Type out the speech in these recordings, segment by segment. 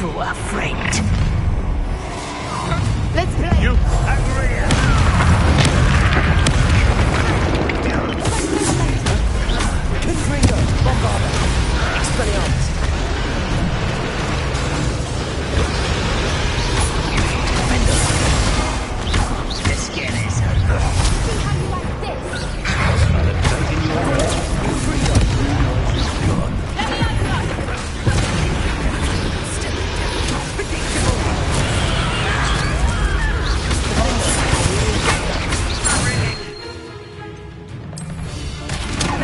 for a friend. Let's play! You agree? Confringo! Bombarda! Expelliarmus! Let's get this over. See how you like this? Confringo! Let me answer!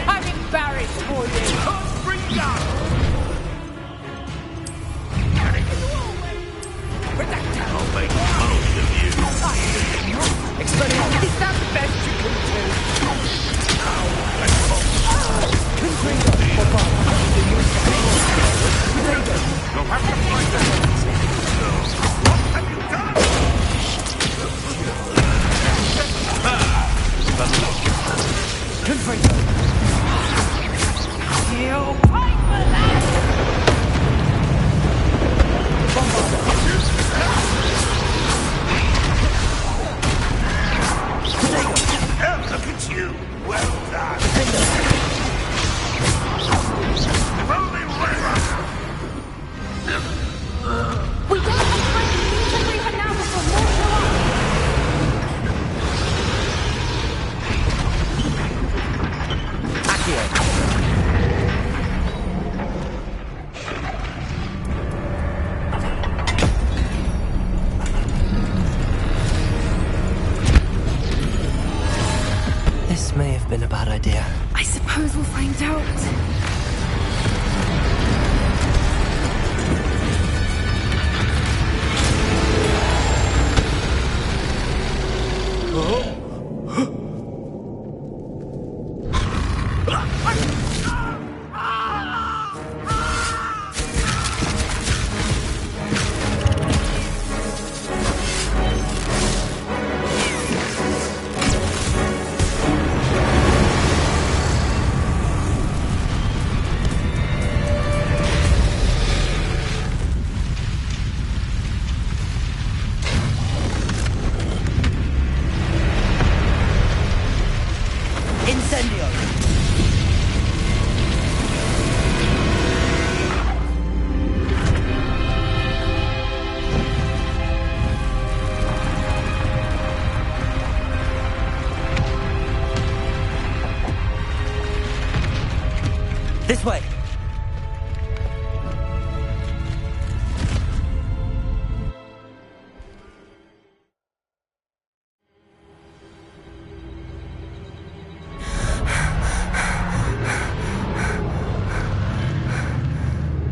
I'm embarrassed for you! I'll make most of you. Expelliarmus! Is that the best you can do? Confringo! Bombarda! You'll have to find out. What have you done? Confringo! You pay for that! Look at you. Well done. Rolling river. We don't have time to bring her now before more show up! Accio! This may have been a bad idea. I suppose we'll find out. Incendio! This way!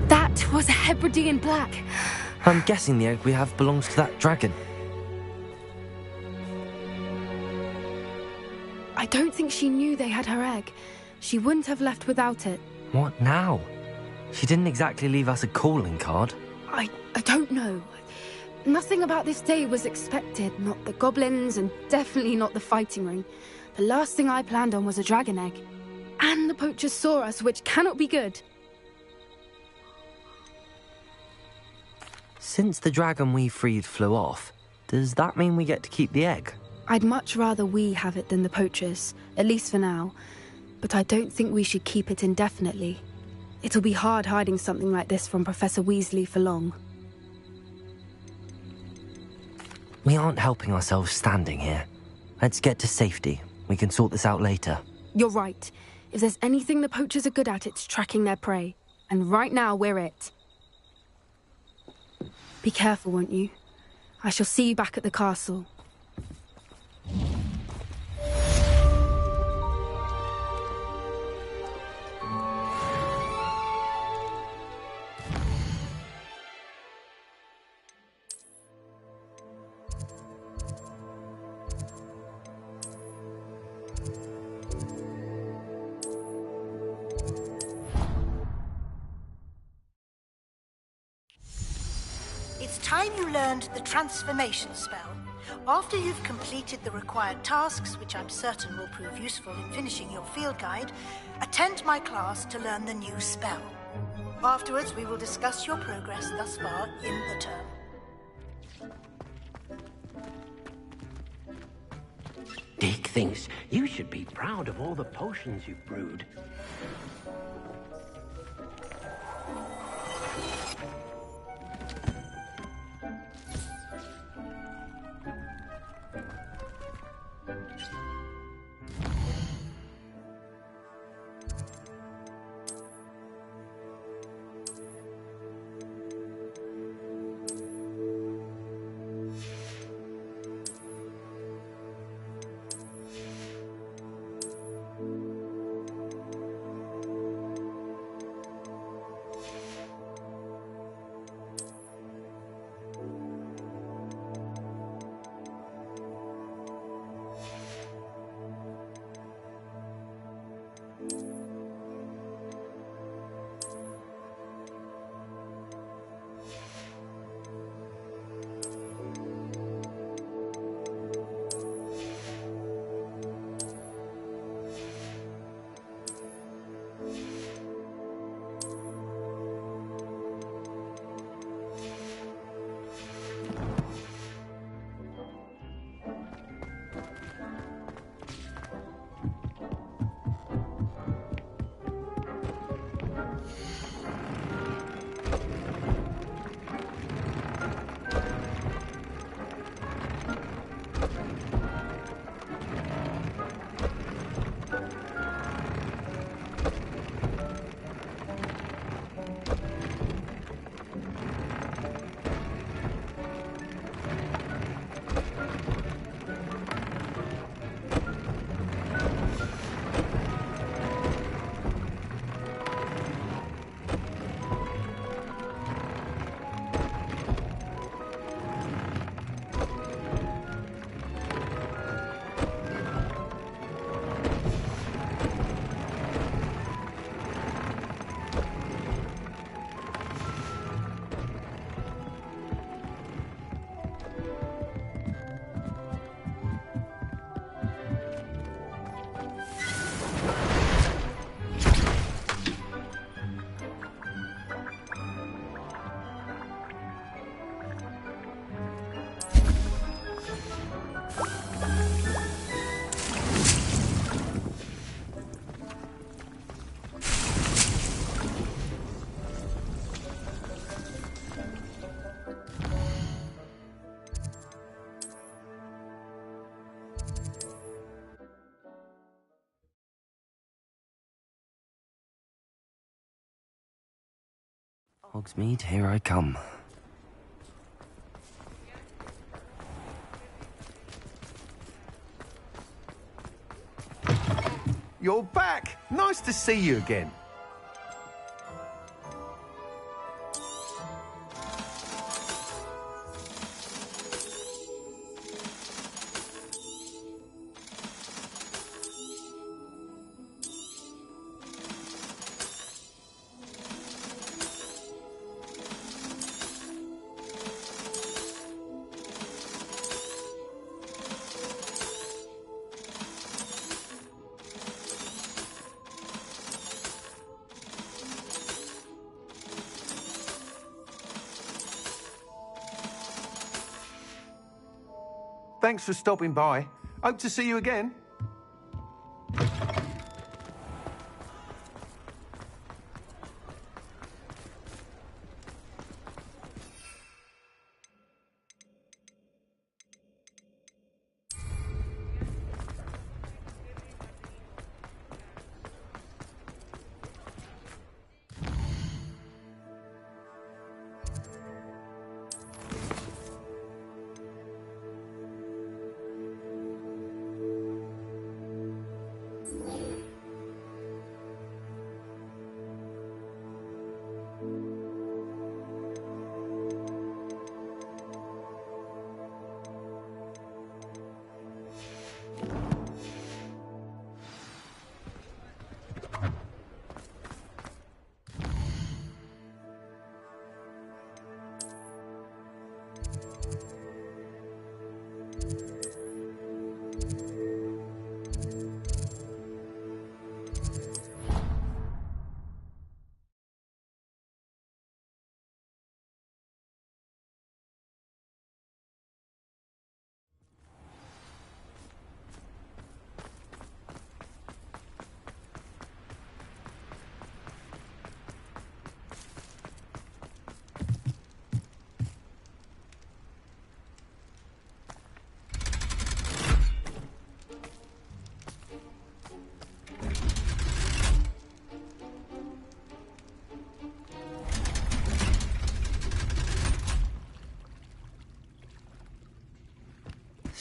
That was a Hebridean black. I'm guessing the egg we have belongs to that dragon. I don't think she knew they had her egg. She wouldn't have left without it. What now? She didn't exactly leave us a calling card. I don't know. Nothing about this day was expected. Not the goblins, and definitely not the fighting ring. The last thing I planned on was a dragon egg. And the poachers saw us, which cannot be good. Since the dragon we freed flew off, does that mean we get to keep the egg? I'd much rather we have it than the poachers, at least for now. But I don't think we should keep it indefinitely. It'll be hard hiding something like this from Professor Weasley for long. We aren't helping ourselves standing here. Let's get to safety. We can sort this out later. You're right. If there's anything the poachers are good at, it's tracking their prey. And right now, we're it. Be careful, won't you? I shall see you back at the castle. It's time you learned the transformation spell. After you've completed the required tasks, which I'm certain will prove useful in finishing your field guide, attend my class to learn the new spell. Afterwards, we will discuss your progress thus far in the term. Dick thinks you should be proud of all the potions you've brewed. Hogsmeade, here I come. You're back! Nice to see you again. Thanks for stopping by. Hope to see you again.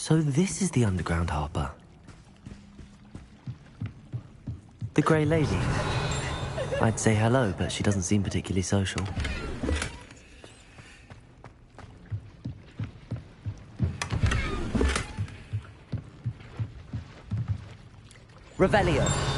So this is the underground harbour. The Grey Lady. I'd say hello, but she doesn't seem particularly social. Revelio.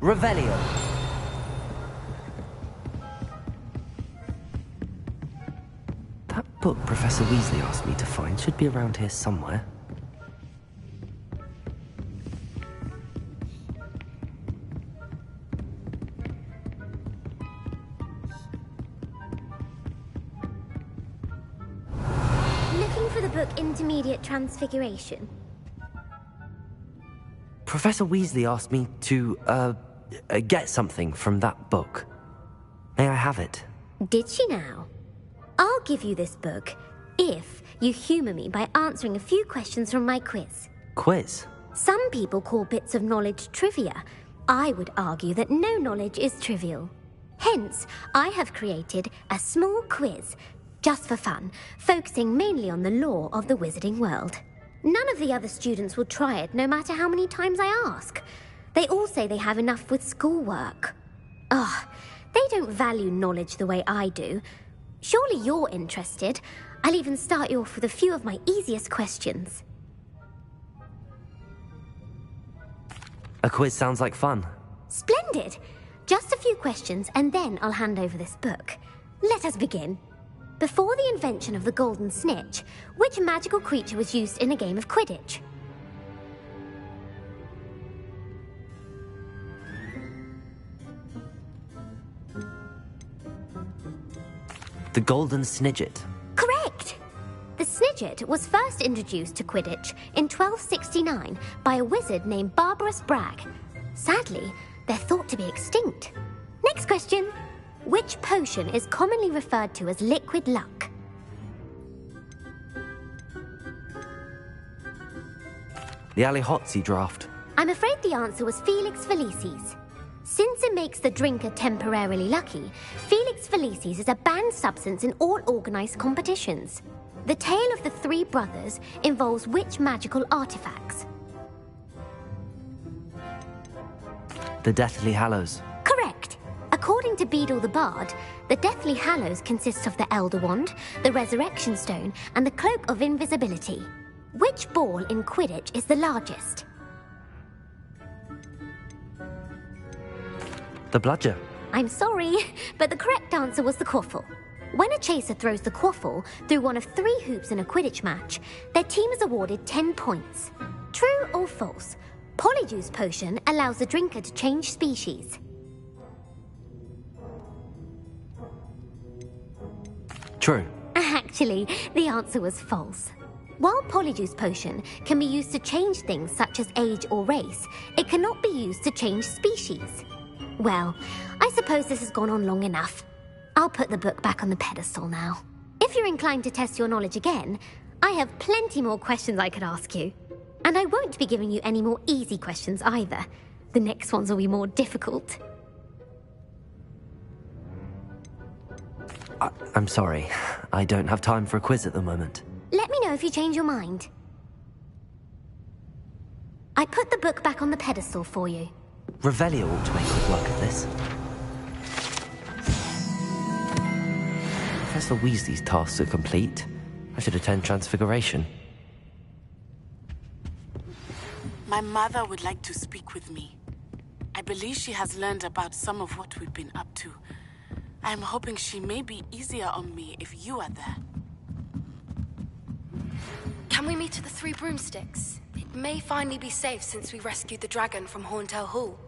Revelio. That book Professor Weasley asked me to find should be around here somewhere. Looking for the book Intermediate Transfiguration? Professor Weasley asked me to, get something from that book. May I have it? Did she now? I'll give you this book if you humour me by answering a few questions from my quiz. Quiz? Some people call bits of knowledge trivia. I would argue that no knowledge is trivial. Hence, I have created a small quiz, just for fun, focusing mainly on the lore of the wizarding world. None of the other students will try it, no matter how many times I ask. They all say they have enough with schoolwork. Ugh, they don't value knowledge the way I do. Surely you're interested. I'll even start you off with a few of my easiest questions. A quiz sounds like fun. Splendid! Just a few questions, and then I'll hand over this book. Let us begin. Before the invention of the Golden Snitch, which magical creature was used in a game of Quidditch? The Golden Snidget. Correct! The Snidget was first introduced to Quidditch in 1269 by a wizard named Barbarous Bragg. Sadly, they're thought to be extinct. Next question. Which potion is commonly referred to as liquid luck? The Allihotzi draft. I'm afraid the answer was Felix Felicis. Since it makes the drinker temporarily lucky, Felix Felicis is a banned substance in all organized competitions. The tale of the three brothers involves which magical artifacts? The Deathly Hallows. Correct. According to Beedle the Bard, the Deathly Hallows consists of the Elder Wand, the Resurrection Stone, and the Cloak of Invisibility. Which ball in Quidditch is the largest? The Bludger. I'm sorry, but the correct answer was the Quaffle. When a chaser throws the Quaffle through one of 3 hoops in a Quidditch match, their team is awarded 10 points. True or false? Polyjuice Potion allows the drinker to change species. True. Actually, the answer was false. While Polyjuice Potion can be used to change things such as age or race, it cannot be used to change species. Well, I suppose this has gone on long enough. I'll put the book back on the pedestal now. If you're inclined to test your knowledge again, I have plenty more questions I could ask you. And I won't be giving you any more easy questions either. The next ones will be more difficult. I'm sorry. I don't have time for a quiz at the moment. Let me know if you change your mind. I put the book back on the pedestal for you. Revelio ought to make quick work of this. Professor Weasley's tasks are complete. I should attend Transfiguration. My mother would like to speak with me. I believe she has learned about some of what we've been up to. I am hoping she may be easier on me if you are there. Can we meet at the Three Broomsticks? It may finally be safe since we rescued the dragon from Horntail Hall.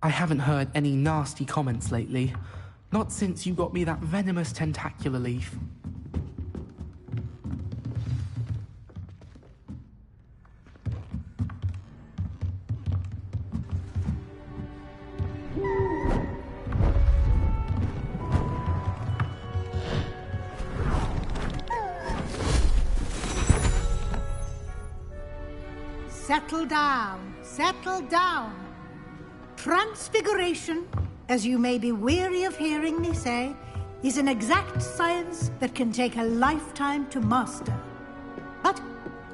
I haven't heard any nasty comments lately. Not since you got me that venomous tentacular leaf. Settle down. Settle down. Transfiguration, as you may be weary of hearing me say, is an exact science that can take a lifetime to master. But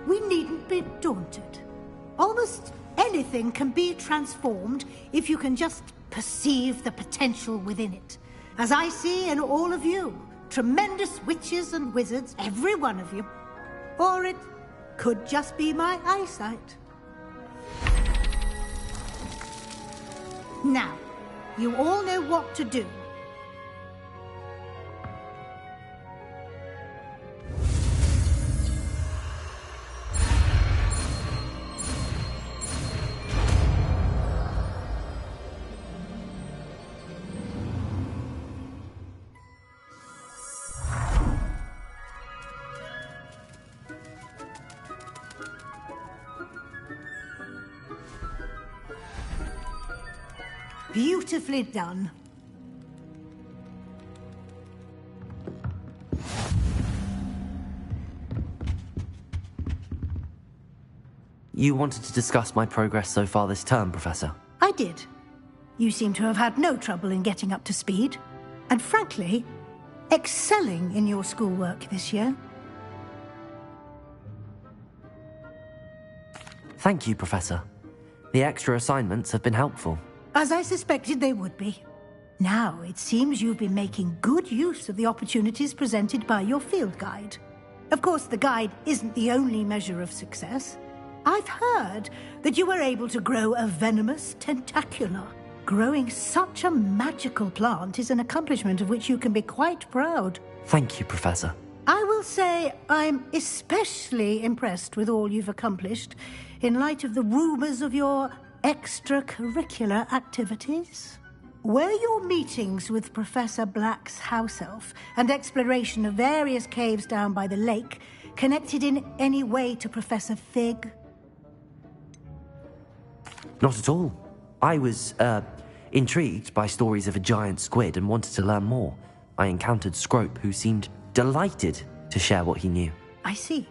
we needn't be daunted. Almost anything can be transformed if you can just perceive the potential within it. As I see in all of you, tremendous witches and wizards, every one of you. Or it could just be my eyesight. Now, you all know what to do. Beautifully done. You wanted to discuss my progress so far this term, Professor? I did. You seem to have had no trouble in getting up to speed. And frankly, excelling in your schoolwork this year. Thank you, Professor. The extra assignments have been helpful. As I suspected they would be. Now, it seems you've been making good use of the opportunities presented by your field guide. Of course, the guide isn't the only measure of success. I've heard that you were able to grow a venomous tentacula. Growing such a magical plant is an accomplishment of which you can be quite proud. Thank you, Professor. I will say I'm especially impressed with all you've accomplished in light of the rumors of your extracurricular activities. Were your meetings with Professor Black's house elf and exploration of various caves down by the lake connected in any way to Professor Fig? Not at all. I was, intrigued by stories of a giant squid and wanted to learn more. I encountered Scrope, who seemed delighted to share what he knew. I see.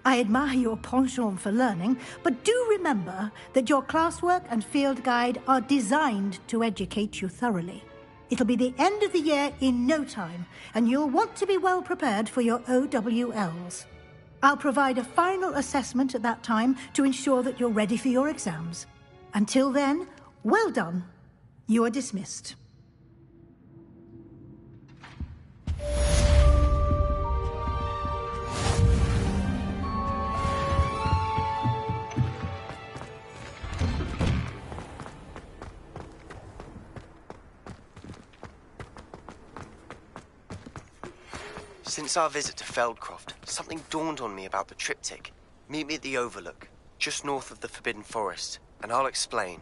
I admire your penchant for learning, but do remember that your classwork and field guide are designed to educate you thoroughly. It'll be the end of the year in no time, and you'll want to be well prepared for your OWLs. I'll provide a final assessment at that time to ensure that you're ready for your exams. Until then, well done. You are dismissed. Since our visit to Feldcroft, something dawned on me about the triptych. Meet me at the Overlook, just north of the Forbidden Forest, and I'll explain.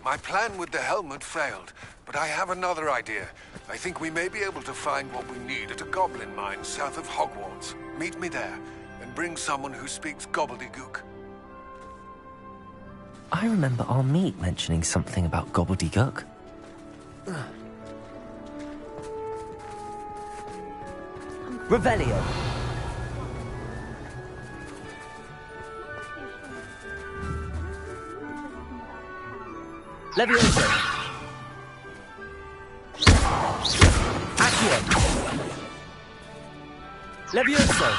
My plan with the helmet failed, but I have another idea. I think we may be able to find what we need at a goblin mine south of Hogwarts. Meet me there, and bring someone who speaks gobbledygook. I remember our meet mentioning something about gobbledygook. Revelio. Levioso. Accio. Levioso.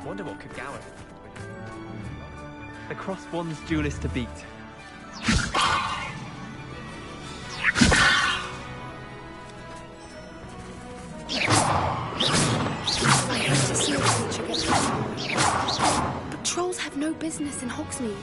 Wonder what could Gowan. The Crossbonds duelist to beat. But trolls have no business in Hogsmeade.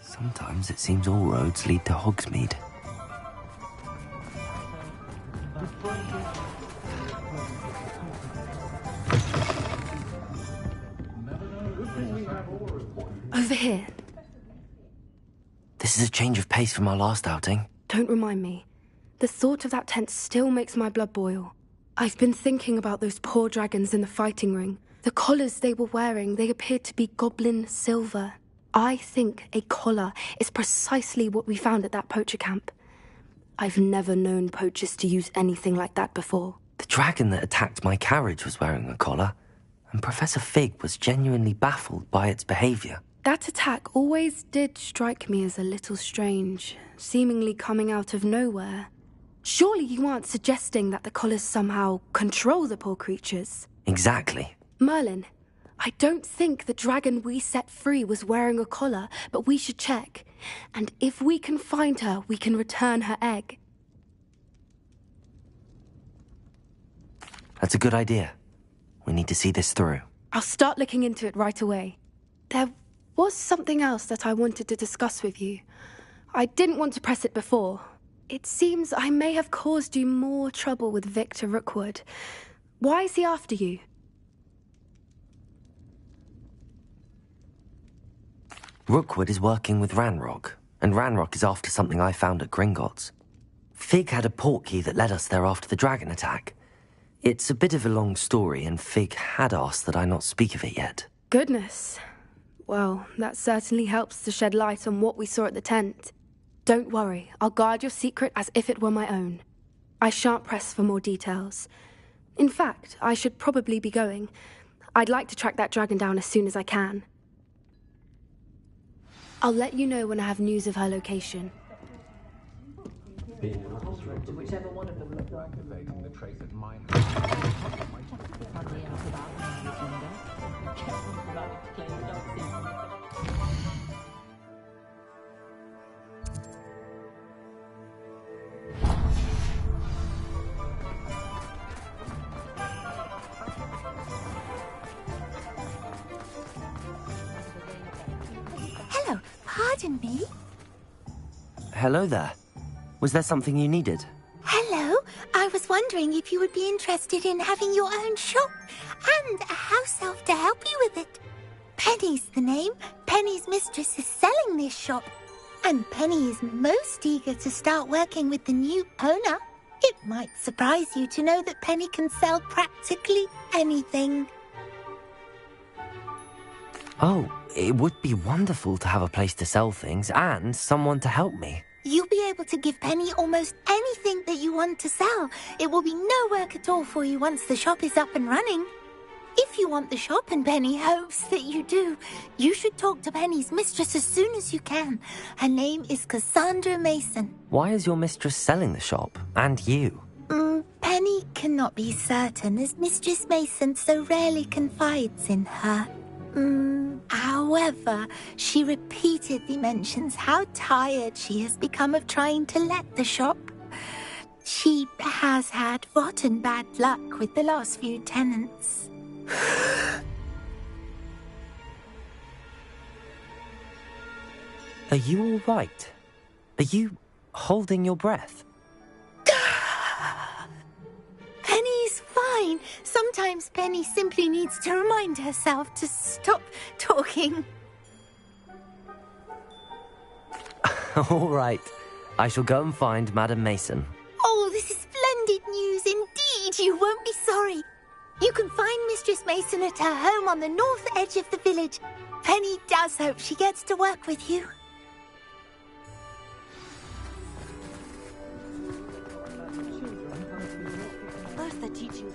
Sometimes it seems all roads lead to Hogsmeade. Over here. This is a change of pace from our last outing. Don't remind me. The thought of that tent still makes my blood boil. I've been thinking about those poor dragons in the fighting ring. The collars they were wearing, they appeared to be goblin silver. I think a collar is precisely what we found at that poacher camp. I've never known poachers to use anything like that before. The dragon that attacked my carriage was wearing a collar, and Professor Fig was genuinely baffled by its behavior. That attack always did strike me as a little strange, seemingly coming out of nowhere. Surely you aren't suggesting that the collars somehow control the poor creatures? Exactly. Merlin, I don't think the dragon we set free was wearing a collar, but we should check. And if we can find her, we can return her egg. That's a good idea. We need to see this through. I'll start looking into it right away. There was something else that I wanted to discuss with you. I didn't want to press it before. It seems I may have caused you more trouble with Victor Rookwood. Why is he after you? Rookwood is working with Ranrock, and Ranrock is after something I found at Gringotts. Fig had a portkey that led us there after the dragon attack. It's a bit of a long story, and Fig had asked that I not speak of it yet. Goodness. Well, that certainly helps to shed light on what we saw at the tent. Don't worry, I'll guard your secret as if it were my own. I shan't press for more details. In fact, I should probably be going. I'd like to track that dragon down as soon as I can. I'll let you know when I have news of her location. Whichever one of them looked like. trace of my Hello, pardon me. Hello there. Was there something you needed? Hello, I was wondering if you would be interested in having your own shop and a house elf to help you with it. Penny's the name. Penny's mistress is selling this shop, and Penny is most eager to start working with the new owner. It might surprise you to know that Penny can sell practically anything. Oh, it would be wonderful to have a place to sell things and someone to help me. You'll be able to give Penny almost anything that you want to sell. It will be no work at all for you once the shop is up and running. If you want the shop, and Penny hopes that you do, you should talk to Penny's mistress as soon as you can. Her name is Cassandra Mason. Why is your mistress selling the shop? And you? Penny cannot be certain, as Mistress Mason so rarely confides in her. However, she repeatedly mentions how tired she has become of trying to let the shop. She has had rotten bad luck with the last few tenants. Are you all right? Are you holding your breath? Penny's fine. Sometimes Penny simply needs to remind herself to stop talking. All right. I shall go and find Madam Mason. Oh, this is splendid news indeed. You won't be sorry. You can find Mistress Mason at her home on the north edge of the village. Penny does hope she gets to work with you. Bertha teaching.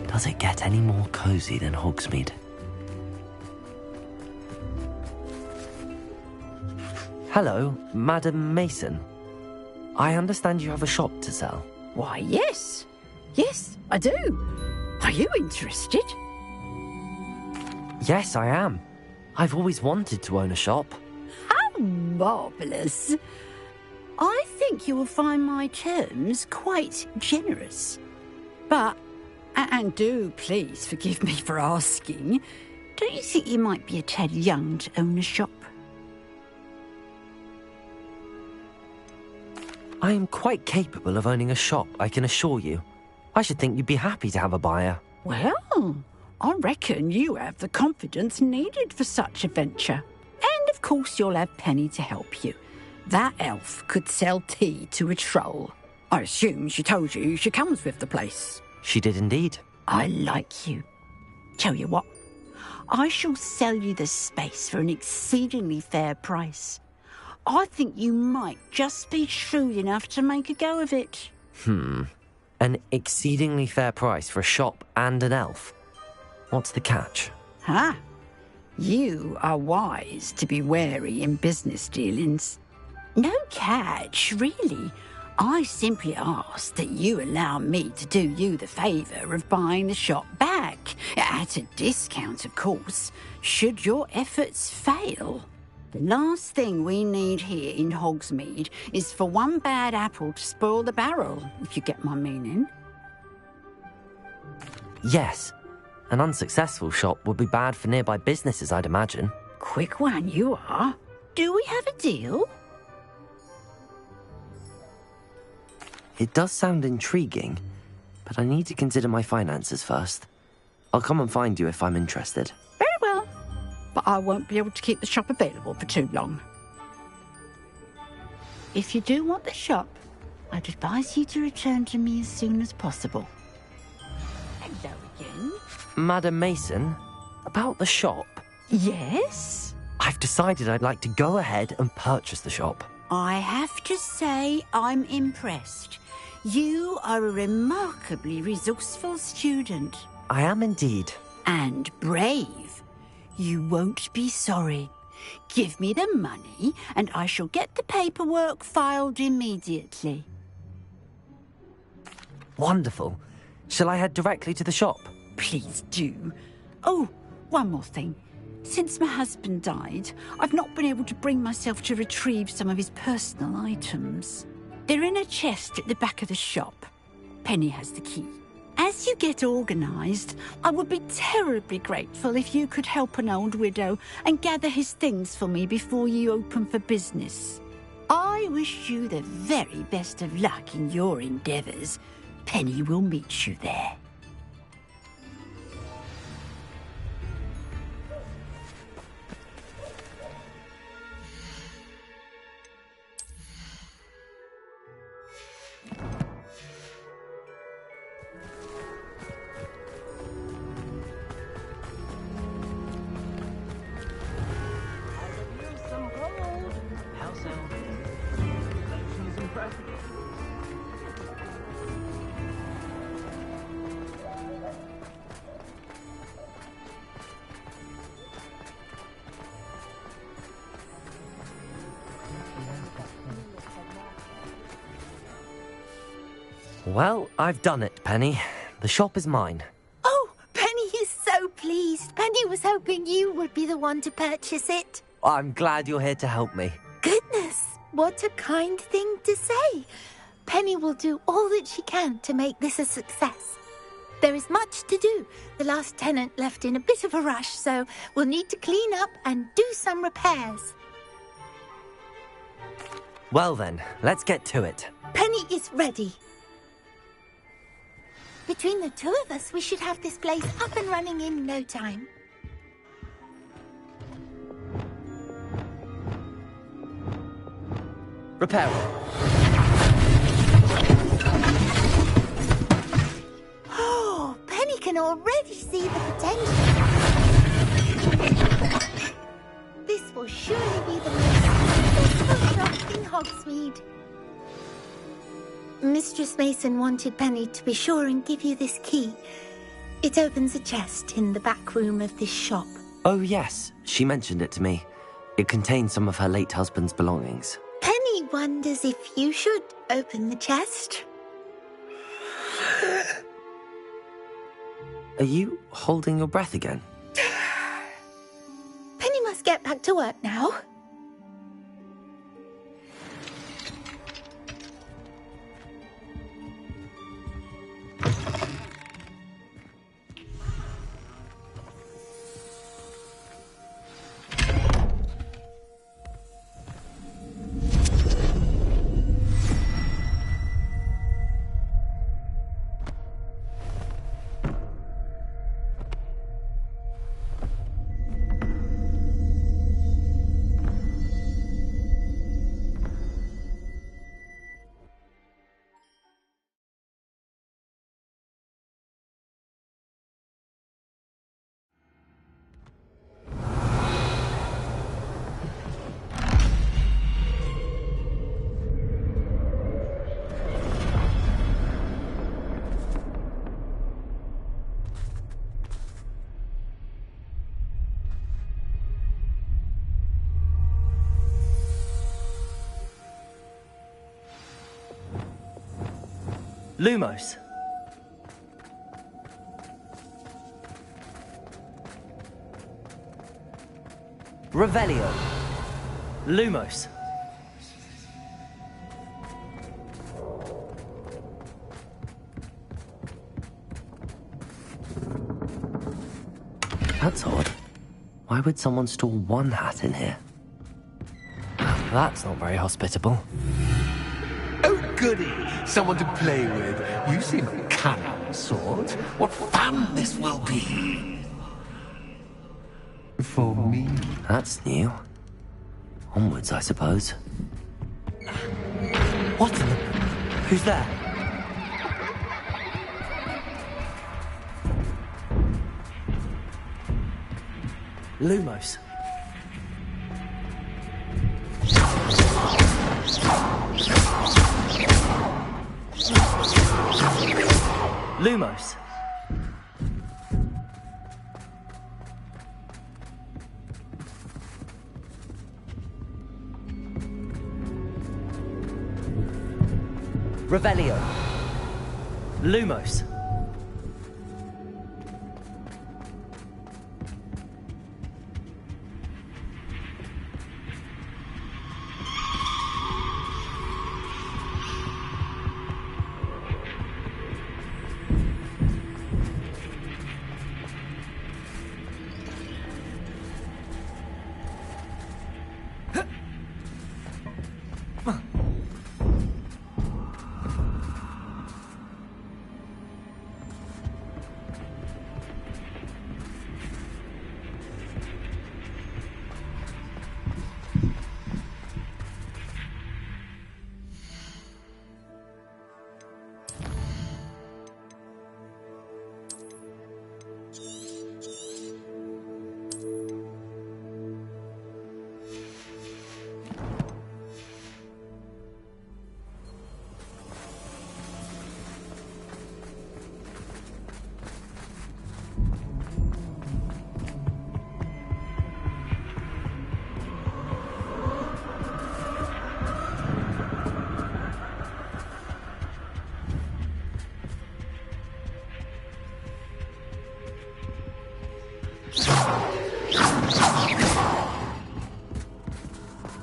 Does it get any more cozy than Hogsmeade? Hello, Madam Mason. I understand you have a shop to sell. Why, yes. Yes, I do. Are you interested? Yes, I am. I've always wanted to own a shop. How marvellous. I think you will find my terms quite generous. But, and do please forgive me for asking, don't you think you might be a tad young to own a shop? I am quite capable of owning a shop, I can assure you. I should think you'd be happy to have a buyer. Well, I reckon you have the confidence needed for such a venture. And of course you'll have Penny to help you. That elf could sell tea to a troll. I assume she told you she comes with the place. She did indeed. I like you. Tell you what, I shall sell you the space for an exceedingly fair price. I think you might just be shrewd enough to make a go of it. An exceedingly fair price for a shop and an elf. What's the catch? Ah, you are wise to be wary in business dealings. No catch, really. I simply ask that you allow me to do you the favour of buying the shop back. At a discount, of course, should your efforts fail. The last thing we need here in Hogsmeade is for one bad apple to spoil the barrel, if you get my meaning. Yes. An unsuccessful shop would be bad for nearby businesses, I'd imagine. Quick one you are. Do we have a deal? It does sound intriguing, but I need to consider my finances first. I'll come and find you if I'm interested. Very well. But I won't be able to keep the shop available for too long. If you do want the shop, I'd advise you to return to me as soon as possible. Hello again. Madam Mason, about the shop? Yes? I've decided I'd like to go ahead and purchase the shop. I have to say I'm impressed. You are a remarkably resourceful student. I am indeed. And brave. You won't be sorry. Give me the money, and I shall get the paperwork filed immediately. Wonderful. Shall I head directly to the shop? Please do. Oh, one more thing. Since my husband died, I've not been able to bring myself to retrieve some of his personal items. They're in a chest at the back of the shop. Penny has the key. As you get organised, I would be terribly grateful if you could help an old widow and gather his things for me before you open for business. I wish you the very best of luck in your endeavours. Penny will meet you there. Well, I've done it, Penny. The shop is mine. Oh, Penny is so pleased. Penny was hoping you would be the one to purchase it. I'm glad you're here to help me. Goodness, what a kind thing to say. Penny will do all that she can to make this a success. There is much to do. The last tenant left in a bit of a rush, so we'll need to clean up and do some repairs. Well then, let's get to it. Penny is ready. Between the two of us, we should have this place up and running in no time. Repair. Oh, Penny can already see the potential. This will surely be the most successful shop in Hogsmeade. Mistress Mason wanted Penny to be sure and give you this key. It opens a chest in the back room of this shop. Oh yes, she mentioned it to me. It contains some of her late husband's belongings. Penny wonders if you should open the chest. Are you holding your breath again? Penny must get back to work now. Lumos. Revelio. Lumos. That's odd. Why would someone store one hat in here? That's not very hospitable. Oh, goody! Someone to play with. You seem a cunning sort. What fun this will be! For me. That's new. Onwards, I suppose. What in the... Who's there? Lumos. Lumos. Revelio. Lumos.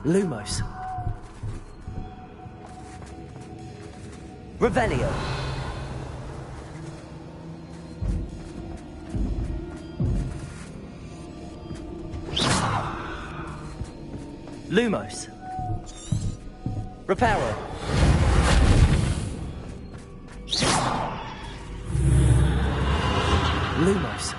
Lumos. Revelio. Lumos. Reparo. Lumos.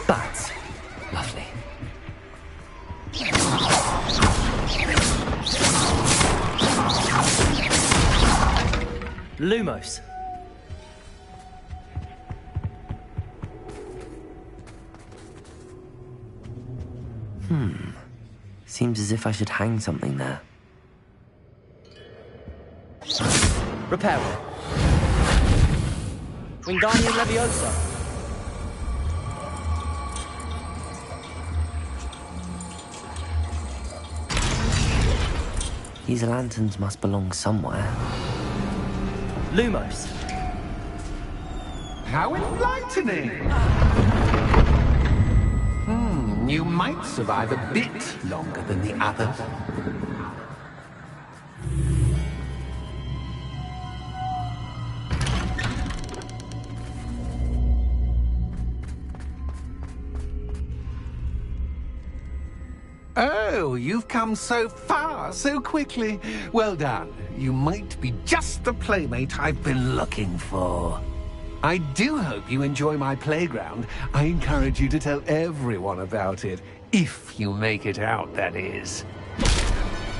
Bats. Lovely. Lumos. Seems as if I should hang something there. Reparo. Wingardium Leviosa. These lanterns must belong somewhere. Lumos. How enlightening! You might survive a bit longer than the others. Oh, you've come so far, so quickly. Well done. You might be just the playmate I've been looking for. I do hope you enjoy my playground. I encourage you to tell everyone about it. If you make it out, that is.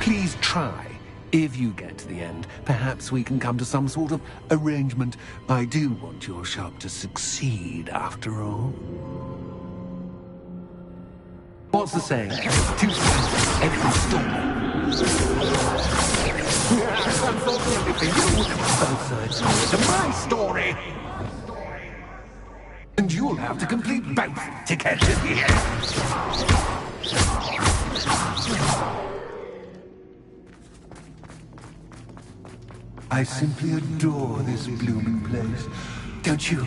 Please try. If you get to the end, perhaps we can come to some sort of arrangement. I do want your shop to succeed, after all. What's the saying? Two sides, every story. Unfortunately for you, both sides are to my story. And you'll have to complete both to get to the end. I simply adore this blooming place, don't you?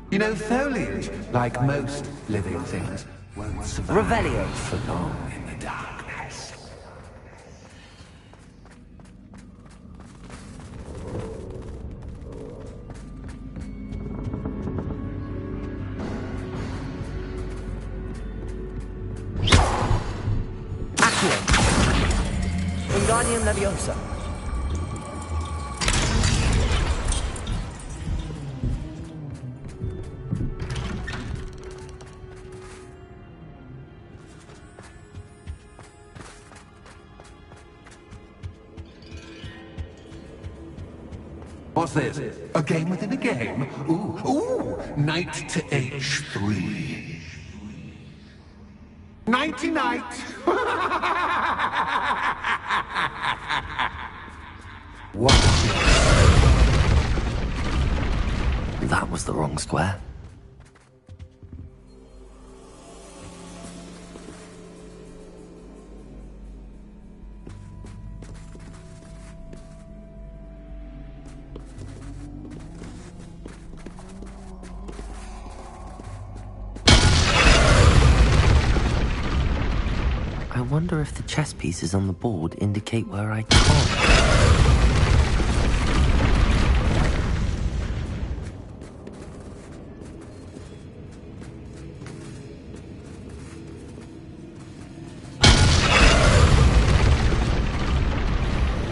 You know, foliage, like most living things, won't survive Revelio. for long in the darkness. Accio. Wingardium Leviosa. What's this? A game within a game? Ooh, knight to h3. Nighty-night! What? That was the wrong square. I wonder if the chess pieces on the board indicate where I can't.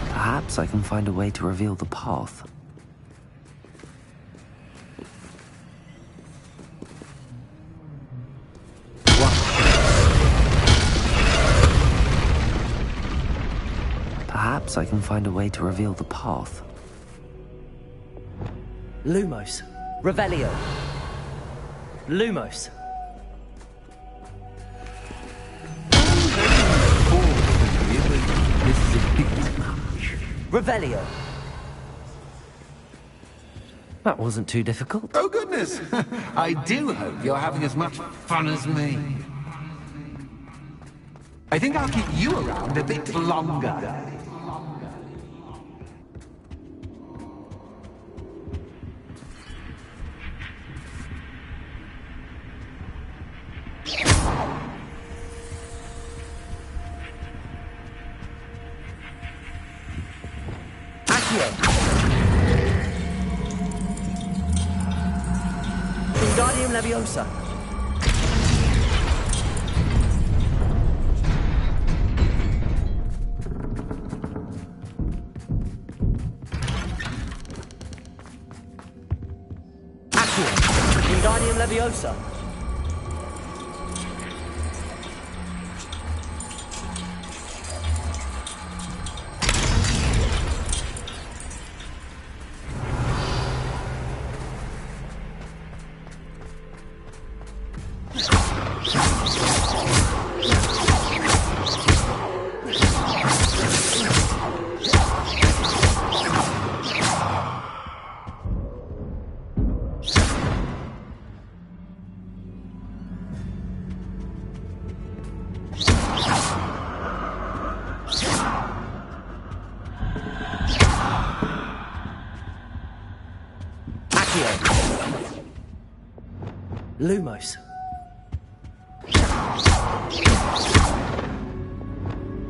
Perhaps I can find a way to reveal the path. Perhaps I can find a way to reveal the path. Lumos. Revelio. Lumos. This is a bit much. Revelio. That wasn't too difficult. Oh, goodness! I do hope you're having as much fun as me. I think I'll keep you around a bit longer. Wingardium Leviosa. Accio. Wingardium Leviosa. Lumos.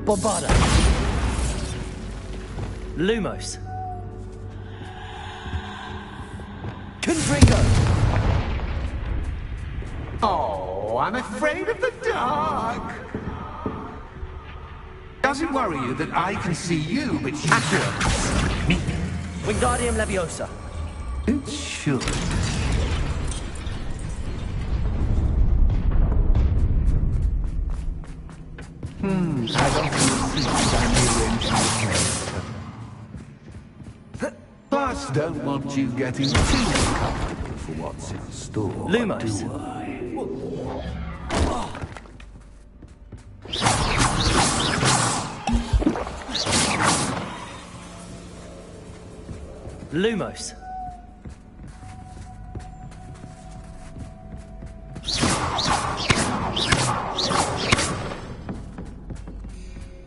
Bombarda. Lumos. Confringo. Oh, I'm afraid of the dark. Does it worry you that I can see you, but you don't? Me. Wingardium Leviosa. It should. I don't see Plus, don't want you getting too comfortable for what's in store, Lumos. do I? Lumos.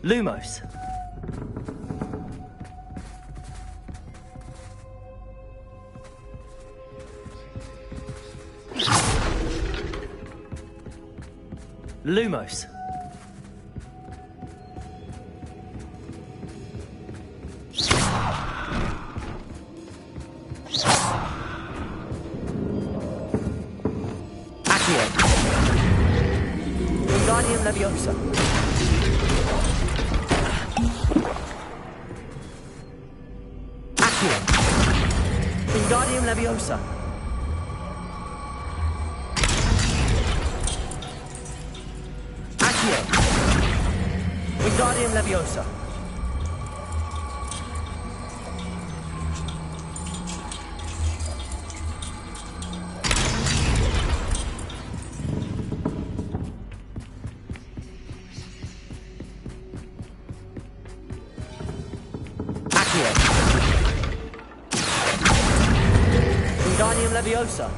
Lumos. Lumos. Accio. Wingardium Leviosa. Accio. Wingardium Leviosa. Accio. Wingardium Leviosa. Leviosa.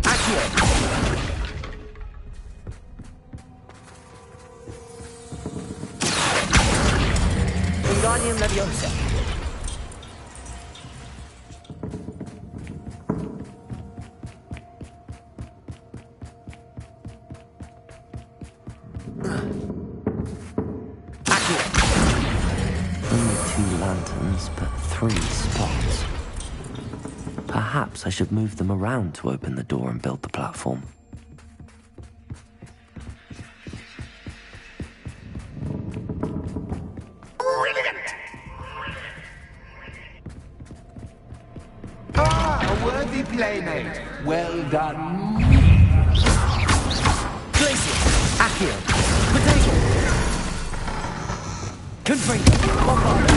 Accio. Wingardium Leviosa. Only 2 lanterns, but 3 spots. Perhaps I should move them around to open the door and build the platform. Brilliant! Ah, a worthy playmate. Well done. Glacier. Accio. Potato. Confringo. Bombarda.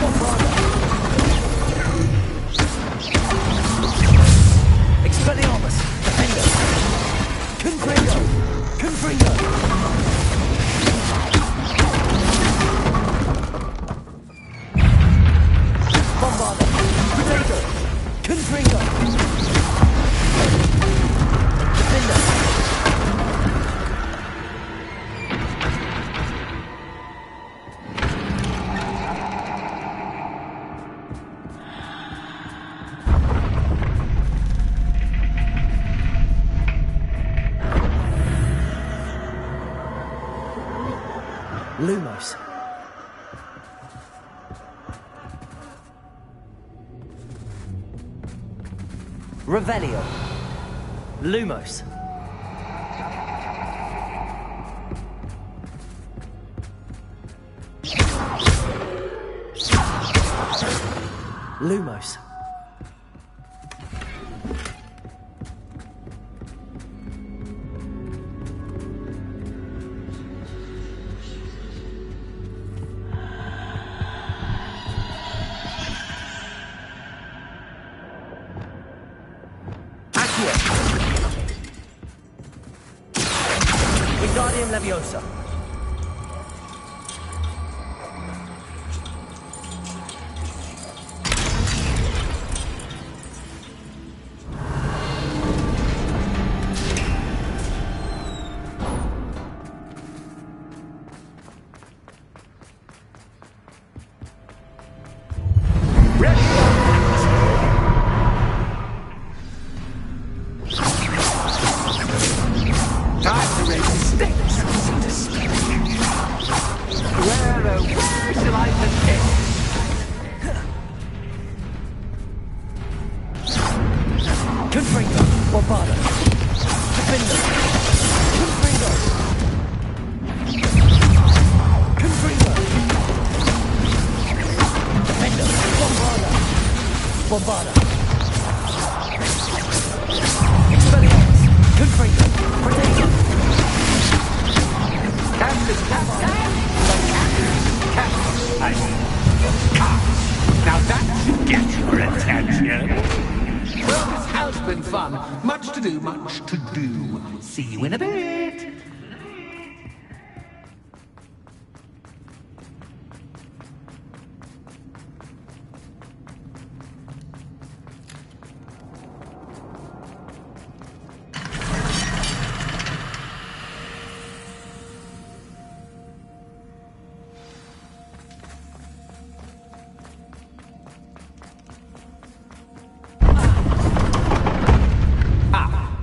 Bombarda. Expelliarmus. Defender. Confringo. Confringo. Bombarda. Potato. Confringo. Defender. Lumos. Revelio. Lumos. Lumos. Wingardium Leviosa. Time to raise the stakes, so to speak. Where, oh, where shall I begin? Confringo. Bombarda. Defender. Confringo. Confringo. Defender. Bombarda. Bombarda. Expelliarmus. Confringo. Potato. Now that should get your attention. Well, this has been fun. Much to do, much to do. See you in a bit.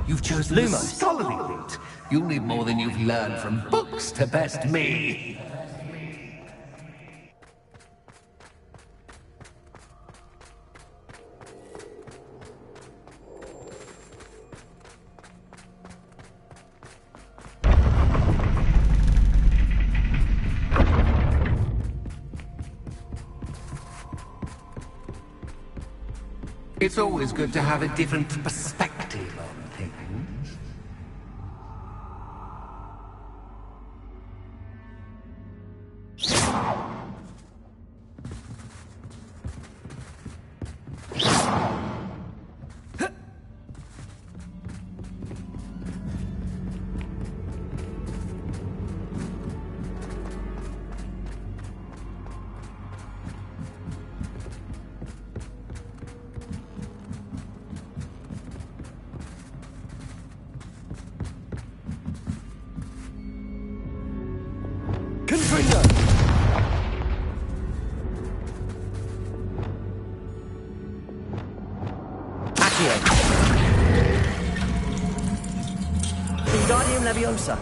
You've chosen the Lumos. scholarly route. You'll need more than you've learned from books to best me. It's always good to have a different perspective on things. Confringo! Accio! Wingardium Leviosa!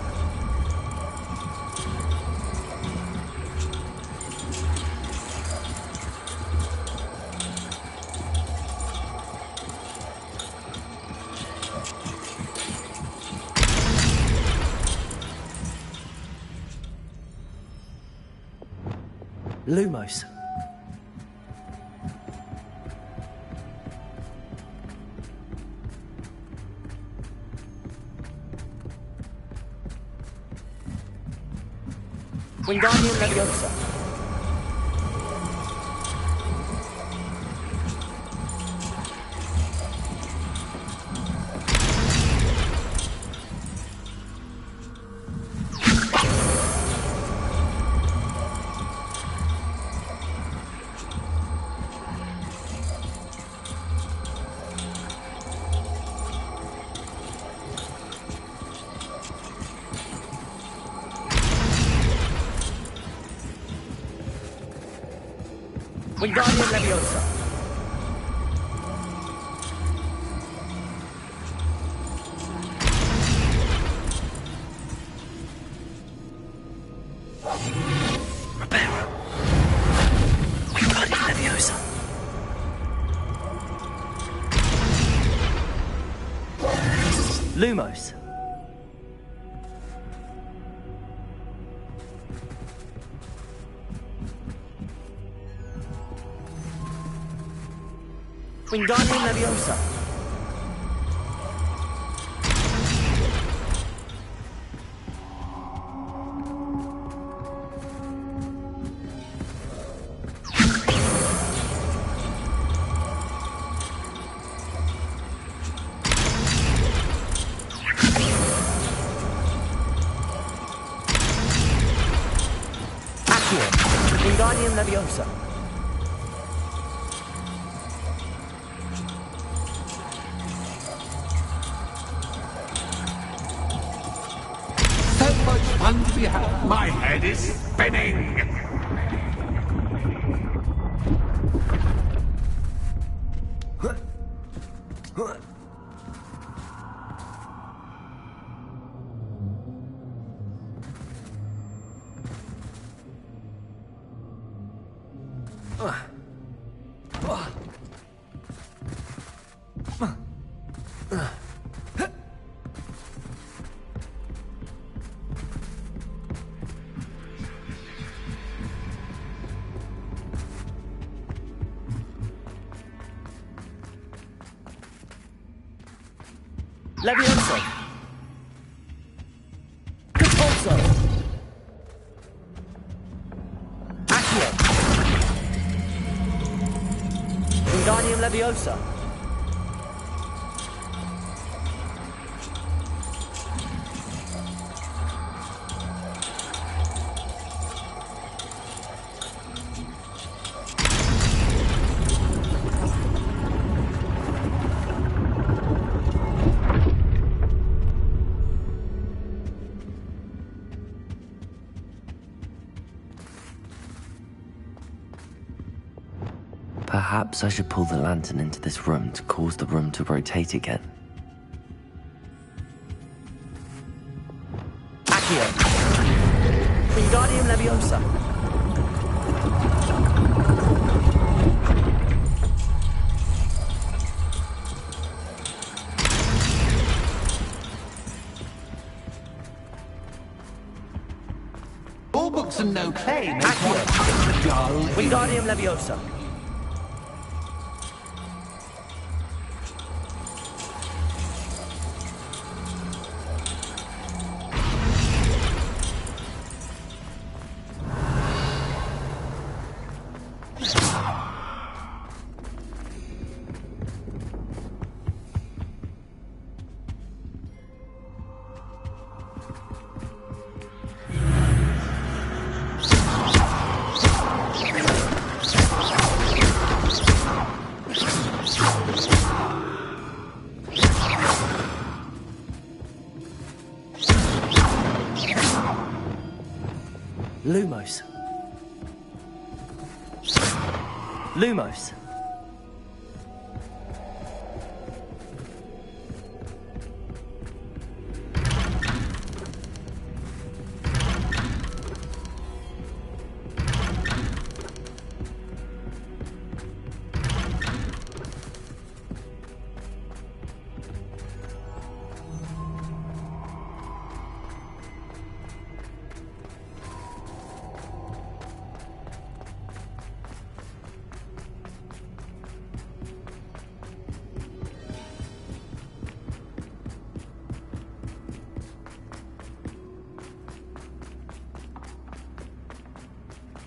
Lumos. Wingardium Leviosa. Wingardium Leviosa. Reparo. Wingardium Leviosa. Lumos. Wingardium Leviosa. Accio. Wingardium Leviosa. Fun to be had. My head is spinning. Leviosa. Compulso. Accio. Wingardium Leviosa. Perhaps I should pull the lantern into this room to cause the room to rotate again. Accio. Wingardium Leviosa. All books and no play make one dull. Wingardium Leviosa. Lumos. Lumos.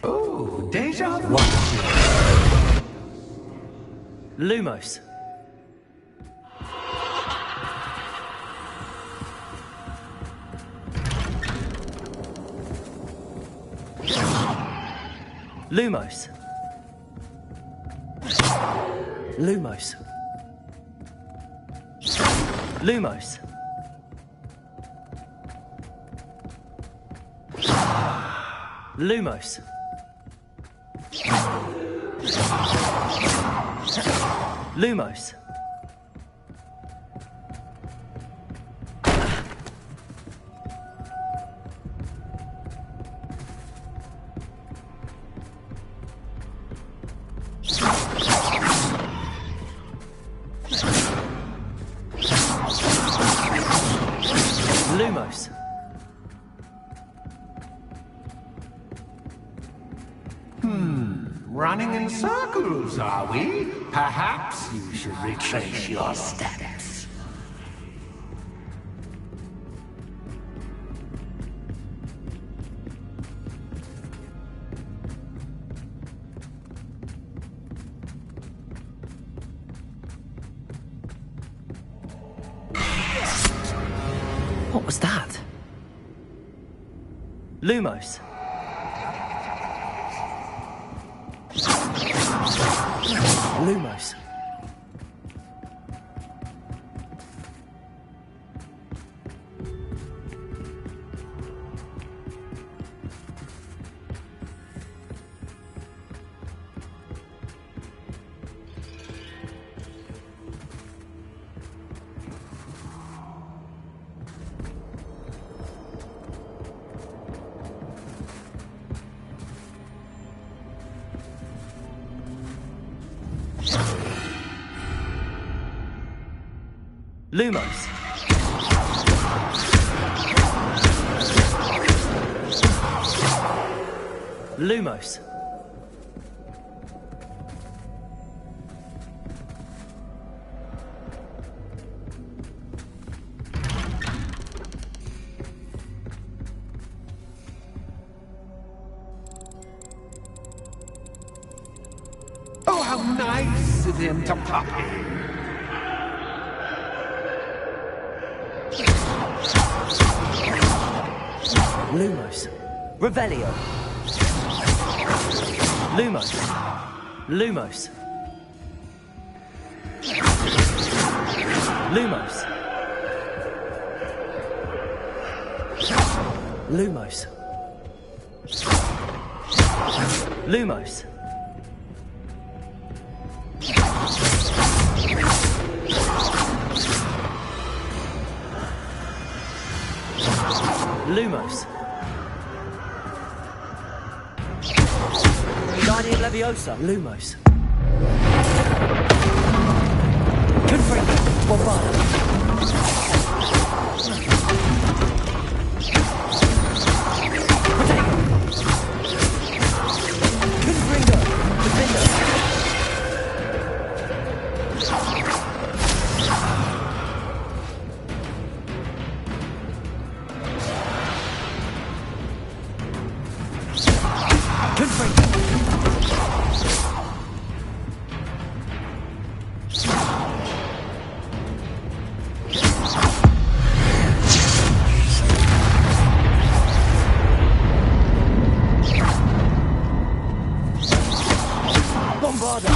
Oh, deja vu. Lumos. Lumos. Lumos. Lumos. Lumos. Lumos. Lumos. Running in circles, are we? Perhaps you should retrace your steps. What was that? Lumos. Lumos. Lumos. Lumos. Oh, how nice of him to pop in. Lumos. Revelio. Lumos. Lumos. Lumos. Lumos. Lumos. Lumos. Guardian Leviosa. Lumos. Confringo. Bombarda. Protego. Confringo. Defender. Confringo. Bombarda.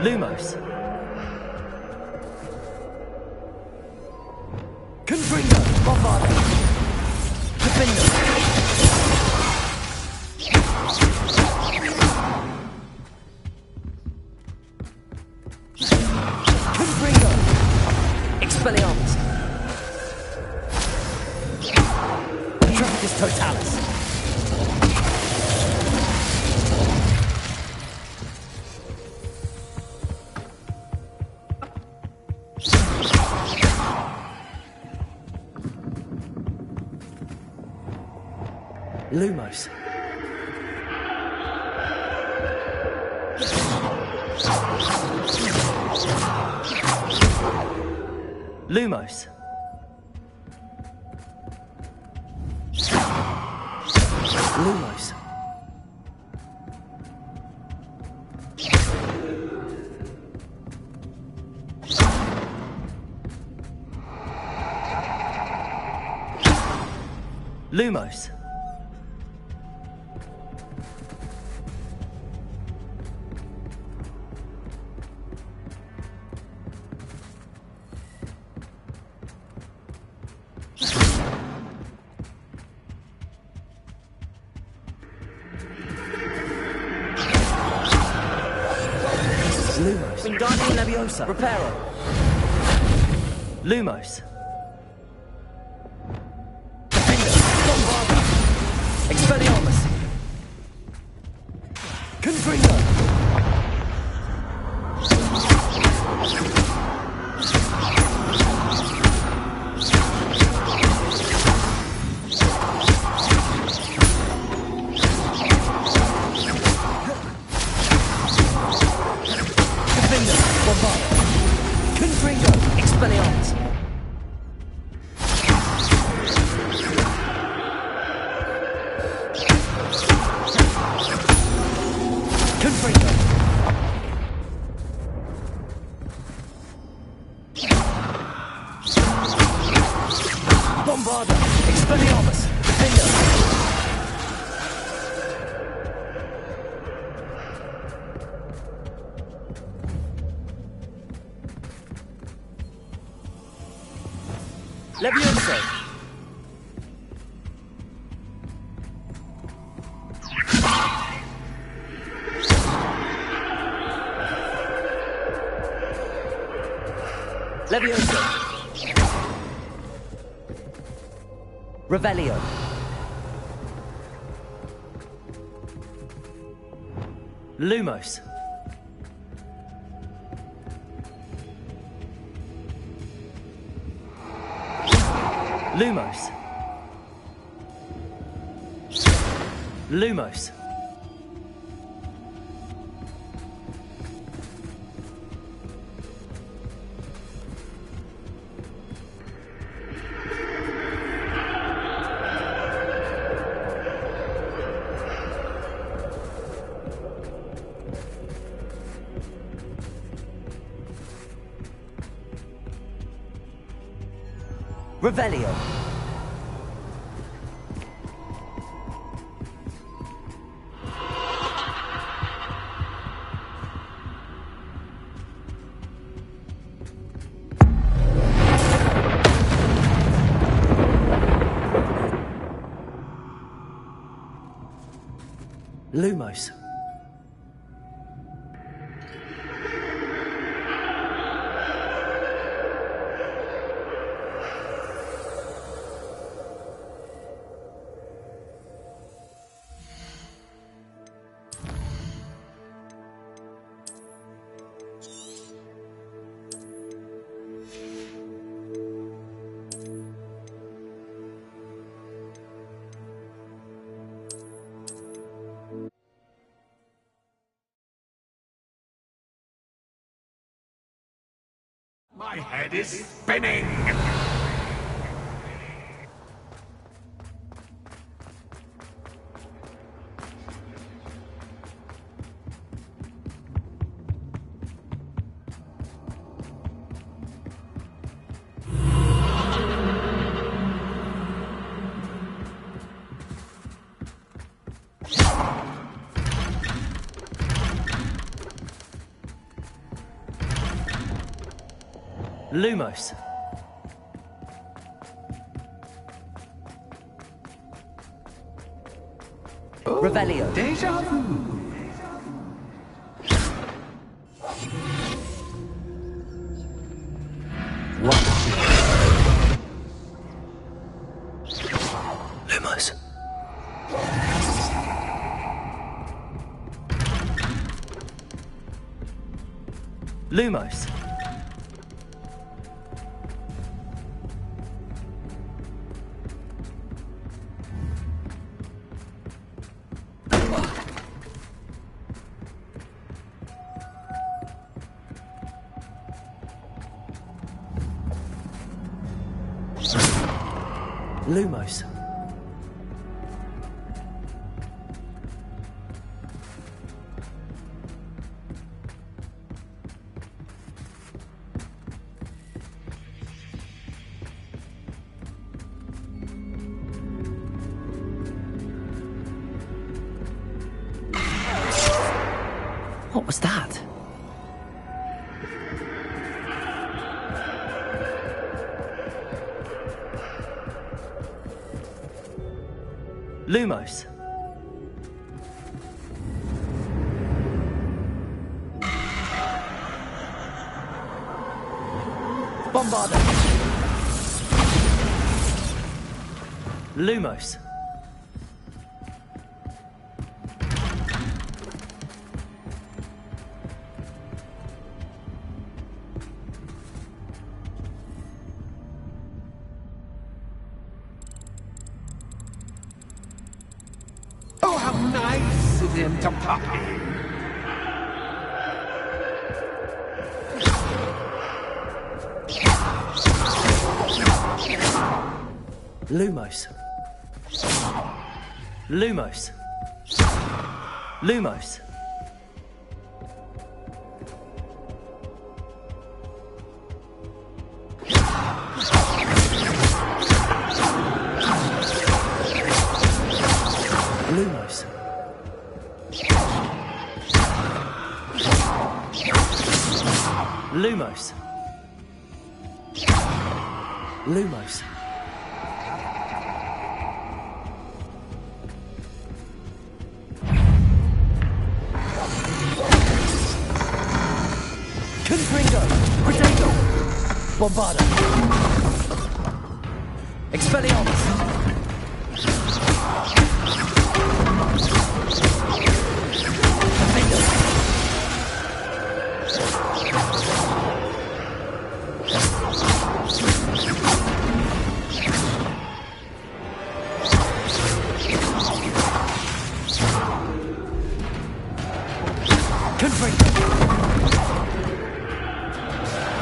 Lumos. Confringo. Bombarda. Defender. Confringo. Expelliarmus. Trafficus Totalis. Lumos. Lumos. Lumos. Lumos. Lumos. Wingardium Leviosa. Reparo. Lumos. Defender. Bombarda. Expelliarmus. Confringo. Expelliarmus. Confringo. Bombarda. Expelliarmus. Defender. Leviosa. Leviosa. Revelio. Lumos. Lumos. Lumos. Revelio. Lumos. My head is spinning! Lumos. Revelio. Deja vu. Lumos. Lumos. Lumos. What was that? Lumos. Bombarda. Lumos. Oh, how nice of him to pop in. Lumos. Lumos. Lumos. Lumos. Lumos. Lumos. Confringo. Protego. Bombarda. Expelliarmus. Confringo.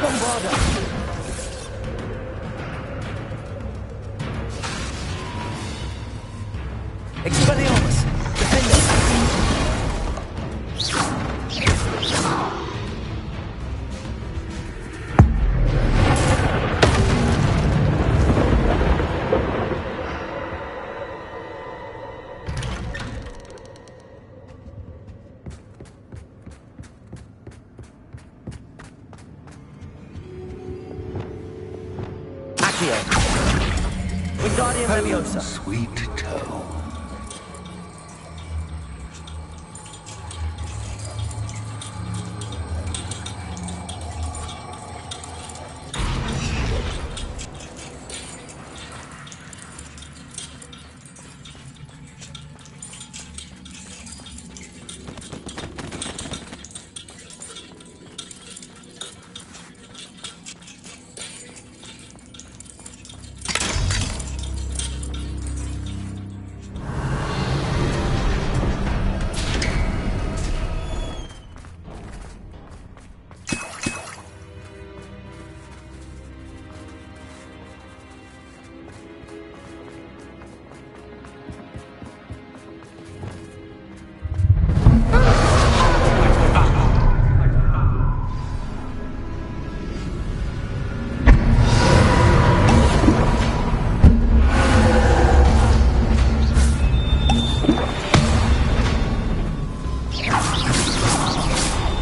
Bombarda. Expelliarmus. Defender. Accio. Wingardium Leviosa. Sweet toe.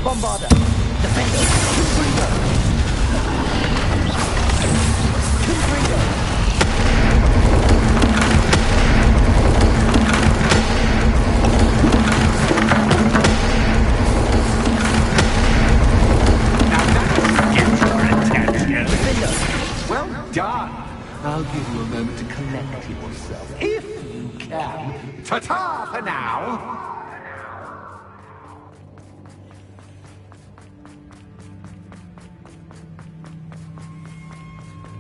Bombarda. Defender. Confringo. for now.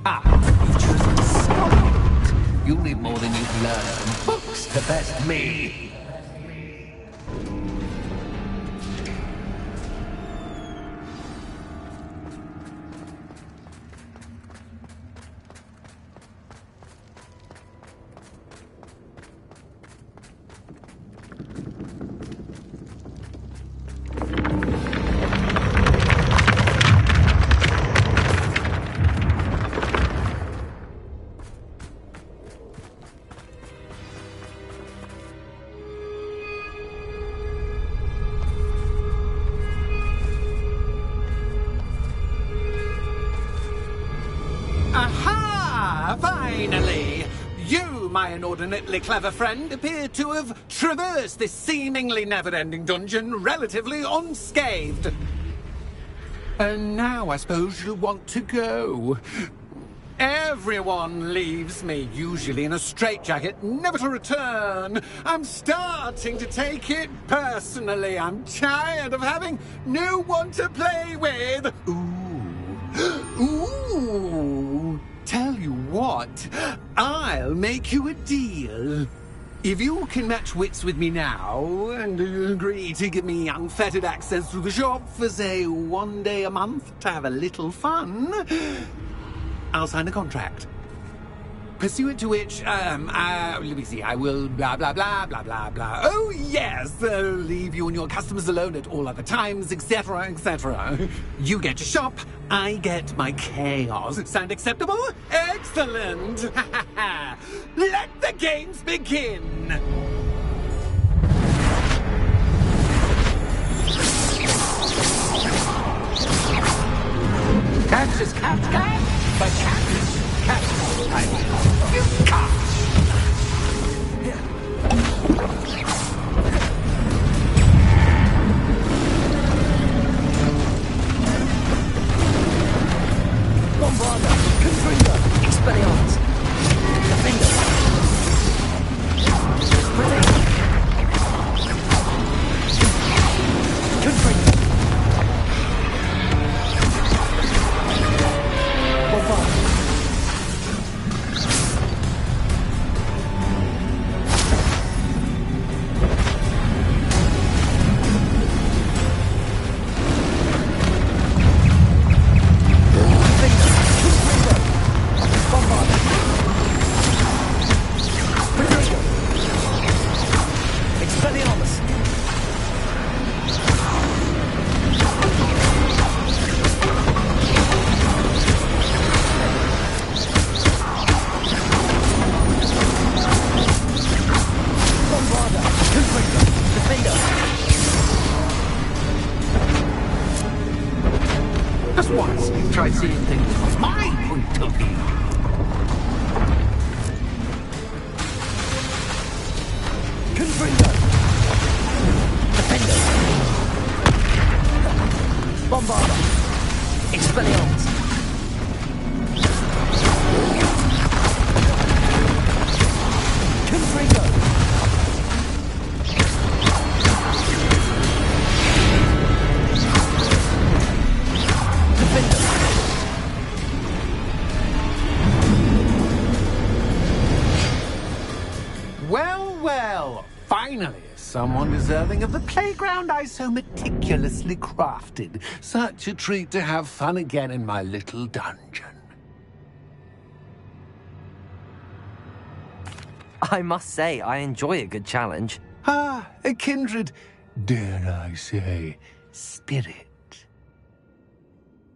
You've chosen to stop it. You'll need more than you can learn from books to best me. Aha! Finally! You, my inordinately clever friend, appear to have traversed this seemingly never-ending dungeon relatively unscathed. And now I suppose you'll want to go. Everyone leaves me, usually in a straitjacket, never to return. I'm starting to take it personally. I'm tired of having no one to play with. Ooh, tell you what, I'll make you a deal. If you can match wits with me now, and agree to give me unfettered access to the shop for, say, 1 day a month to have a little fun, I'll sign a contract. Pursuant to which, let me see, I will blah, blah, blah, blah, blah, blah. Oh, yes, leave you and your customers alone at all other times, etc., etc. You get your shop, I get my chaos. Sound acceptable? Excellent! Let the games begin! Catch is cat, but cat is cat. You can't! Bombarda, Confringo, Expelliarmus, Defender, Protect, Confringo, Bombarda. Just once, try seeing things from my point of view. Confringo, Defender, Bombarda, Expelliarmus, Confringo, Defender. Well, well, finally, someone deserving of the playground I so meticulously crafted. Such a treat to have fun again in my little dungeon. I must say, I enjoy a good challenge. Ah, a kindred, dare I say, spirit.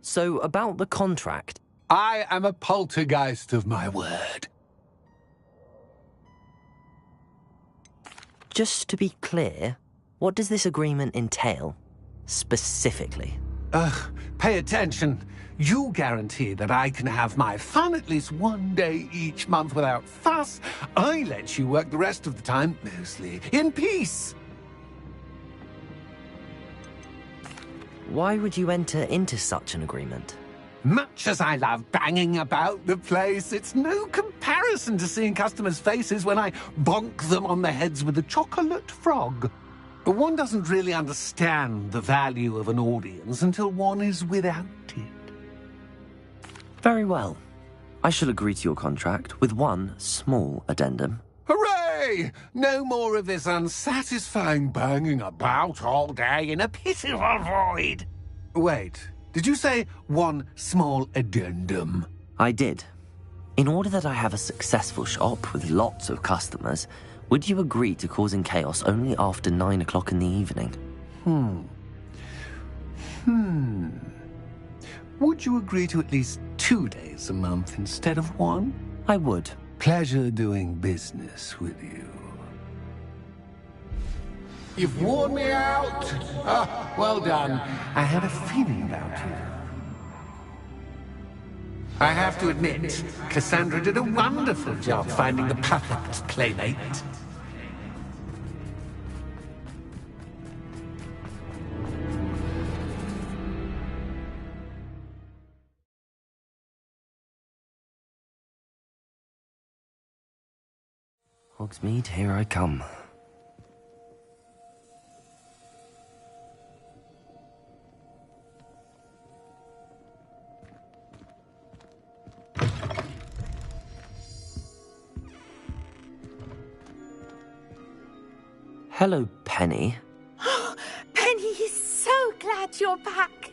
So, about the contract. I am a poltergeist of my word. Just to be clear, what does this agreement entail, specifically? Pay attention. You guarantee that I can have my fun at least 1 day each month without fuss. I let you work the rest of the time, mostly in peace. Why would you enter into such an agreement? Much as I love banging about the place, it's no comparison to seeing customers' faces when I bonk them on the heads with a chocolate frog. One doesn't really understand the value of an audience until one is without it. Very well. I shall agree to your contract with one small addendum. Hooray! No more of this unsatisfying banging about all day in a pitiful void. Wait, did you say one small addendum? I did. In order that I have a successful shop with lots of customers, would you agree to causing chaos only after 9 o'clock in the evening? Would you agree to at least 2 days a month instead of 1? I would. Pleasure doing business with you. You've worn me out. Ah, well done. I had a feeling about you. I have to admit, Cassandra did a wonderful job finding the perfect playmate. Hogsmeade, here I come. Hello, Penny. Penny is so glad you're back.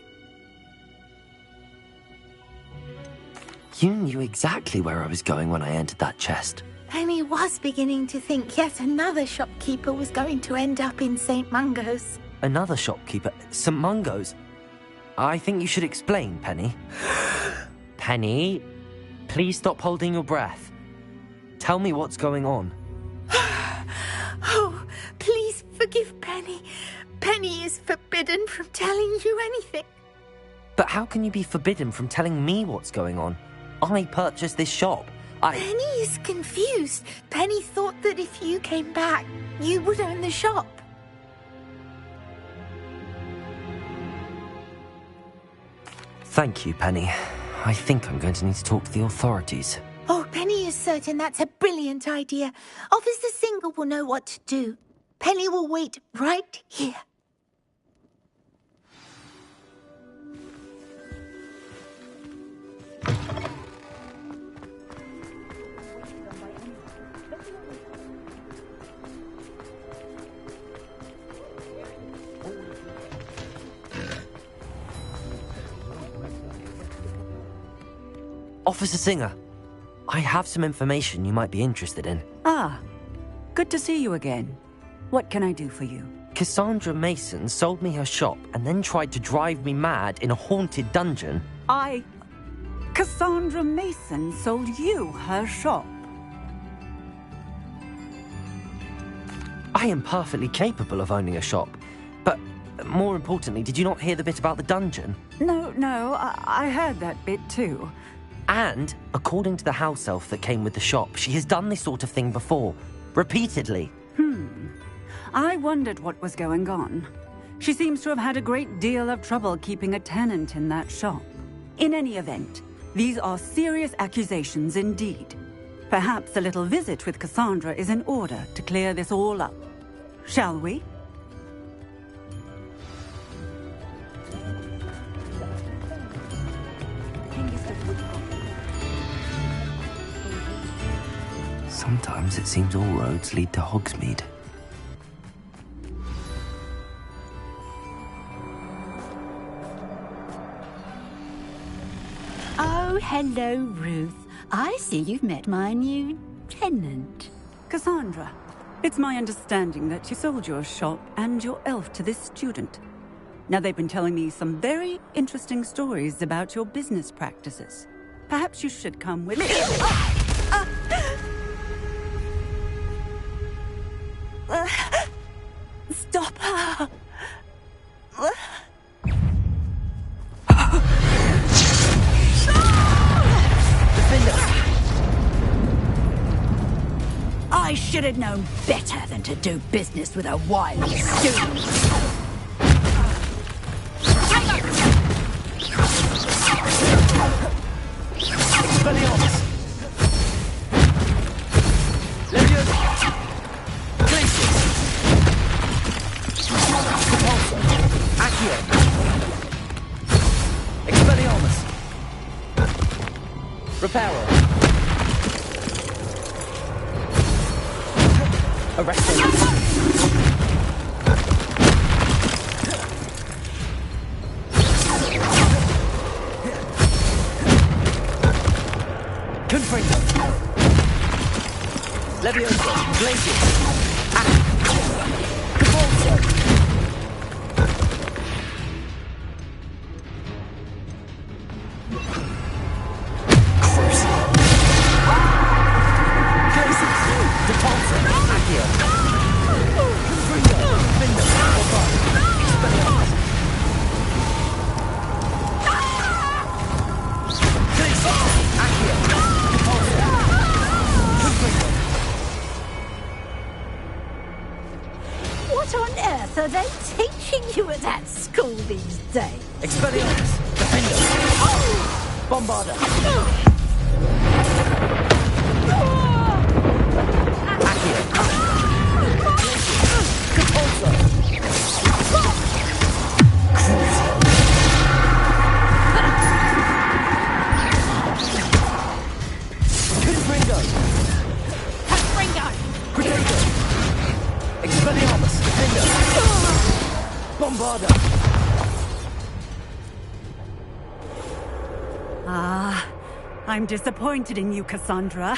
You knew exactly where I was going when I entered that chest. Penny was beginning to think yet another shopkeeper was going to end up in St. Mungo's. Another shopkeeper? St. Mungo's? I think you should explain, Penny. Penny, please stop holding your breath. Tell me what's going on. Oh, please forgive Penny. Penny is forbidden from telling you anything. But how can you be forbidden from telling me what's going on? I purchased this shop. Penny is confused. Penny thought that if you came back, you would own the shop. Thank you, Penny. I think I'm going to need to talk to the authorities. Oh, Penny is certain that's a brilliant idea. Officer Singer will know what to do. Penny will wait right here. Officer Singer, I have some information you might be interested in. Ah, good to see you again. What can I do for you? Cassandra Mason sold me her shop and then tried to drive me mad in a haunted dungeon. Cassandra Mason sold you her shop? I am perfectly capable of owning a shop. But more importantly, did you not hear the bit about the dungeon? No, I heard that bit too. And, according to the house elf that came with the shop, she has done this sort of thing before. Repeatedly. I wondered what was going on. She seems to have had a great deal of trouble keeping a tenant in that shop. In any event, these are serious accusations indeed. Perhaps a little visit with Cassandra is in order to clear this all up. Shall we? Sometimes it seems all roads lead to Hogsmeade. Oh, hello, Ruth. I see you've met my new tenant. Cassandra, it's my understanding that you sold your shop and your elf to this student. Now, they've been telling me some very interesting stories about your business practices. Perhaps you should come with me. Stop her! I should have known better than to do business with a wild student. Expelliarmus! Leviosa! Glacius! Repulsor! Accio! Expelliarmus! Reparo! Arresto! Confringo! Leviosa! Glacius! Repulsor! What on earth are they teaching you at that school these days? Expelliarmus! Defender! Bombarda! Accio! Repulsor! Confringo! Confringo! Predator! Expelliarmus! Defender! Bombarda! Ah, I'm disappointed in you, Cassandra.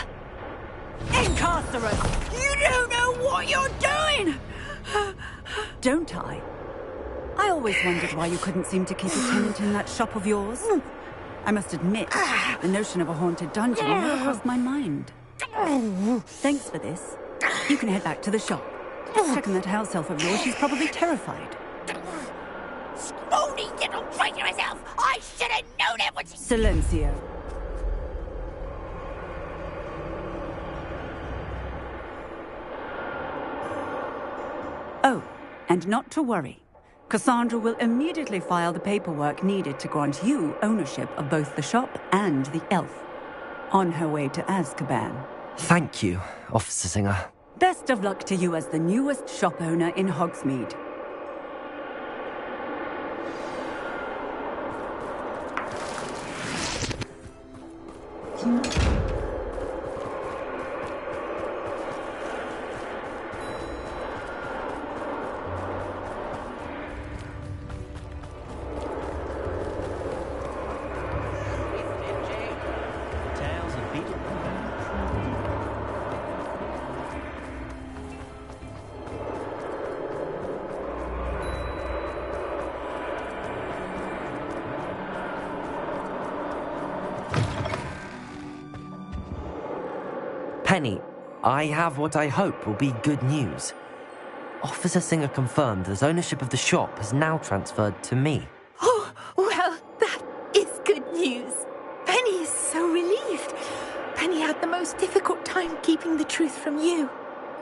Incarcerate! You don't know what you're doing! Don't I? I always wondered why you couldn't seem to keep a tenant in that shop of yours. I must admit, the notion of a haunted dungeon never crossed my mind. Thanks for this. You can head back to the shop. Checking that house elf of yours, she's probably terrified. Spoony little traitor herself! I should have known it was... Silencio. Oh, and not to worry. Cassandra will immediately file the paperwork needed to grant you ownership of both the shop and the elf. On her way to Azkaban. Thank you, Officer Singer. Best of luck to you as the newest shop owner in Hogsmeade. Penny, I have what I hope will be good news. Officer Singer confirmed that ownership of the shop has now transferred to me. Oh, well, that is good news. Penny is so relieved. Penny had the most difficult time keeping the truth from you.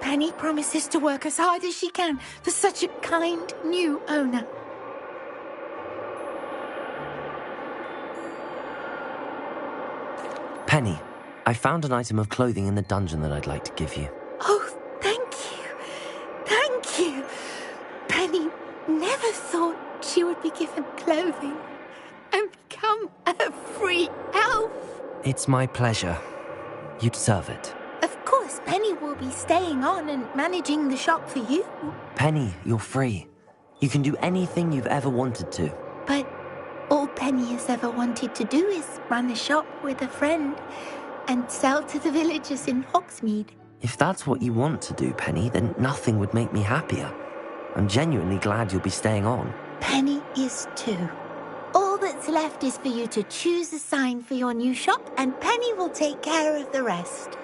Penny promises to work as hard as she can for such a kind new owner. Penny, I found an item of clothing in the dungeon that I'd like to give you. Oh, thank you. Thank you. Penny never thought she would be given clothing and become a free elf. It's my pleasure. You deserve it. Of course, Penny will be staying on and managing the shop for you. Penny, you're free. You can do anything you've ever wanted to. But all Penny has ever wanted to do is run a shop with a friend and sell to the villagers in Hogsmeade. If that's what you want to do, Penny, then nothing would make me happier. I'm genuinely glad you'll be staying on. Penny is too. All that's left is for you to choose a sign for your new shop, and Penny will take care of the rest.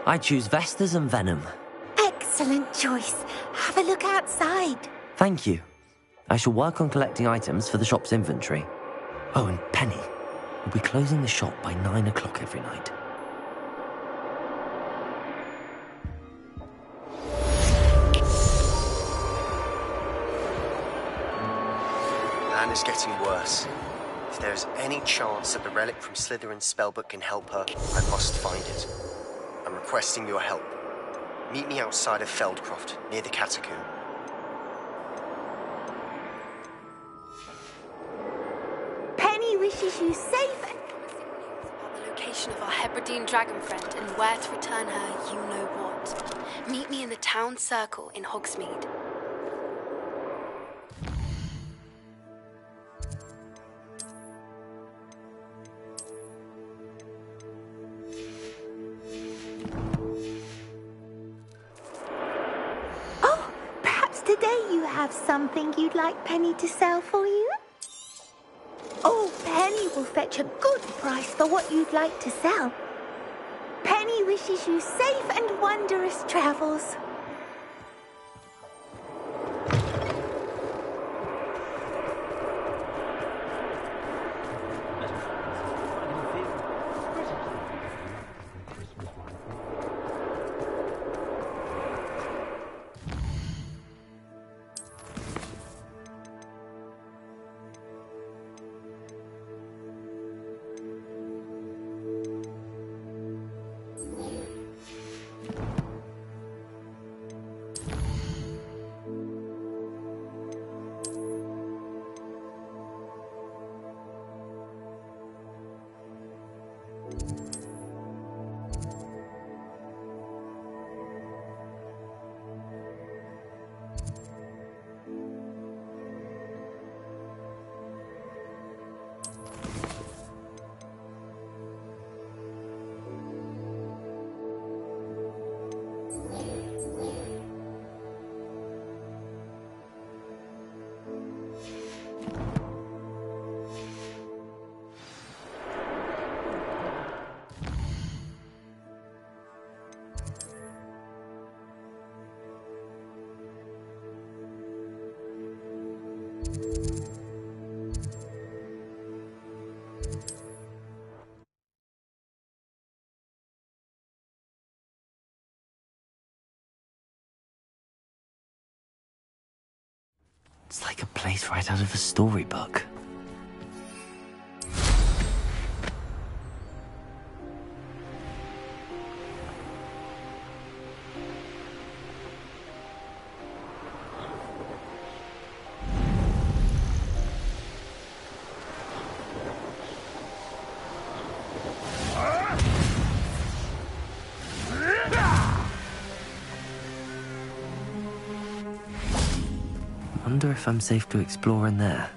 I choose Vestas and Venom. Excellent choice. Have a look outside. Thank you. I shall work on collecting items for the shop's inventory. Oh, and Penny, we'll be closing the shop by 9 o'clock every night. is getting worse. If there is any chance that the relic from Slytherin's spellbook can help her, I must find it. I'm requesting your help. Meet me outside of Feldcroft, near the catacomb. Penny wishes you safe and... The location of our Hebridean dragon friend and where to return her you-know-what. Meet me in the town circle in Hogsmeade. Today you have something you'd like Penny to sell for you? Oh, Penny will fetch a good price for what you'd like to sell. Penny wishes you safe and wondrous travels. It's like a place right out of a storybook. I wonder if I'm safe to explore in there.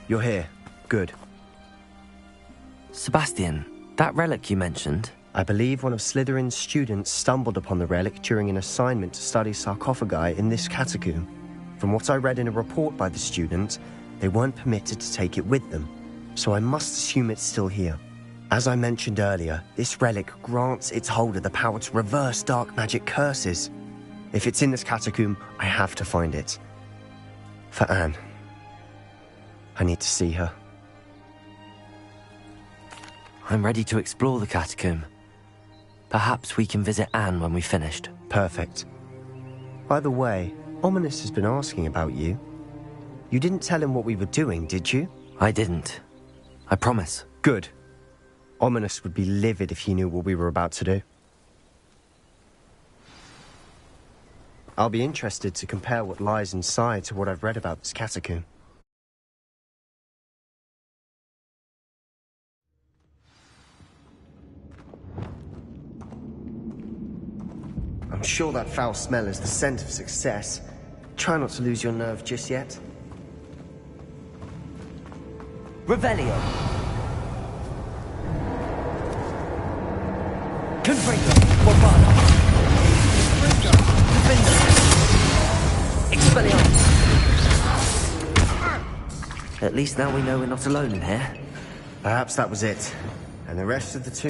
You're here. Good. Sebastian, that relic you mentioned... I believe one of Slytherin's students stumbled upon the relic during an assignment to study sarcophagi in this catacomb. From what I read in a report by the student, they weren't permitted to take it with them, so I must assume it's still here. As I mentioned earlier, this relic grants its holder the power to reverse dark magic curses. If it's in this catacomb, I have to find it. For Anne. I need to see her. I'm ready to explore the catacomb. Perhaps we can visit Anne when we've finished. Perfect. By the way, Ominis has been asking about you. You didn't tell him what we were doing, did you? I didn't. I promise. Good. Ominis would be livid if he knew what we were about to do. I'll be interested to compare what lies inside to what I've read about this catacomb. I'm sure that foul smell is the scent of success. Try not to lose your nerve just yet. Revelio. Confringo. Borbano. Expelliarmus. At least now we know we're not alone in here. Perhaps that was it. And the rest of the two...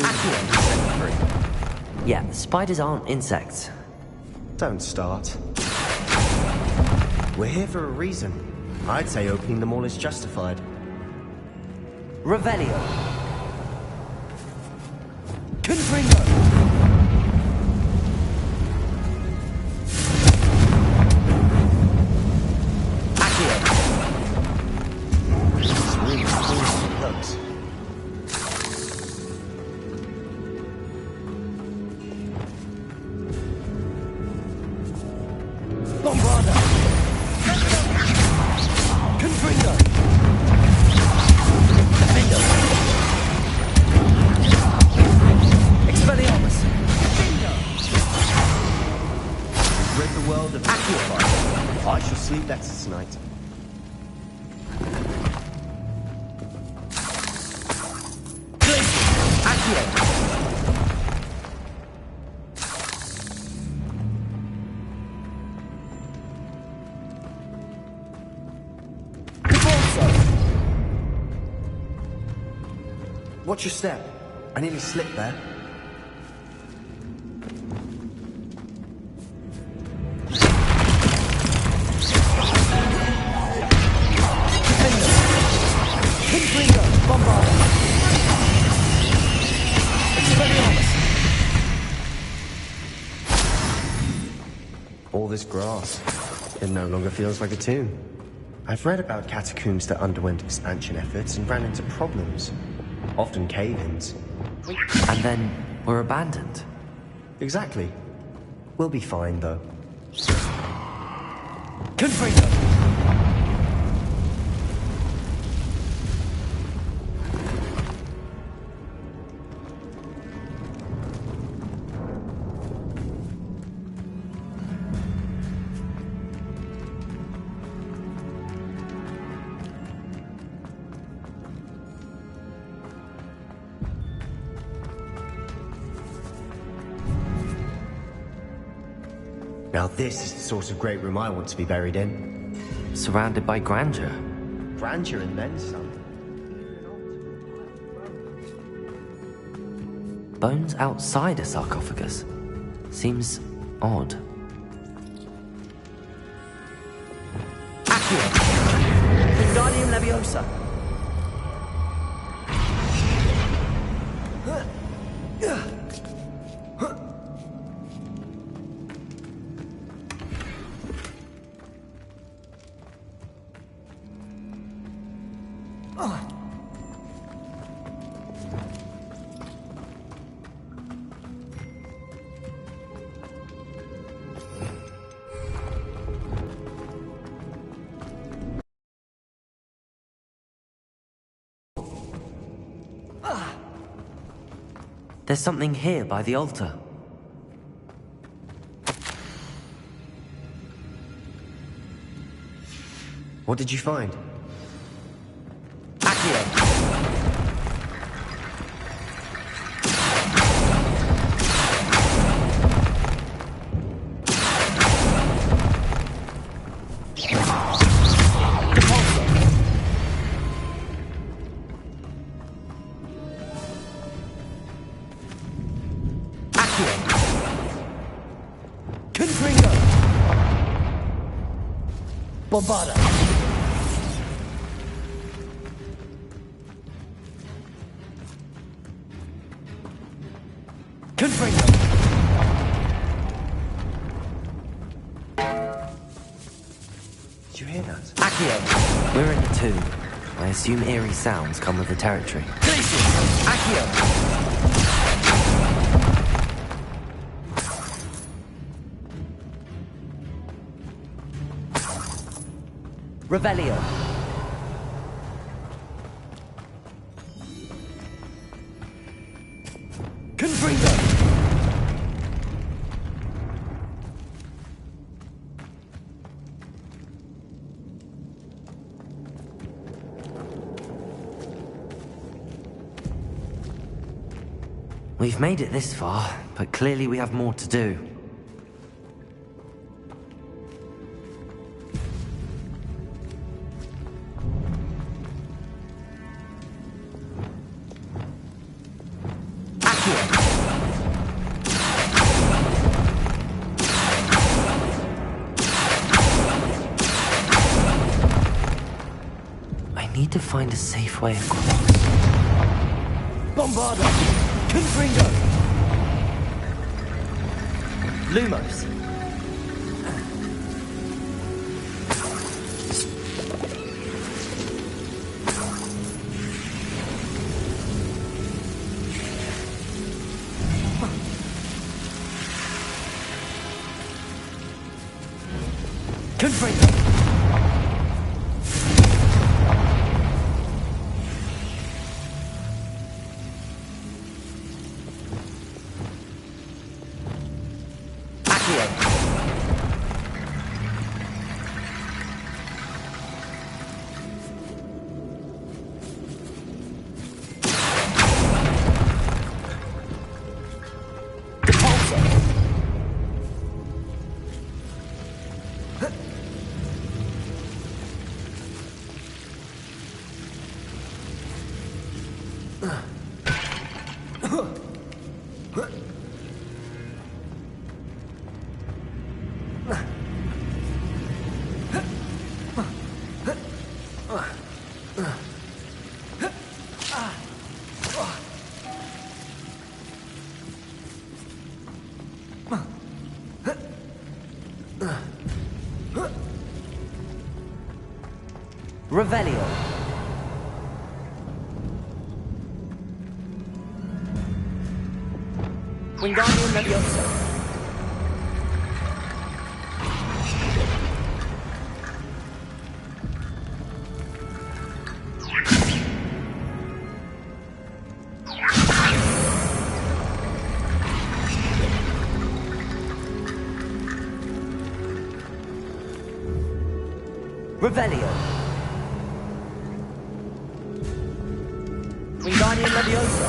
Yeah, spiders aren't insects. Don't start. We're here for a reason. I'd say opening them all is justified. Revelio. Confringo. Watch your step. I nearly slipped there. Confringo! Bombarda! Expelliarmus! All this grass. It no longer feels like a tomb. I've read about catacombs that underwent expansion efforts and ran into problems. Often cave-ins. And then were abandoned. Exactly. We'll be fine, though. Confringo! Now this is the sort of great room I want to be buried in. Surrounded by grandeur. Grandeur and then some. Bones outside a sarcophagus. Seems odd. Accio! Wingardium Leviosa! There's something here by the altar. What did you find? Accio! Confringo! Bombarda! Confringo! Did you hear that? Accio! We're in the tomb. I assume eerie sounds come with the territory. Glacius! Accio! Revelio. Confringo. We've made it this far, but clearly we have more to do. I need to find a safe way across. Bombarda! Confringo! Lumos! Confringo! Revelio. Wingardium Leviosa. Revelio. Wingardium Leviosa.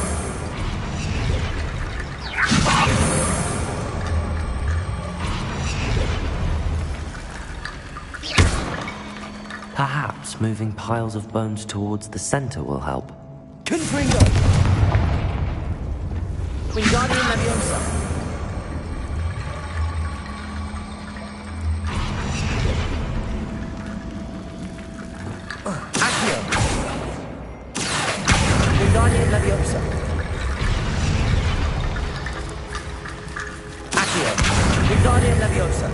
Perhaps moving piles of bones towards the center will help. Confringo. Wingardium Leviosa. Accio. Wingardium Leviosa. Accio. Wingardium Leviosa.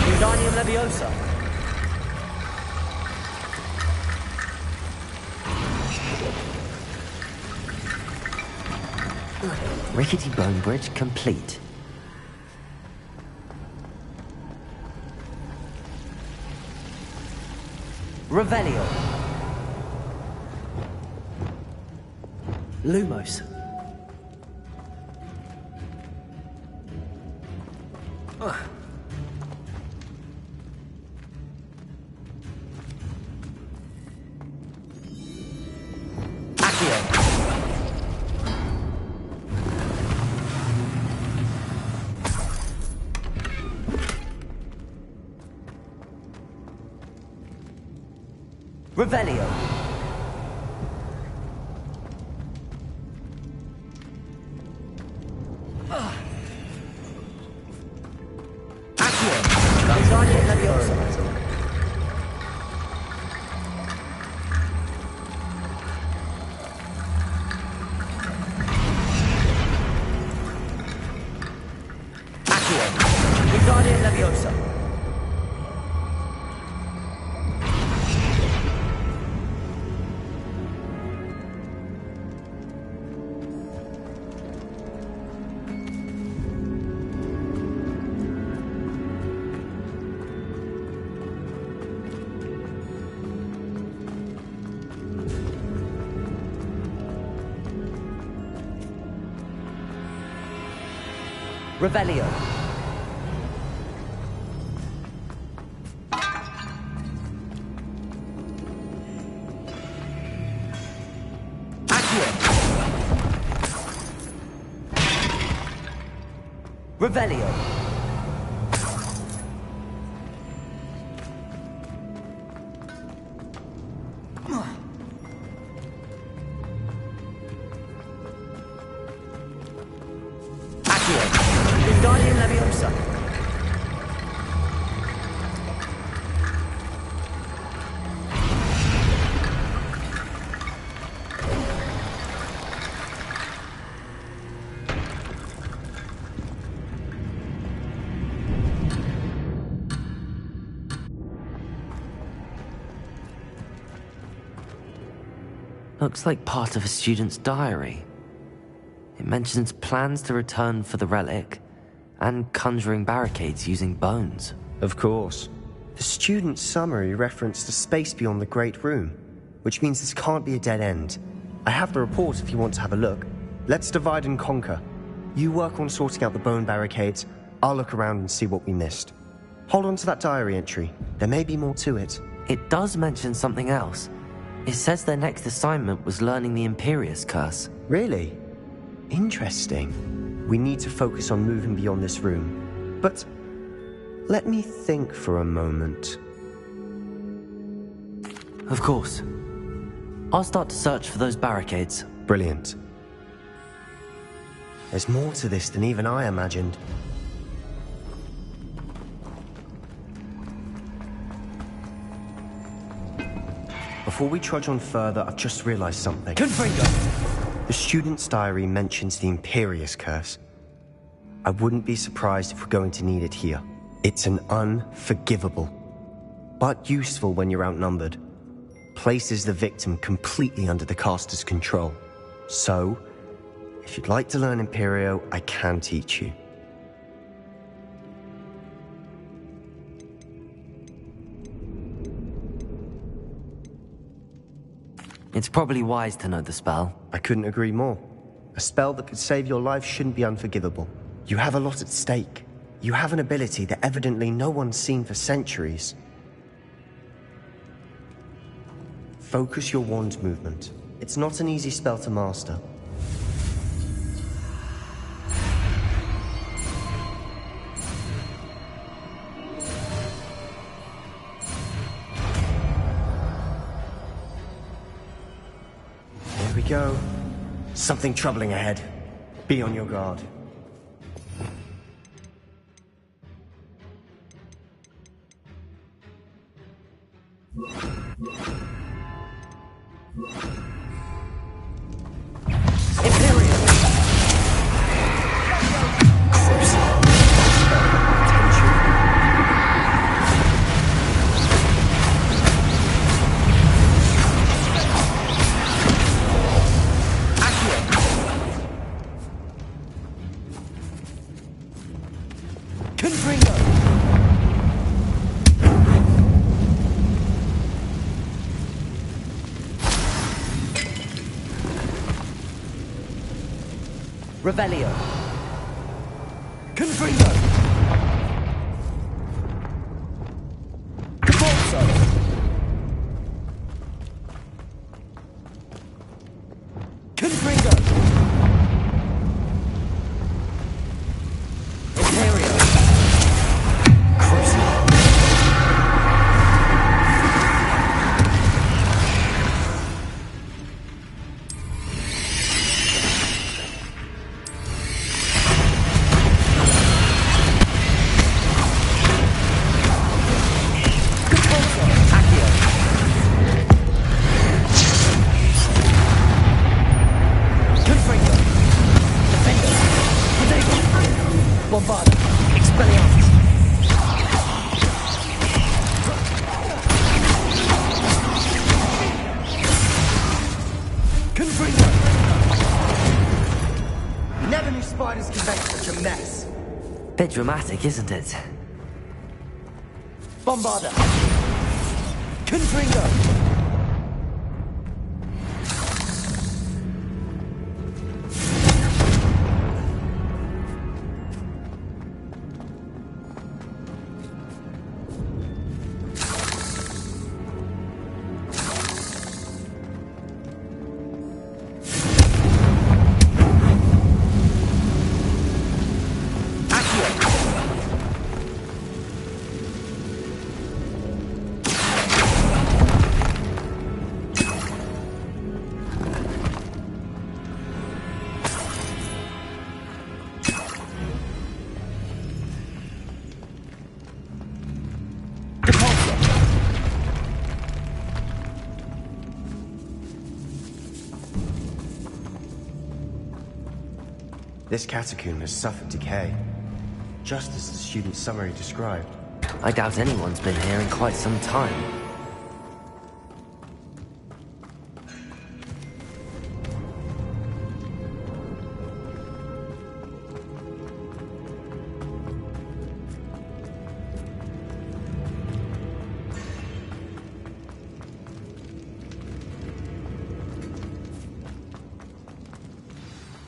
Wingardium Leviosa. Rickety Bone Bridge complete. Revelio. Lumos. Revelio. Accio. Wingardium Leviosa. Accio. Wingardium Leviosa. Revelio. Accio. Revelio. Wingardium Leviosa. Looks like part of a student's diary. It mentions plans to return for the relic and conjuring barricades using bones. Of course. The student's summary referenced a space beyond the Great Room, which means this can't be a dead end. I have the report if you want to have a look. Let's divide and conquer. You work on sorting out the bone barricades. I'll look around and see what we missed. Hold on to that diary entry. There may be more to it. It does mention something else. It says their next assignment was learning the Imperius Curse. Really? Interesting. We need to focus on moving beyond this room. But let me think for a moment. Of course. I'll start to search for those barricades. Brilliant. There's more to this than even I imagined. Before we trudge on further, I've just realized something. The student's diary mentions the Imperius Curse. I wouldn't be surprised if we're going to need it here. It's an unforgivable, but useful when you're outnumbered. Places the victim completely under the caster's control. So, if you'd like to learn Imperio, I can teach you. It's probably wise to know the spell. I couldn't agree more. A spell that could save your life shouldn't be unforgivable. You have a lot at stake. You have an ability that evidently no one's seen for centuries. Focus your wand movement. It's not an easy spell to master. Here we go. Something troubling ahead. Be on your guard. Revelio. Confringo. Caporzo. Confringo. Imperio. Bit dramatic, isn't it? Bombarda. Confringo. This catacomb has suffered decay, just as the student's summary described. I doubt anyone's been here in quite some time.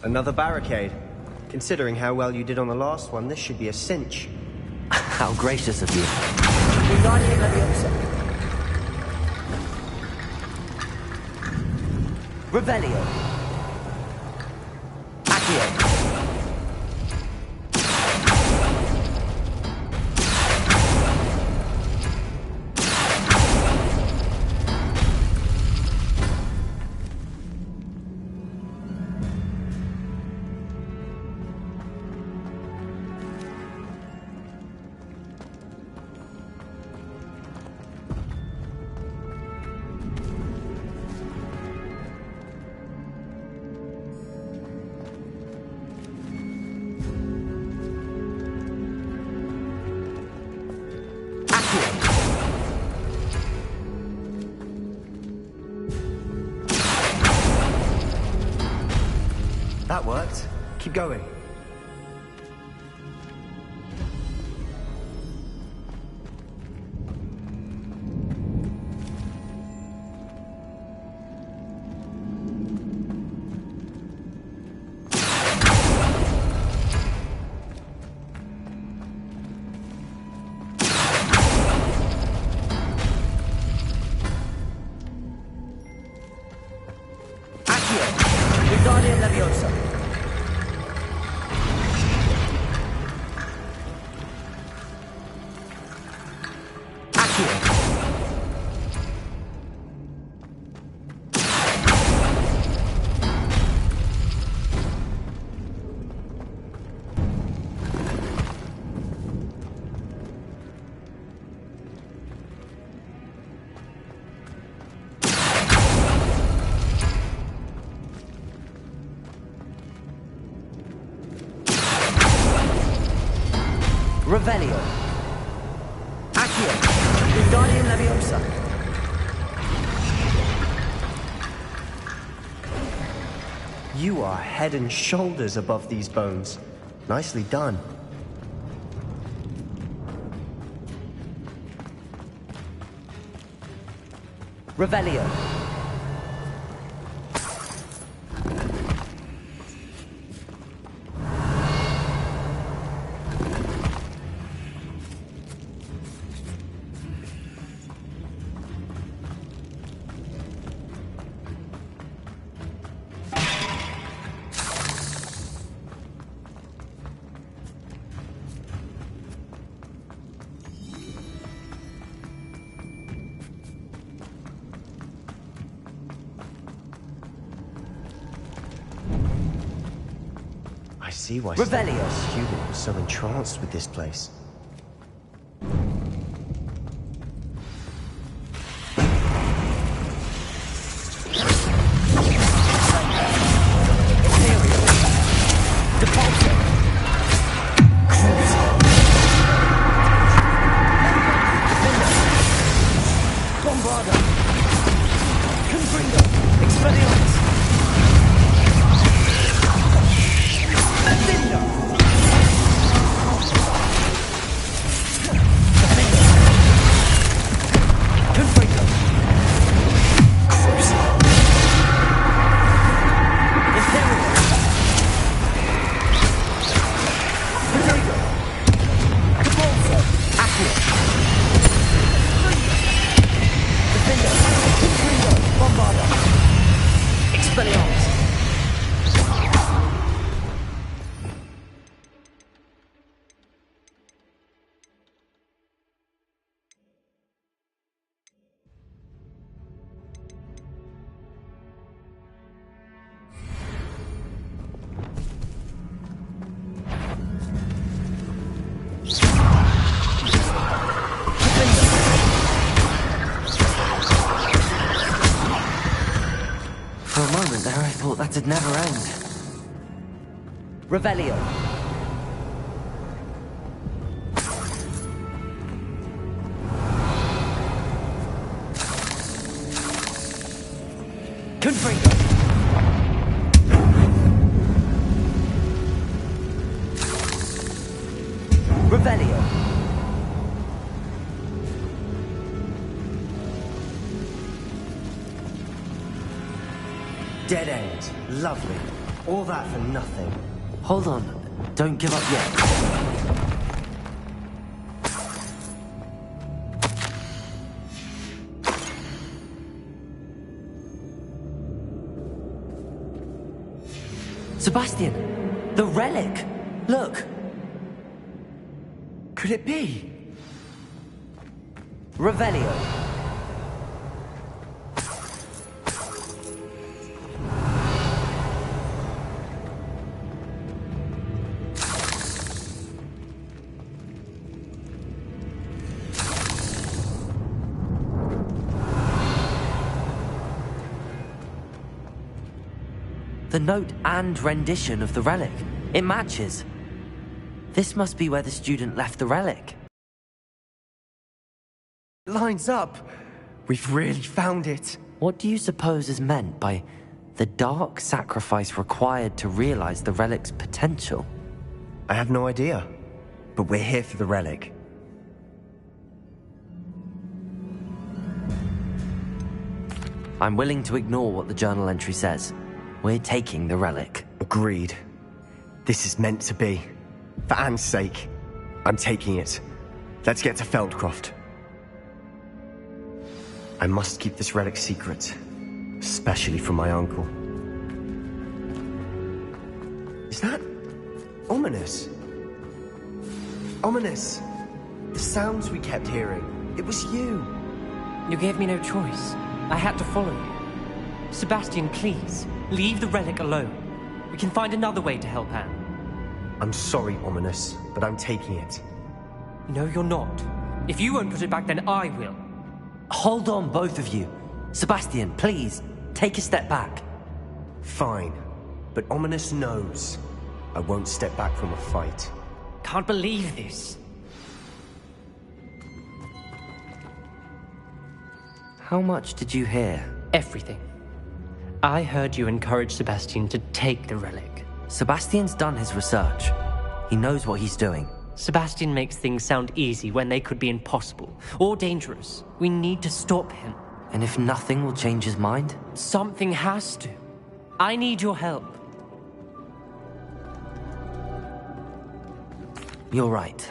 Another barricade. Considering how well you did on the last one, this should be a cinch. How gracious of you. Wingardium Leviosa. Revelio. Accio. That worked. Keep going. Wingardium Leviosa. Revelio. Accio. Wingardium Leviosa. You are head and shoulders above these bones. Nicely done. Revelio. I see why Revelio. the student was so entranced with this place. For a moment there, I thought that'd never end. Revelio. Confringo. Revelio. Dead end. Lovely. All that for nothing. Hold on. Don't give up yet. Sebastian! The relic! Look! Could it be? Revelio. The note and rendition of the relic. It matches. This must be where the student left the relic. Lines up. We've really found it. What do you suppose is meant by the dark sacrifice required to realize the relic's potential? I have no idea. But we're here for the relic. I'm willing to ignore what the journal entry says. We're taking the relic. Agreed. This is meant to be. For Anne's sake, I'm taking it. Let's get to Feldcroft. I must keep this relic secret, especially from my uncle. Is that ominous? Ominous! The sounds we kept hearing. It was you. You gave me no choice. I had to follow you. Sebastian, please, leave the relic alone. We can find another way to help Anne. I'm sorry, Ominous, but I'm taking it. No, you're not. If you won't put it back, then I will. Hold on, both of you. Sebastian, please, take a step back. Fine, but Ominous knows I won't step back from a fight. Can't believe this. How much did you hear? Everything. I heard you encourage Sebastian to take the relic. Sebastian's done his research. He knows what he's doing. Sebastian makes things sound easy when they could be impossible or dangerous. We need to stop him. And if nothing will change his mind? Something has to. I need your help. You're right.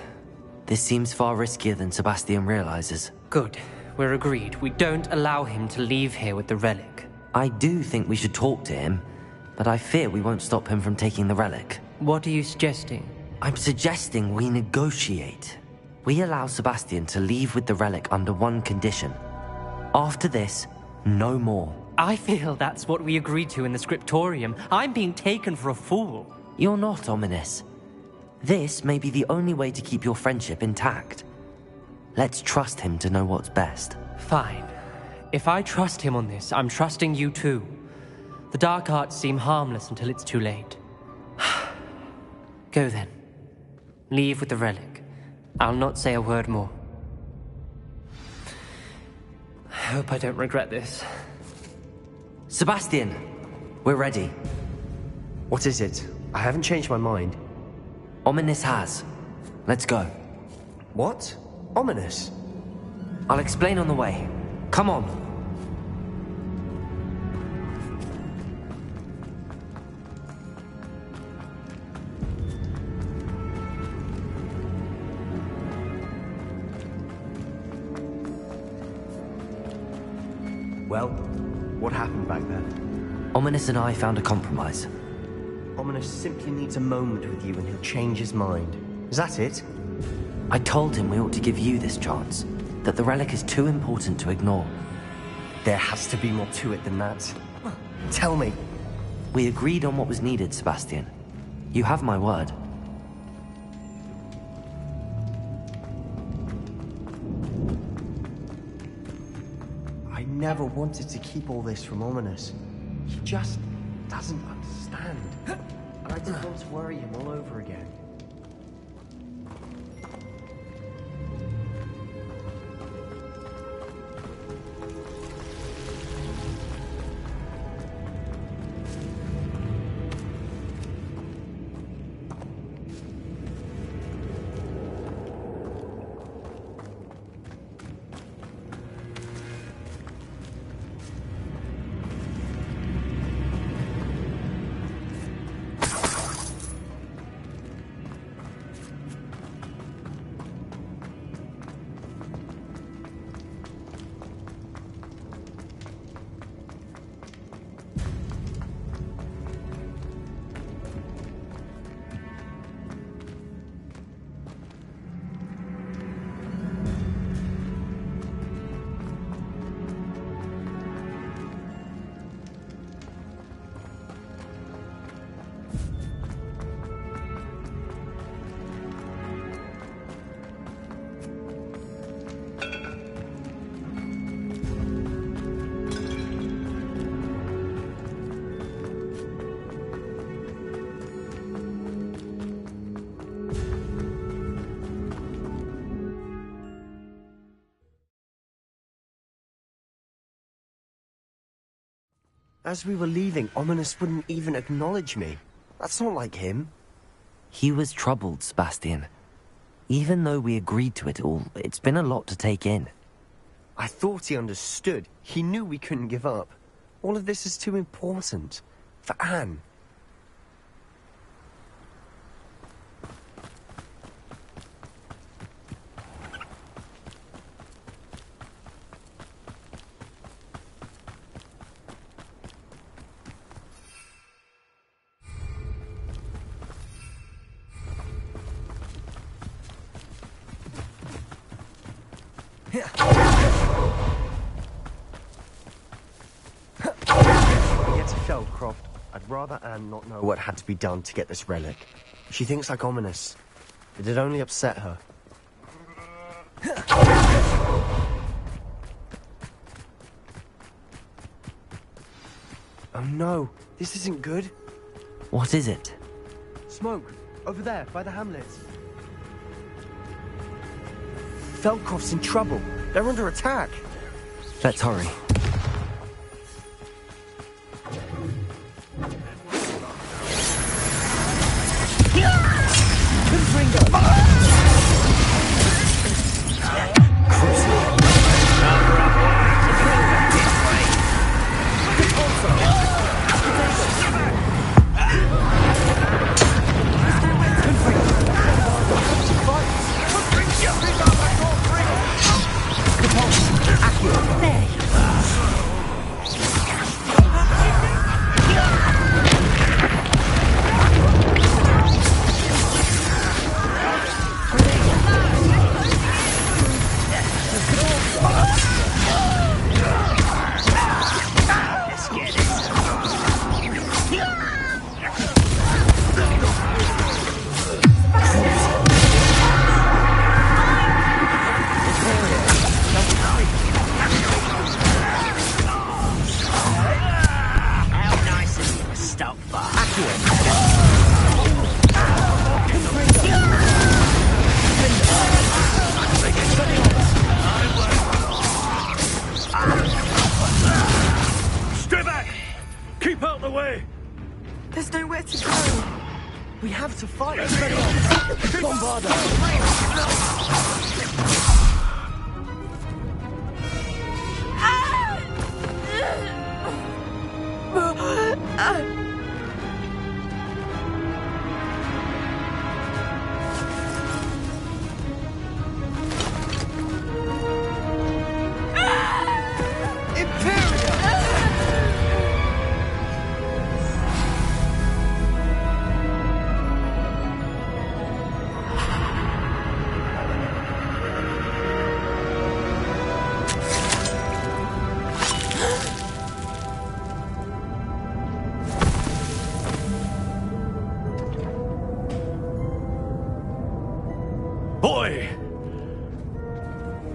This seems far riskier than Sebastian realizes. Good. We're agreed. We don't allow him to leave here with the relic. I do think we should talk to him, but I fear we won't stop him from taking the relic. What are you suggesting? I'm suggesting we negotiate. We allow Sebastian to leave with the relic under one condition. After this, no more. I feel that's what we agreed to in the scriptorium. I'm being taken for a fool. You're not, Ominous. This may be the only way to keep your friendship intact. Let's trust him to know what's best. Fine. If I trust him on this, I'm trusting you too. The dark arts seem harmless until it's too late. Go then. Leave with the relic. I'll not say a word more. I hope I don't regret this. Sebastian! We're ready. What is it? I haven't changed my mind. Ominous has. Let's go. What? Ominous? I'll explain on the way. Come on. Well, what happened back there? Ominous and I found a compromise. Ominous simply needs a moment with you and he'll change his mind. Is that it? I told him we ought to give you this chance, that the relic is too important to ignore. There has to be more to it than that. Tell me. We agreed on what was needed, Sebastian. You have my word. I never wanted to keep all this from Ominous. He just doesn't understand. And I didn't want to worry him all over again. As we were leaving, Ominis wouldn't even acknowledge me. That's not like him. He was troubled, Sebastian. Even though we agreed to it all, it's been a lot to take in. I thought he understood. He knew we couldn't give up. All of this is too important. For Anne. Feldcroft, I'd rather Anne not know what had to be done to get this relic. She thinks like Ominis. It'd only upset her. Oh no, this isn't good. What is it? Smoke, over there, by the hamlet. Feldcroft's in trouble. They're under attack. Let's hurry.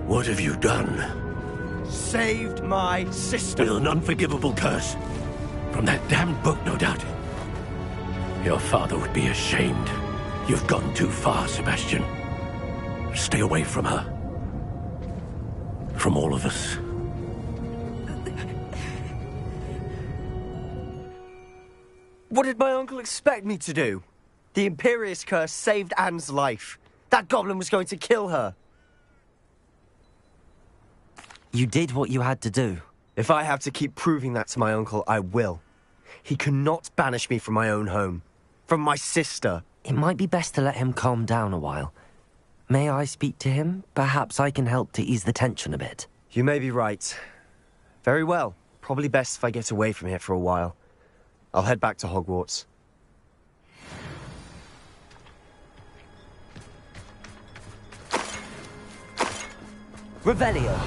What have you done? Saved my sister. With an unforgivable curse. From that damned book, no doubt. Your father would be ashamed. You've gone too far, Sebastian. Stay away from her. From all of us. What did my uncle expect me to do? The Imperius curse saved Anne's life. That goblin was going to kill her. You did what you had to do. If I have to keep proving that to my uncle, I will. He cannot banish me from my own home. From my sister. It might be best to let him calm down a while. May I speak to him? Perhaps I can help to ease the tension a bit. You may be right. Very well. Probably best if I get away from here for a while. I'll head back to Hogwarts. Revelio.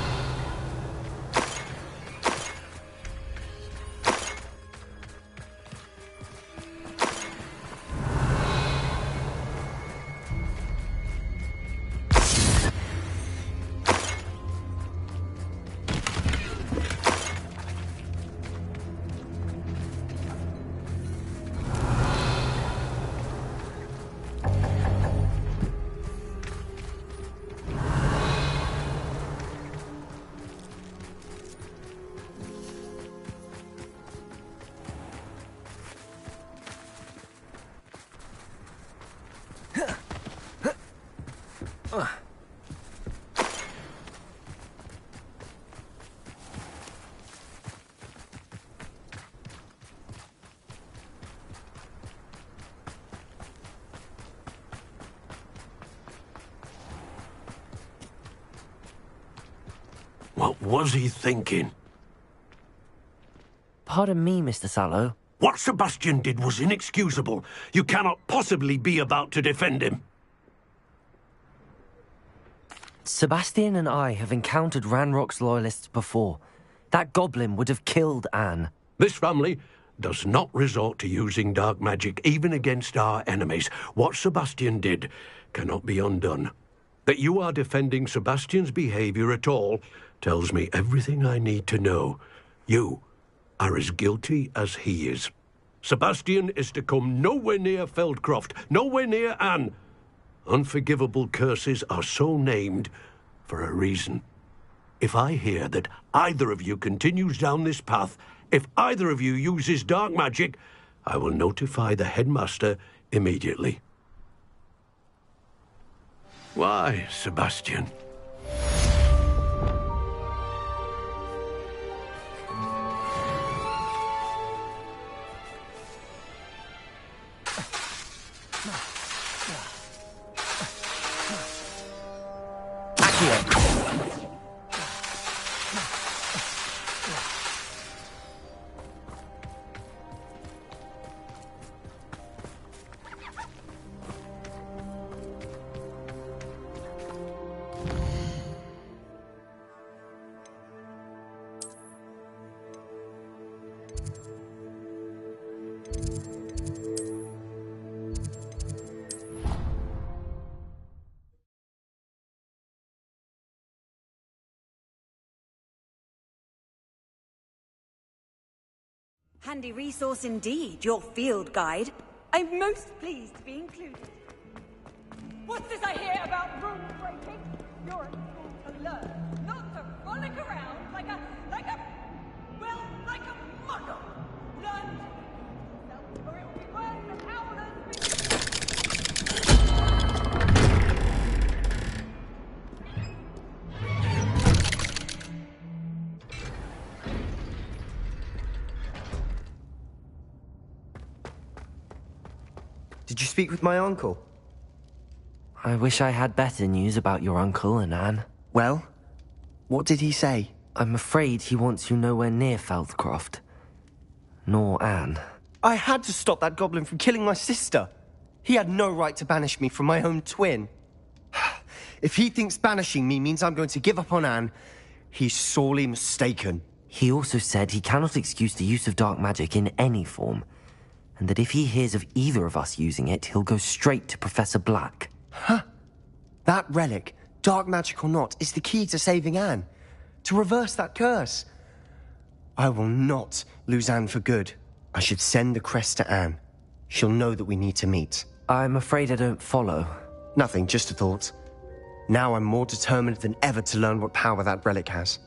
What was he thinking? Pardon me, Mr. Sallow. What Sebastian did was inexcusable. You cannot possibly be about to defend him. Sebastian and I have encountered Ranrock's loyalists before. That goblin would have killed Anne. This family does not resort to using dark magic, even against our enemies. What Sebastian did cannot be undone. That you are defending Sebastian's behavior at all tells me everything I need to know. You are as guilty as he is. Sebastian is to come nowhere near Feldcroft, nowhere near Anne. Unforgivable curses are so named for a reason. If I hear that either of you continues down this path, if either of you uses dark magic, I will notify the headmaster immediately. Why, Sebastian? Handy resource indeed, your field guide. I'm most pleased to be included. What's this I hear about rule breaking? You're at school to learn, not to frolic around like a muggle. Learn to yourself, or it will be worse than Howler's. Did you speak with my uncle? I wish I had better news about your uncle and Anne. Well, what did he say? I'm afraid he wants you nowhere near Feldcroft. Nor Anne. I had to stop that goblin from killing my sister. He had no right to banish me from my own twin. If he thinks banishing me means I'm going to give up on Anne, he's sorely mistaken. He also said he cannot excuse the use of dark magic in any form, and that if he hears of either of us using it, he'll go straight to Professor Black. Huh? That relic, dark magic or not, is the key to saving Anne. To reverse that curse. I will not lose Anne for good. I should send the crest to Anne. She'll know that we need to meet. I'm afraid I don't follow. Nothing, just a thought. Now I'm more determined than ever to learn what power that relic has.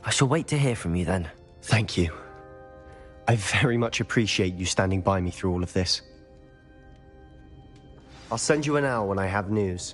I shall wait to hear from you then. Thank you. I very much appreciate you standing by me through all of this. I'll send you an owl when I have news.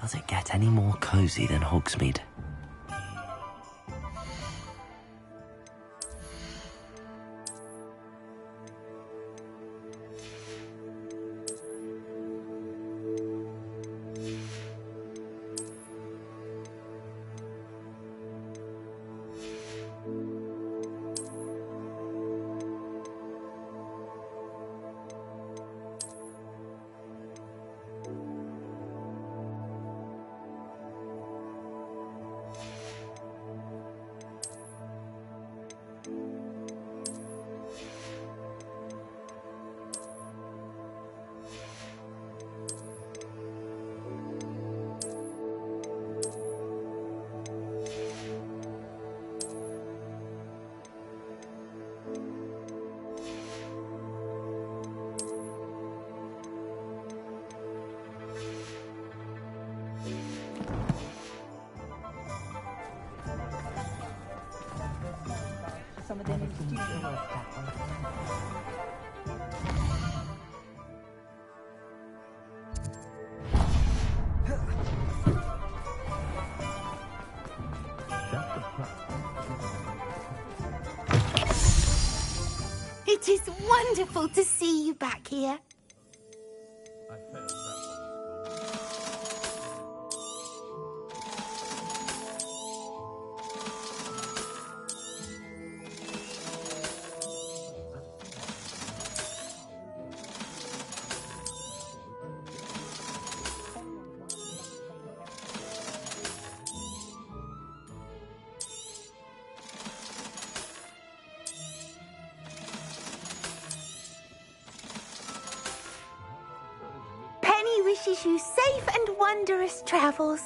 Does it get any more cozy than Hogsmeade? Some of them in studio. It is wonderful to see you back here. Penny wishes you safe and wondrous travels.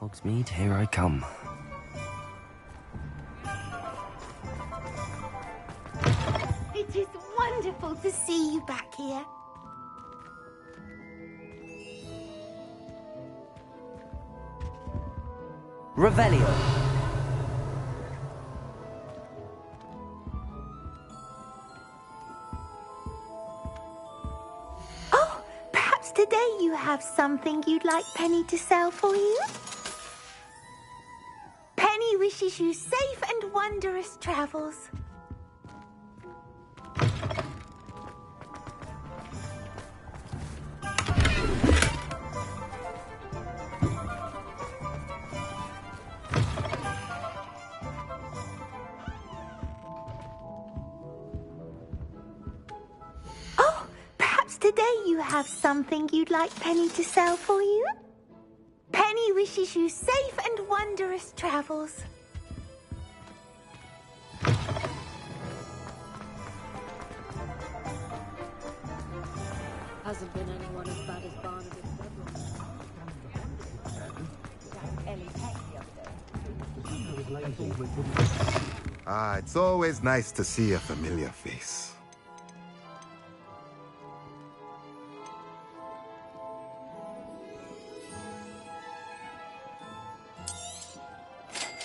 Hogsmeade, here I come. It is wonderful to see you back here. Revelio. Oh, perhaps today you have something you'd like Penny to sell for you? Penny wishes you safe and wondrous travels. Today you have something you'd like Penny to sell for you? Penny wishes you safe and wondrous travels. Hasn't been anyone as bad as Barnaby. Ah, it's always nice to see a familiar face.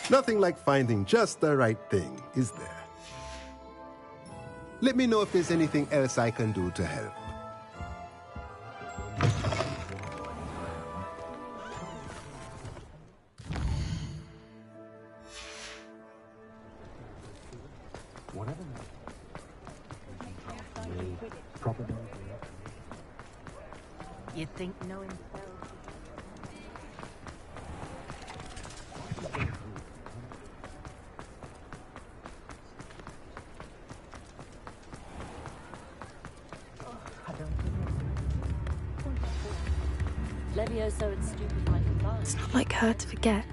Nothing like finding just the right thing, is there? Let me know if there's anything else I can do to help. You'd think knowing... Levioso and stupid like a lie. It's not like her to forget.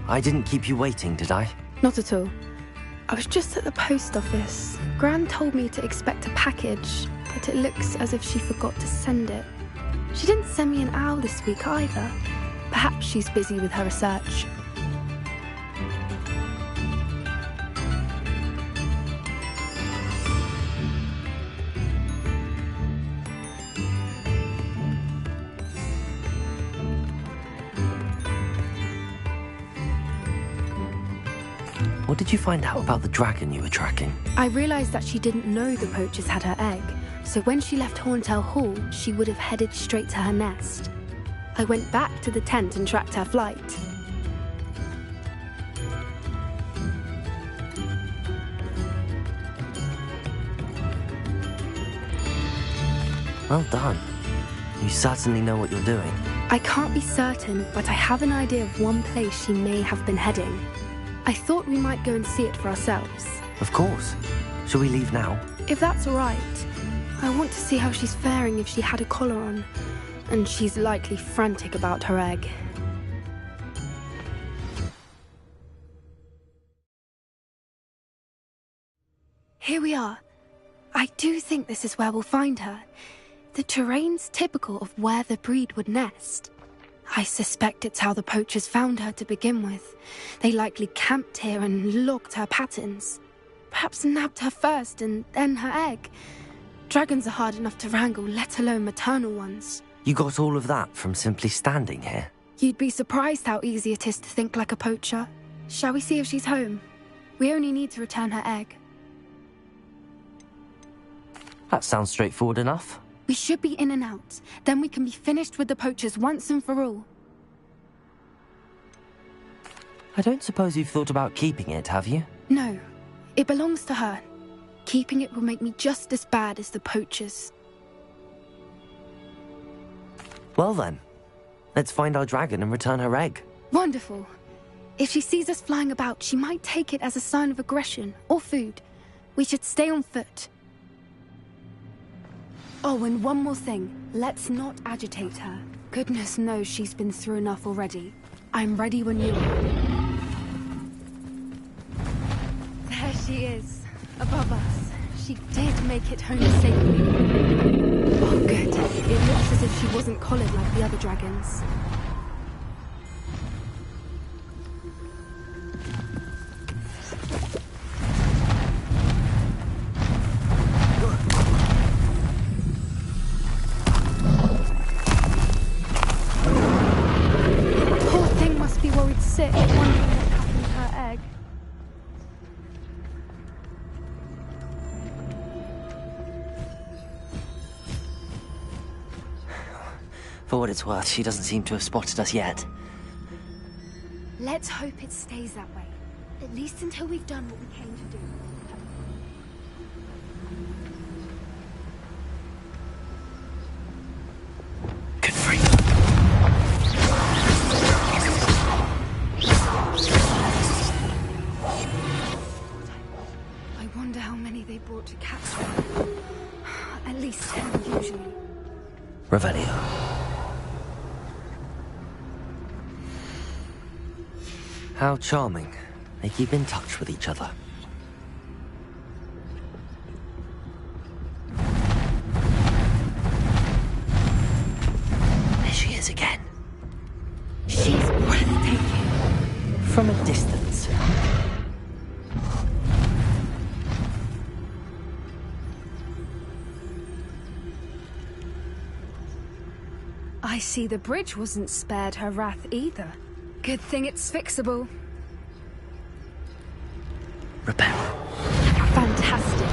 I didn't keep you waiting, did I? Not at all. I was just at the post office. Gran told me to expect a package, but it looks as if she forgot to send it. She didn't send me an owl this week either. Perhaps she's busy with her research. What did you find out about the dragon you were tracking? I realised that she didn't know the poachers had her egg, so when she left Horntail Hall, she would have headed straight to her nest. I went back to the tent and tracked her flight. Well done. You certainly know what you're doing. I can't be certain, but I have an idea of one place she may have been heading. I thought we might go and see it for ourselves. Of course. Shall we leave now? If that's all right. I want to see how she's faring if she had a collar on. And she's likely frantic about her egg. Here we are. I do think this is where we'll find her. The terrain's typical of where the breed would nest. I suspect it's how the poachers found her to begin with. They likely camped here and logged her patterns. Perhaps nabbed her first and then her egg. Dragons are hard enough to wrangle, let alone maternal ones. You got all of that from simply standing here? You'd be surprised how easy it is to think like a poacher. Shall we see if she's home? We only need to return her egg. That sounds straightforward enough. We should be in and out. Then we can be finished with the poachers once and for all. I don't suppose you've thought about keeping it, have you? No. It belongs to her. Keeping it will make me just as bad as the poachers. Well then, let's find our dragon and return her egg. Wonderful. If she sees us flying about, she might take it as a sign of aggression or food. We should stay on foot. Oh, and one more thing. Let's not agitate her. Goodness knows she's been through enough already. I'm ready when you are. There she is, above us. She did make it home safely. Oh, Good. It looks as if she wasn't collared like the other dragons. Poor thing must be worried sick, wondering what happened to her egg. For what it's worth, she doesn't seem to have spotted us yet. Let's hope it stays that way. At least until we've done what we came to do. I wonder how many they brought to catch her. At least 10 usually. Revelio. How charming. They keep in touch with each other. There she is again. She's breathtaking. From a distance. I see the bridge wasn't spared her wrath either. Good thing it's fixable. Repair. Fantastic.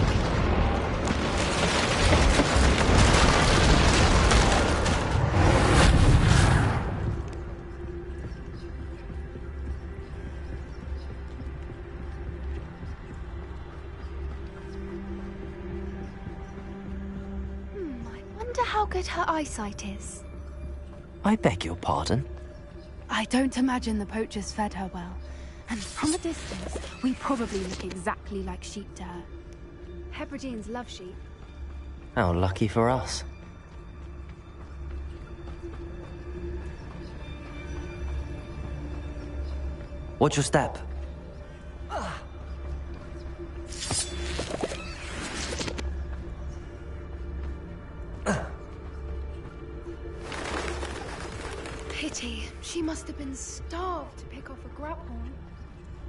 I wonder how good her eyesight is. I beg your pardon? I don't imagine the poachers fed her well. And from a distance, we probably look exactly like sheep to her. Hebrideans love sheep. How lucky for us. Watch your step. Pity. She must have been starved to pick off a grapehorn.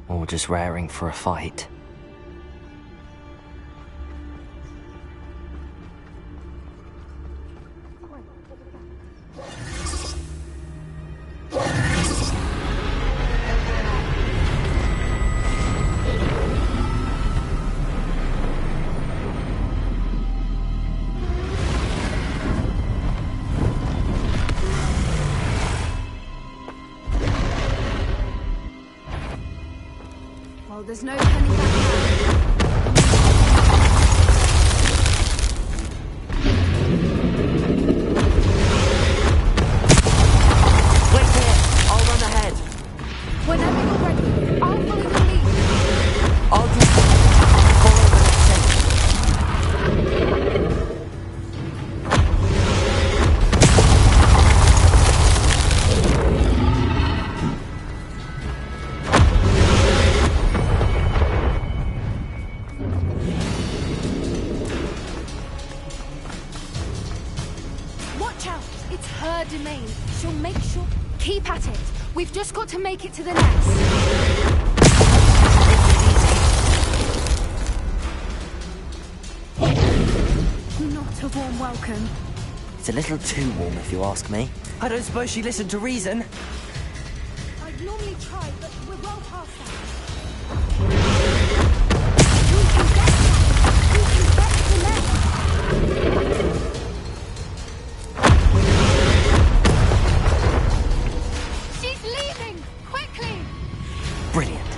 Or just raring for a fight. Well, there's no turning back now. Wait here! I'll run ahead. Whenever you're ready, I'll follow your lead. I'll do follow the Watch out! It's her domain. She'll make sure... Keep at it. We've just got to make it to the nest. Not a warm welcome. It's a little too warm, if you ask me. I don't suppose she listened to reason. I'd normally try, but we're well past that. She's leaving! Quickly! Brilliant.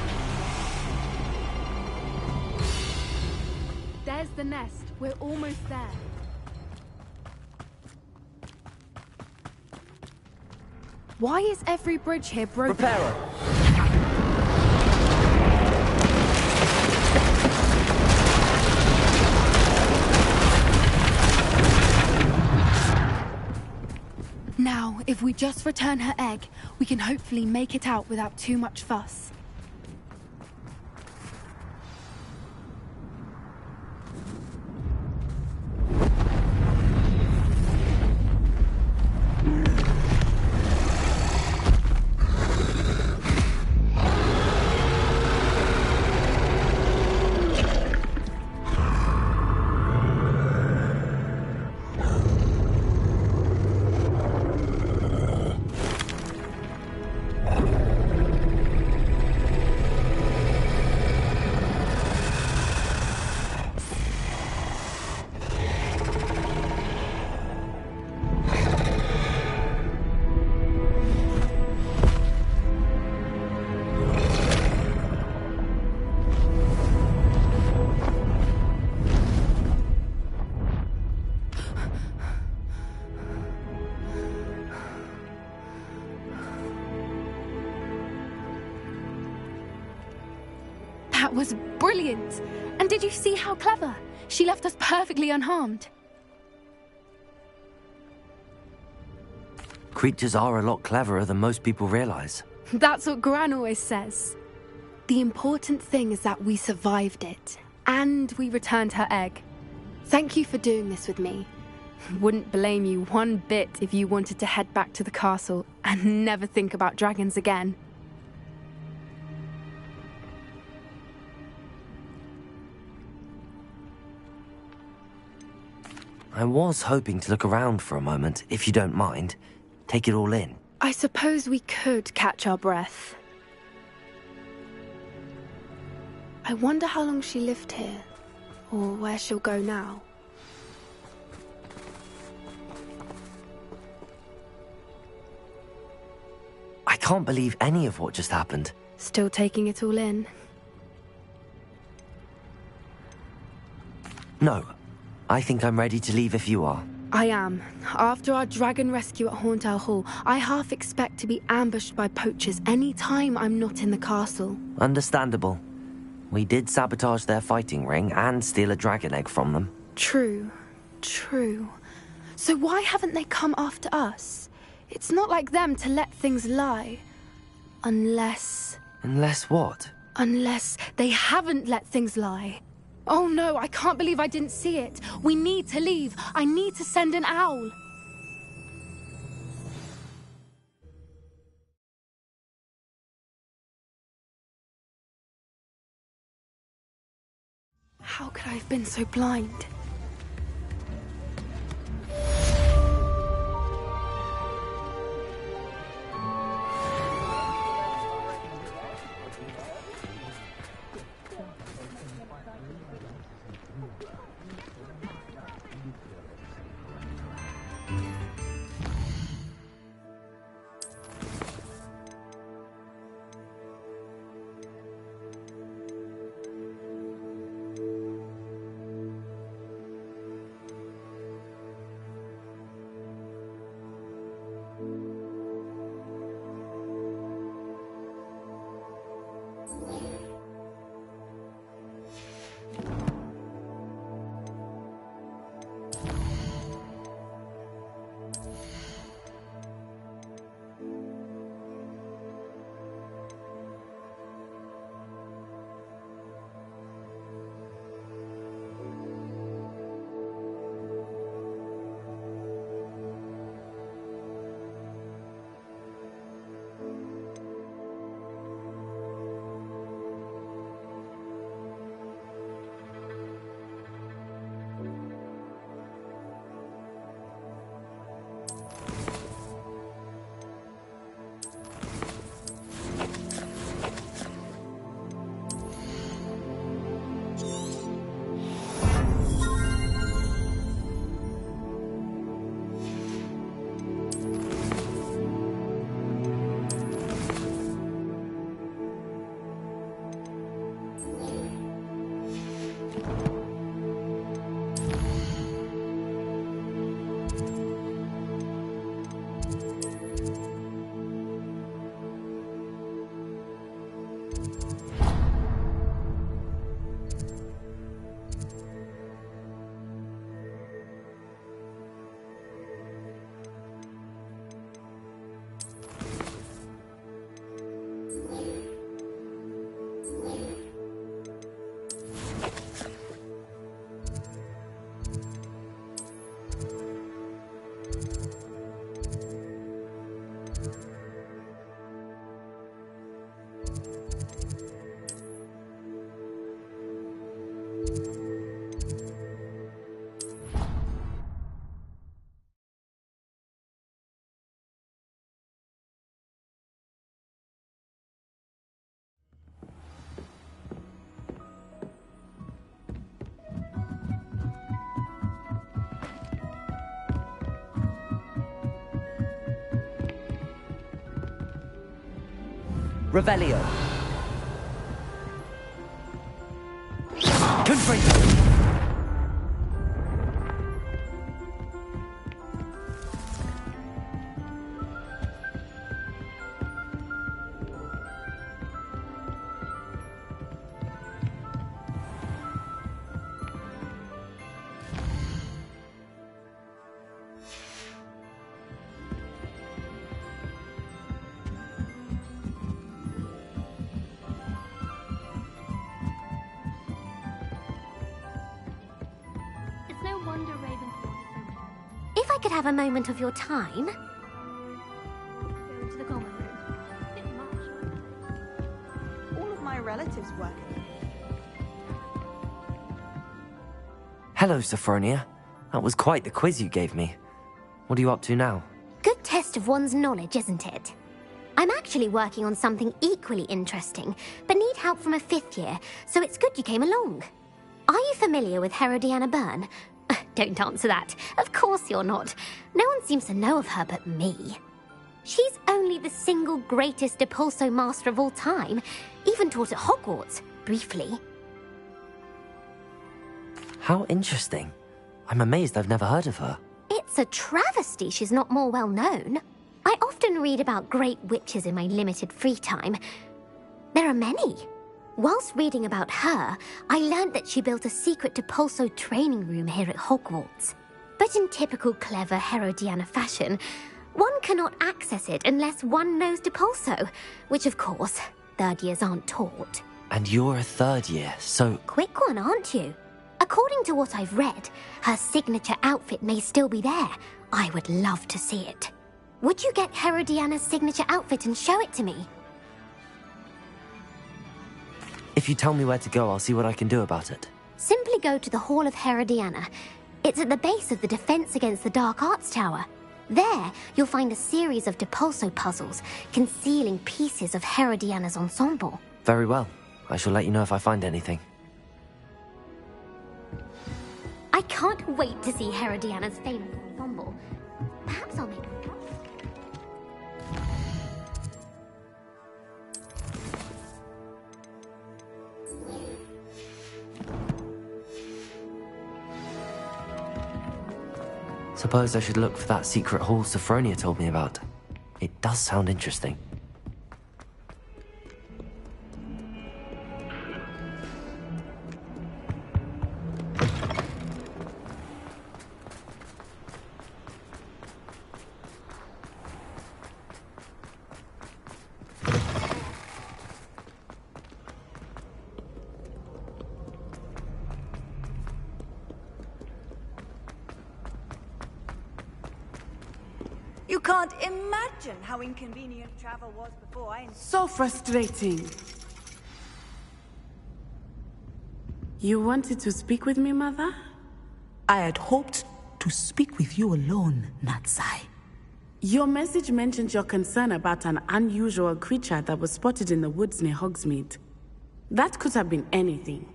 There's the nest. We're almost there. Why is every bridge here broken? Repairer. Now, if we just return her egg, we can hopefully make it out without too much fuss. brilliant. And did you see how clever? She left us perfectly unharmed. Creatures are a lot cleverer than most people realize. That's what Gran always says. The important thing is that we survived it, and we returned her egg. Thank you for doing this with me. Wouldn't blame you one bit if you wanted to head back to the castle and never think about dragons again. I was hoping to look around for a moment, if you don't mind. Take it all in. I suppose we could catch our breath. I wonder how long she lived here, or where she'll go now. I can't believe any of what just happened. Still taking it all in? No. I think I'm ready to leave if you are. I am. After our dragon rescue at Horndale Hall, I half expect to be ambushed by poachers any time I'm not in the castle. Understandable. We did sabotage their fighting ring and steal a dragon egg from them. True. True. So why haven't they come after us? It's not like them to let things lie. Unless... Unless what? Unless they haven't let things lie. Oh no, I can't believe I didn't see it. We need to leave. I need to send an owl. How could I have been so blind? Revelio. Confringo. have a moment of your time? Go to the common room. Bit much. All of my relatives work. Hello, Sophronia. That was quite the quiz you gave me. What are you up to now? Good test of one's knowledge, isn't it? I'm actually working on something equally interesting, but need help from a 5th year, so it's good you came along. Are you familiar with Herodiana Byrne? Don't answer that. Of course you're not. No one seems to know of her but me. She's only the single greatest Depulso master of all time, even taught at Hogwarts, briefly. How interesting. I'm amazed I've never heard of her. It's a travesty she's not more well known. I often read about great witches in my limited free time. There are many. Whilst reading about her, I learned that she built a secret Depulso training room here at Hogwarts. But in typical clever Herodiana fashion, one cannot access it unless one knows Depulso, which of course, 3rd years aren't taught. And you're a 3rd year, so... Quick one, aren't you? According to what I've read, her signature outfit may still be there. I would love to see it. Would you get Herodiana's signature outfit and show it to me? If you tell me where to go, I'll see what I can do about it. Simply go to the Hall of Herodiana. It's at the base of the Defense Against the Dark Arts Tower. There, you'll find a series of Depulso puzzles concealing pieces of Herodiana's ensemble. Very well. I shall let you know if I find anything. I can't wait to see Herodiana's famous ensemble. Perhaps I'll make a guess. Suppose I should look for that secret hall Sophronia told me about. It does sound interesting. You can't imagine how inconvenient travel was before I... So frustrating. You wanted to speak with me, Mother? I had hoped to speak with you alone, Natsai. Your message mentioned your concern about an unusual creature that was spotted in the woods near Hogsmeade. That could have been anything.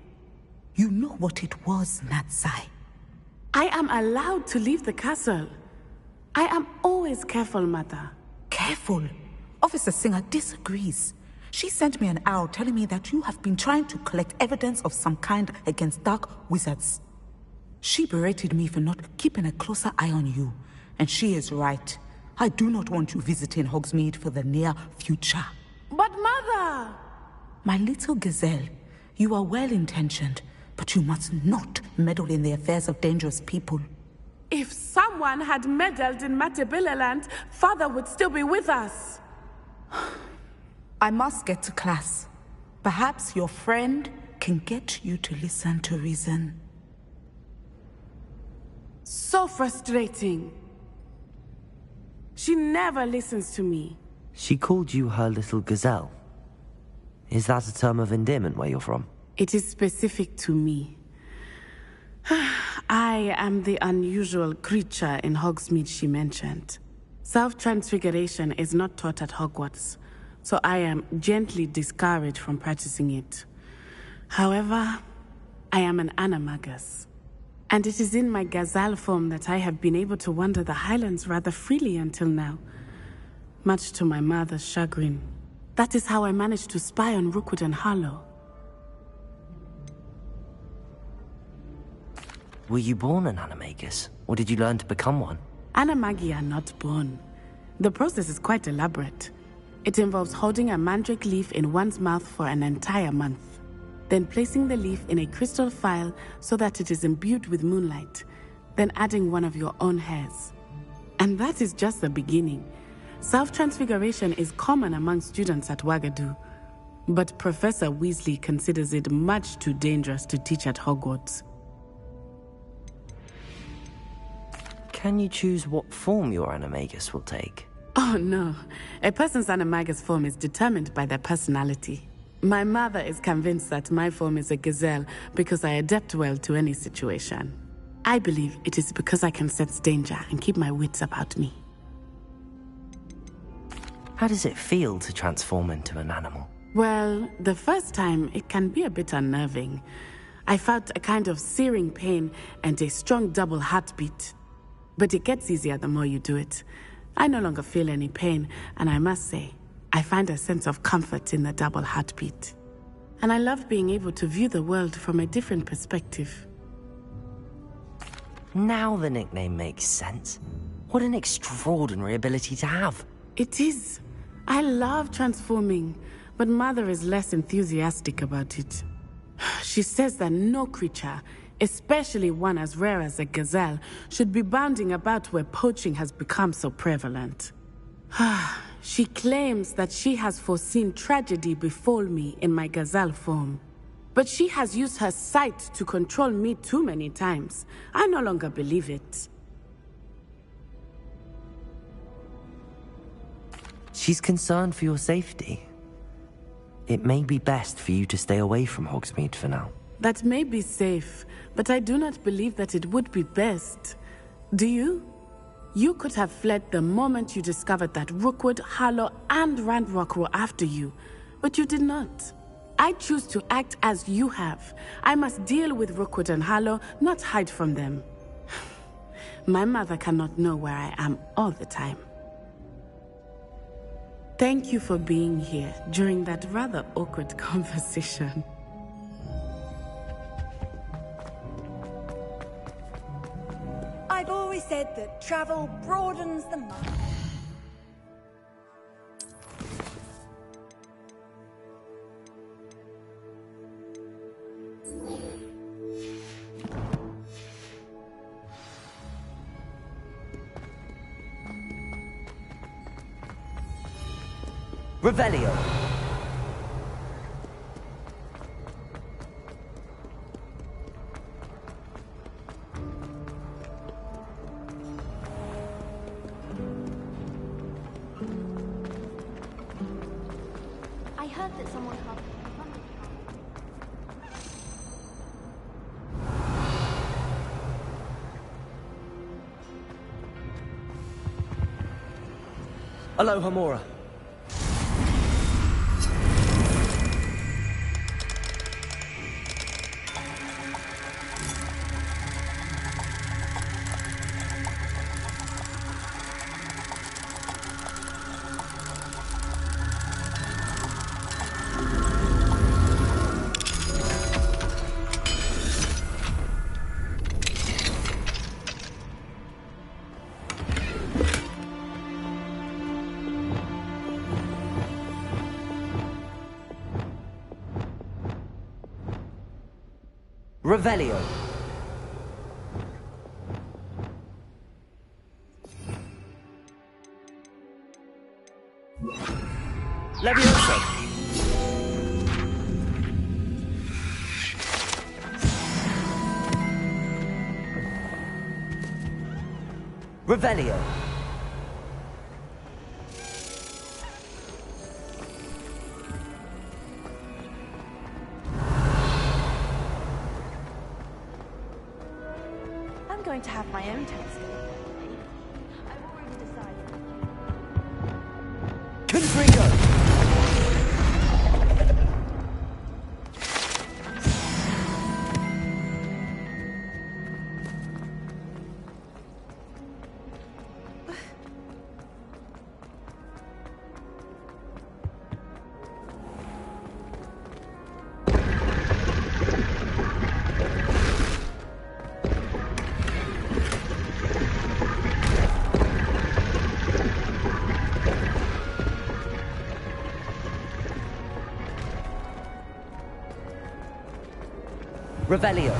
You know what it was, Natsai. I am allowed to leave the castle. I am always careful, Mother. Careful? Officer Singer disagrees. She sent me an owl telling me that you have been trying to collect evidence of some kind against dark wizards. She berated me for not keeping a closer eye on you, and she is right. I do not want you visiting Hogsmeade for the near future. But Mother! My little gazelle, you are well-intentioned, but you must not meddle in the affairs of dangerous people. If someone had meddled in Matabeleland, Father would still be with us. I must get to class. Perhaps your friend can get you to listen to reason. So frustrating. She never listens to me. She called you her little gazelle. Is that a term of endearment where you're from? It is specific to me. I am the unusual creature in Hogsmeade she mentioned. Self-transfiguration is not taught at Hogwarts, so I am gently discouraged from practicing it. However, I am an animagus, and it is in my gazelle form that I have been able to wander the Highlands rather freely until now, much to my mother's chagrin. That is how I managed to spy on Rookwood and Harlow. Were you born an animagus, or did you learn to become one? Animagi are not born. The process is quite elaborate. It involves holding a mandrake leaf in one's mouth for an entire month, then placing the leaf in a crystal phial so that it is imbued with moonlight, then adding one of your own hairs. And that is just the beginning. Self-transfiguration is common among students at Wagadu, but Professor Weasley considers it much too dangerous to teach at Hogwarts. Can you choose what form your animagus will take? Oh no. A person's animagus form is determined by their personality. My mother is convinced that my form is a gazelle because I adapt well to any situation. I believe it is because I can sense danger and keep my wits about me. How does it feel to transform into an animal? Well, the first time it can be a bit unnerving. I felt a kind of searing pain and a strong double heartbeat. But it gets easier the more you do it. I no longer feel any pain, and I must say, I find a sense of comfort in the double heartbeat. And I love being able to view the world from a different perspective. Now the nickname makes sense. What an extraordinary ability to have. It is. I love transforming, but Mother is less enthusiastic about it. She says that no creature, especially one as rare as a gazelle, should be bounding about where poaching has become so prevalent. She claims that she has foreseen tragedy befall me in my gazelle form. But she has used her sight to control me too many times. I no longer believe it. She's concerned for your safety. It may be best for you to stay away from Hogsmeade for now. That may be safe, but I do not believe that it would be best. Do you? You could have fled the moment you discovered that Rookwood, Harlow, and Ranrock were after you, but you did not. I choose to act as you have. I must deal with Rookwood and Harlow, not hide from them. My mother cannot know where I am all the time. Thank you for being here during that rather awkward conversation. I've always said that travel broadens the mind. Revelio. I heard that someone helped. Aloha Mora. Revelio. Levioso. Revelio. I'm going to have my own telescope. I've already decided. Confringo. Revelio.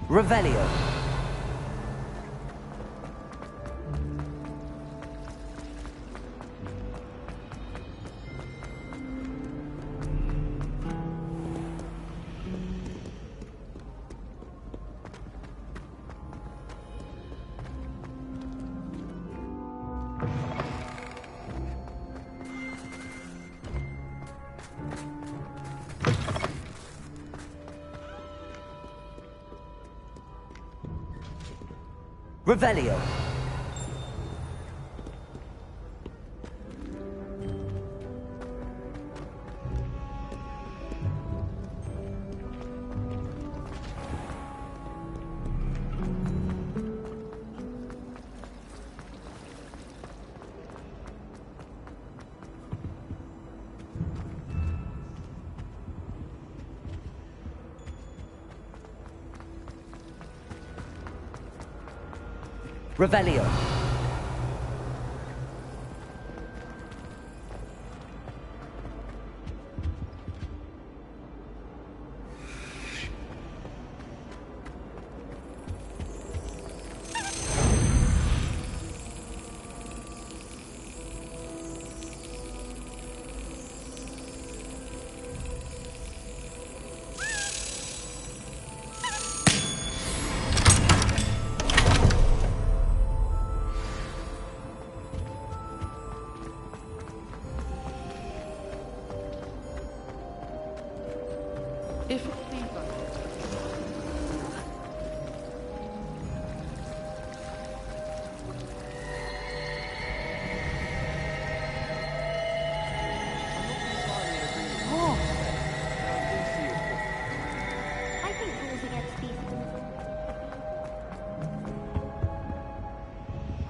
Revelio. Revelio. Revelio. I think rules against these things.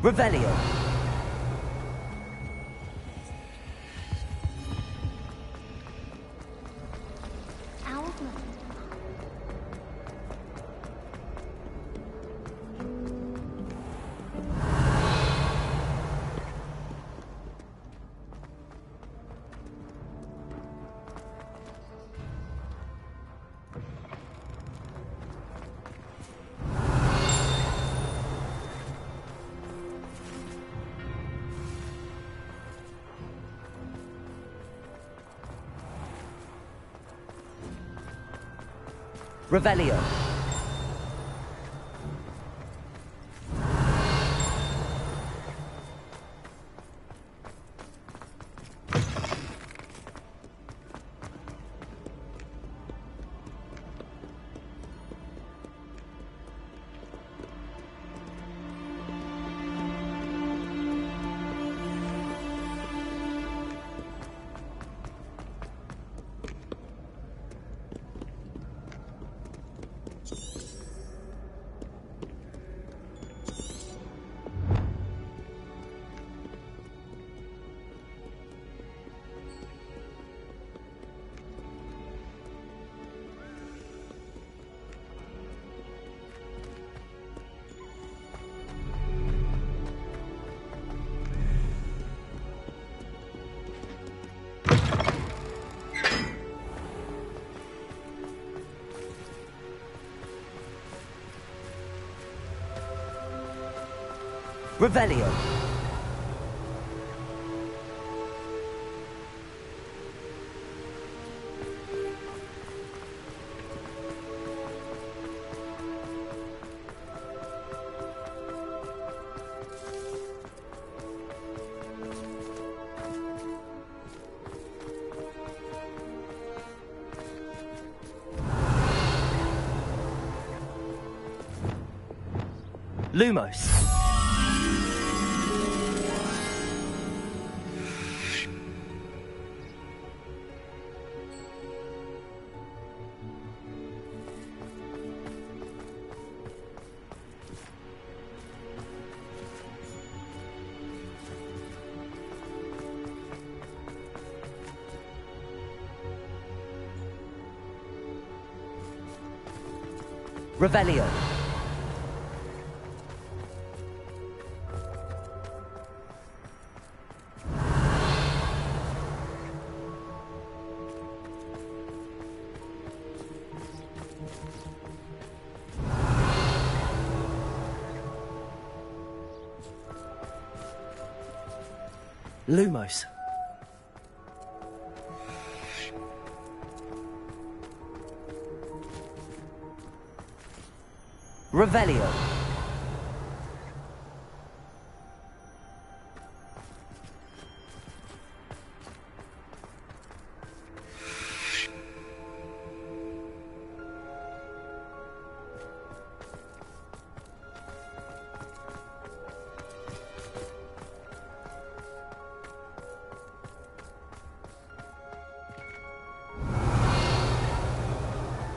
Revelio. Owl's Nest. Revelio. Revelio. Lumos. Revelio. Lumos. Revelio.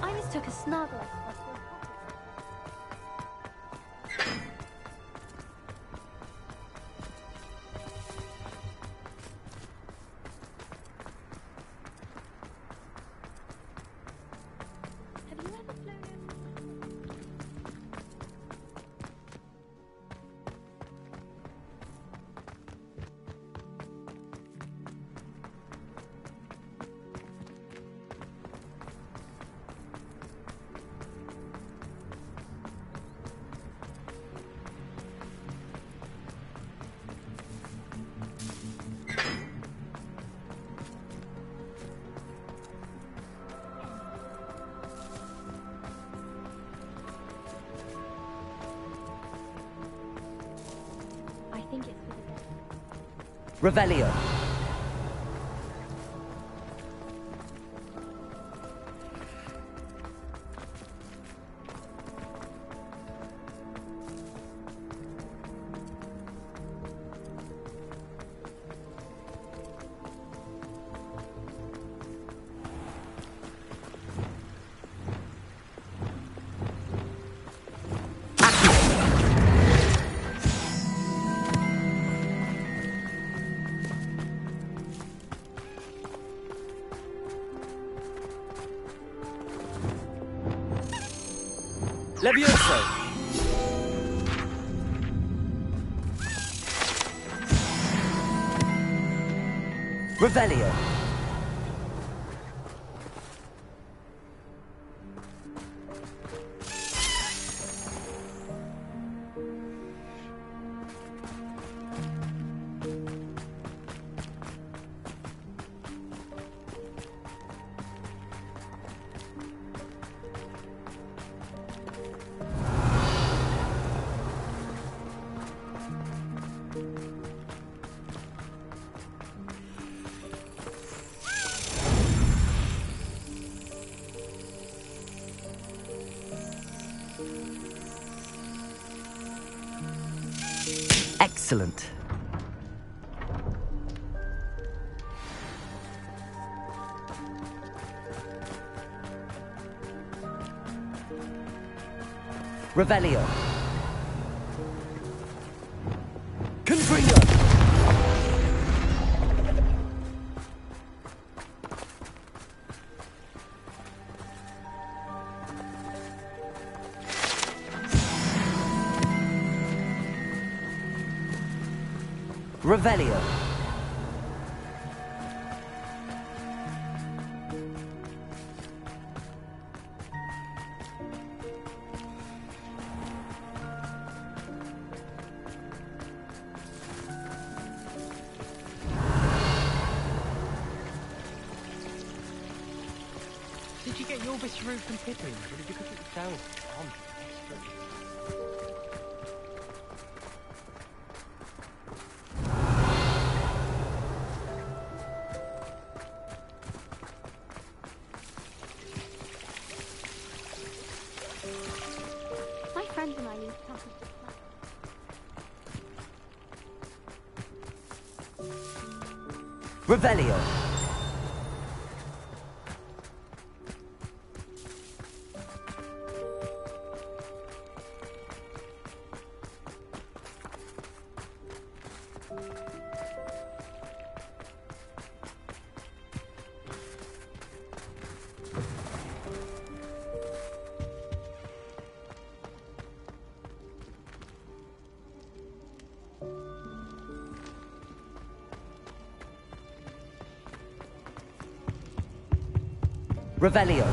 I mistook a Snargle for a I think it's Revelio. Levioso. Revelio. Excellent. Revelio. Confringo. Revelio. Did you get your Visceru from Pippin, or did you cook it yourself? My friends and I use classes to Revelio. Revelio.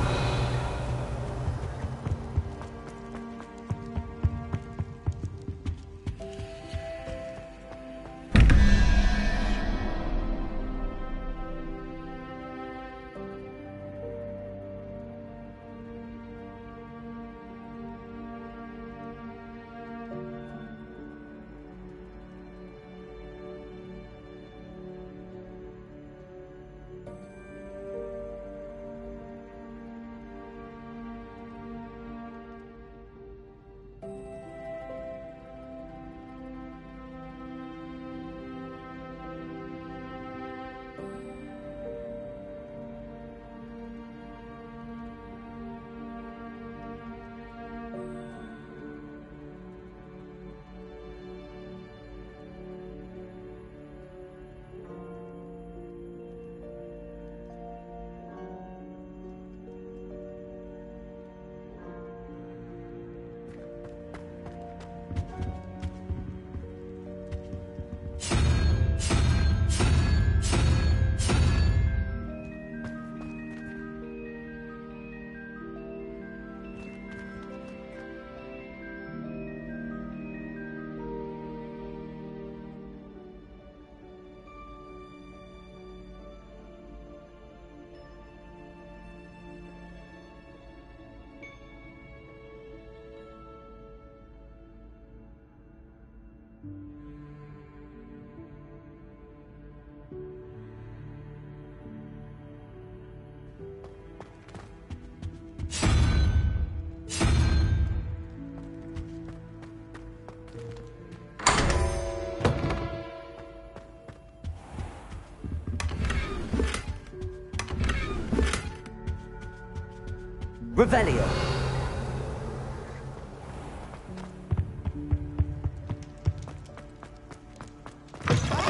Revelio.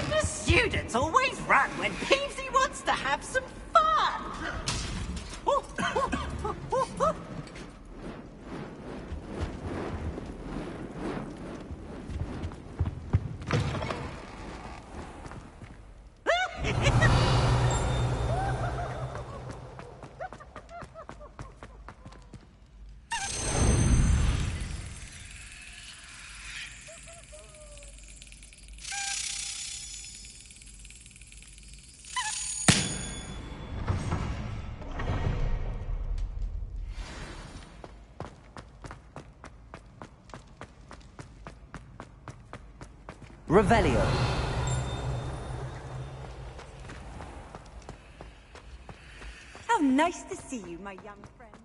The students always run when Peevesy wants to have some fun. Revelio. How nice to see you, my young friend.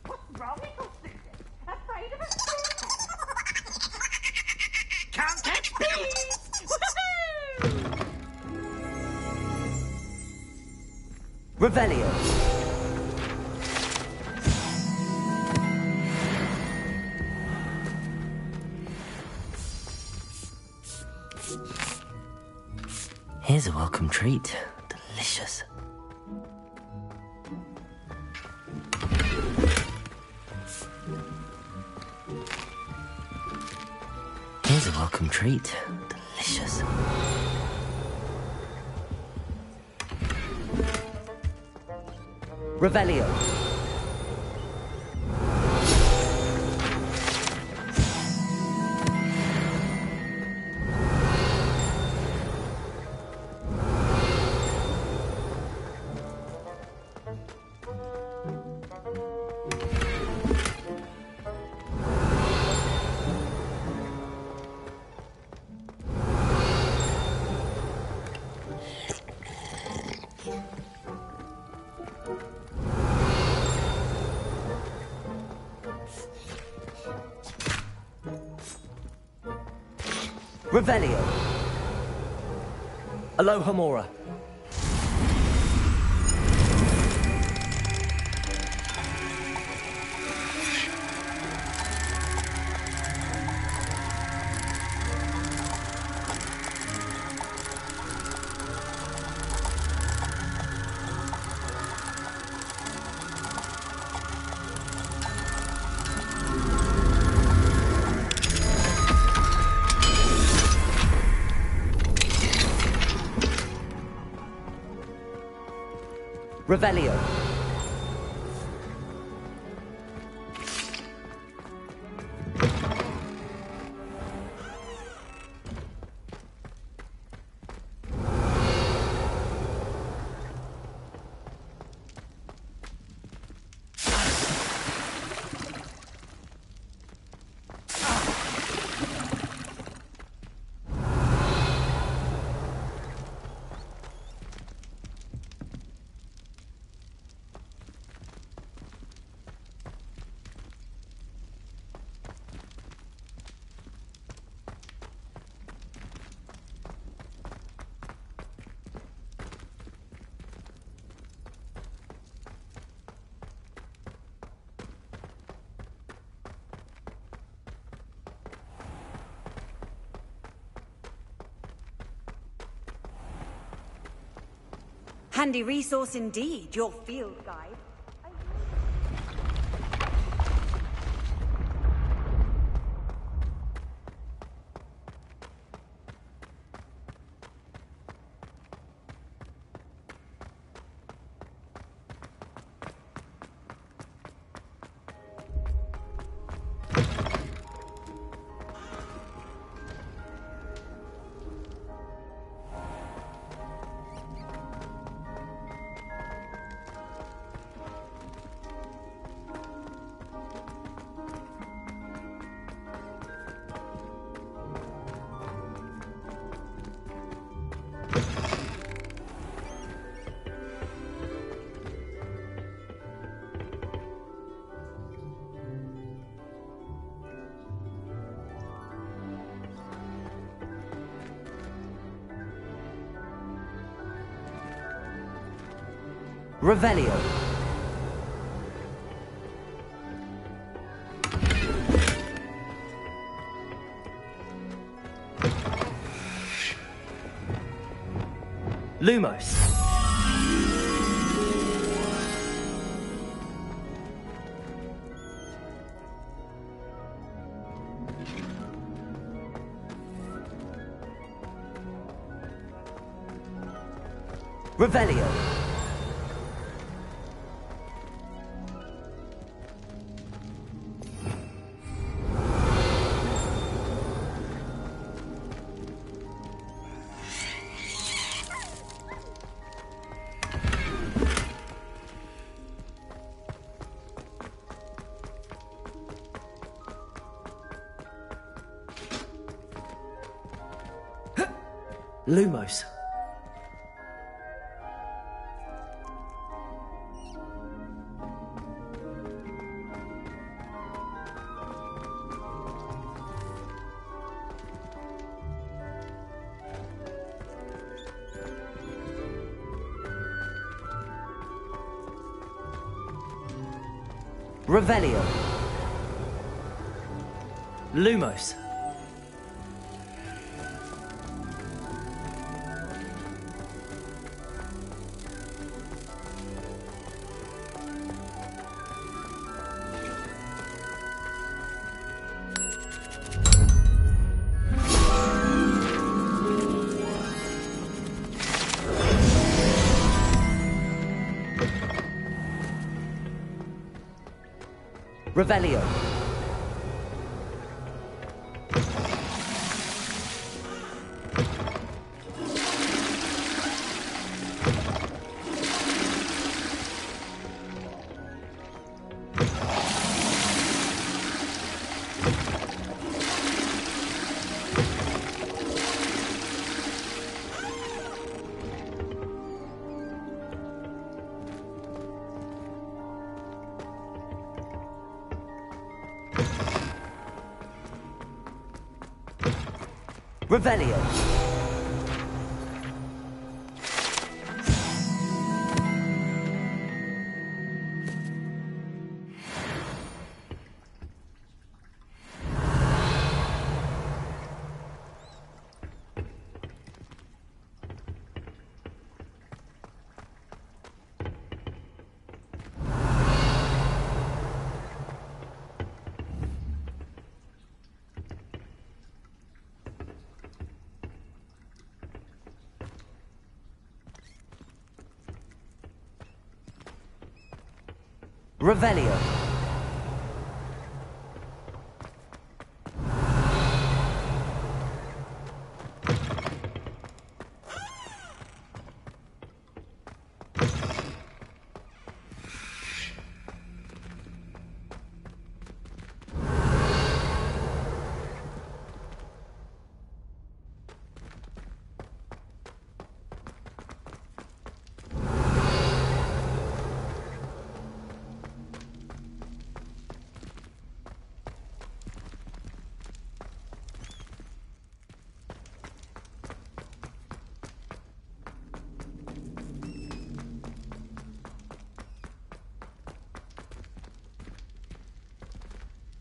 What's wrong with you, Susan? Afraid of a student? Can't catch bees! Woohoo! Revelio. Here's a welcome treat. Delicious. Here's a welcome treat. Delicious. Revelio. Revelio. Alohomora. Revelio. Handy resource indeed, your field guide. Revelio. Lumos. Revelio. Lumos. Revelio. Lumos. Revelio. Revelio. Revelio.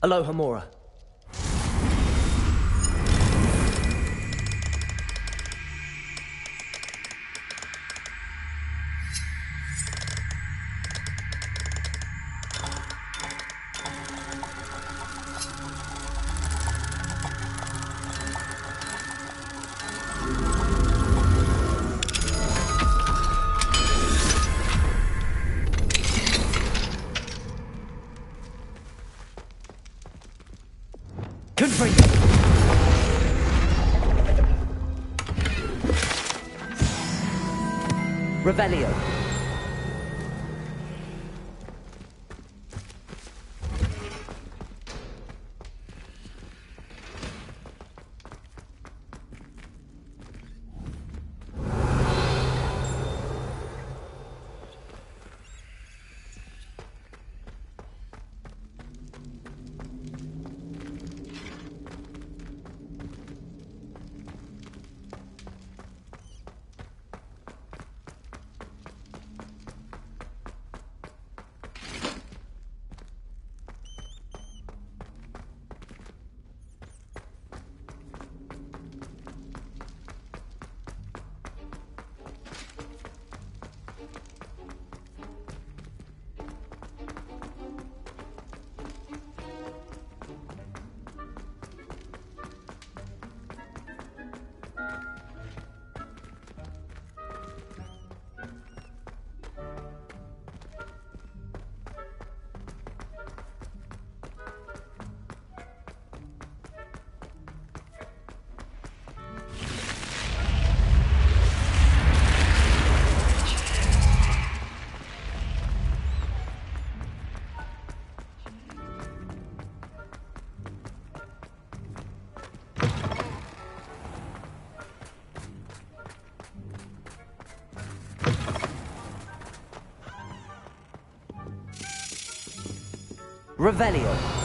Alohomora. Revelio. Revelio.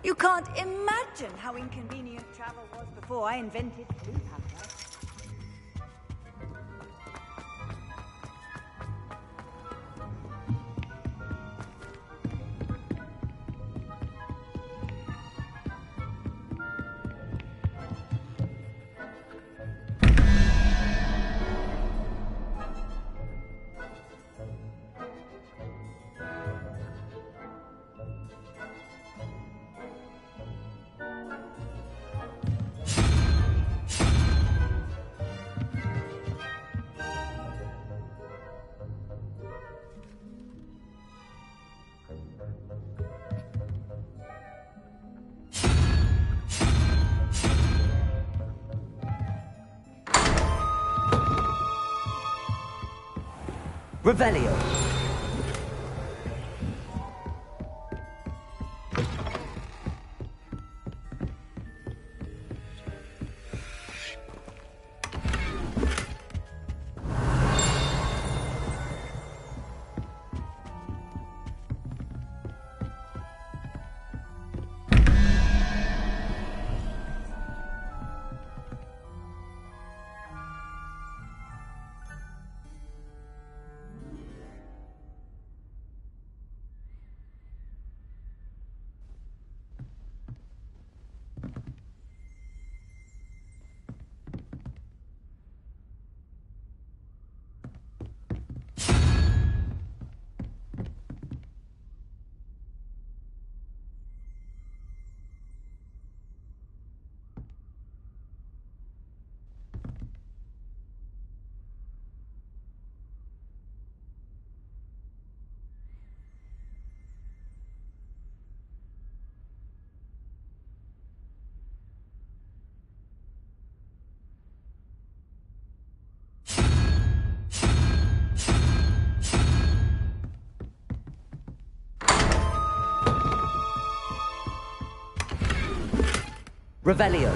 You can't imagine how inconvenient travel was before I invented blue powder. Revelio. Revelio.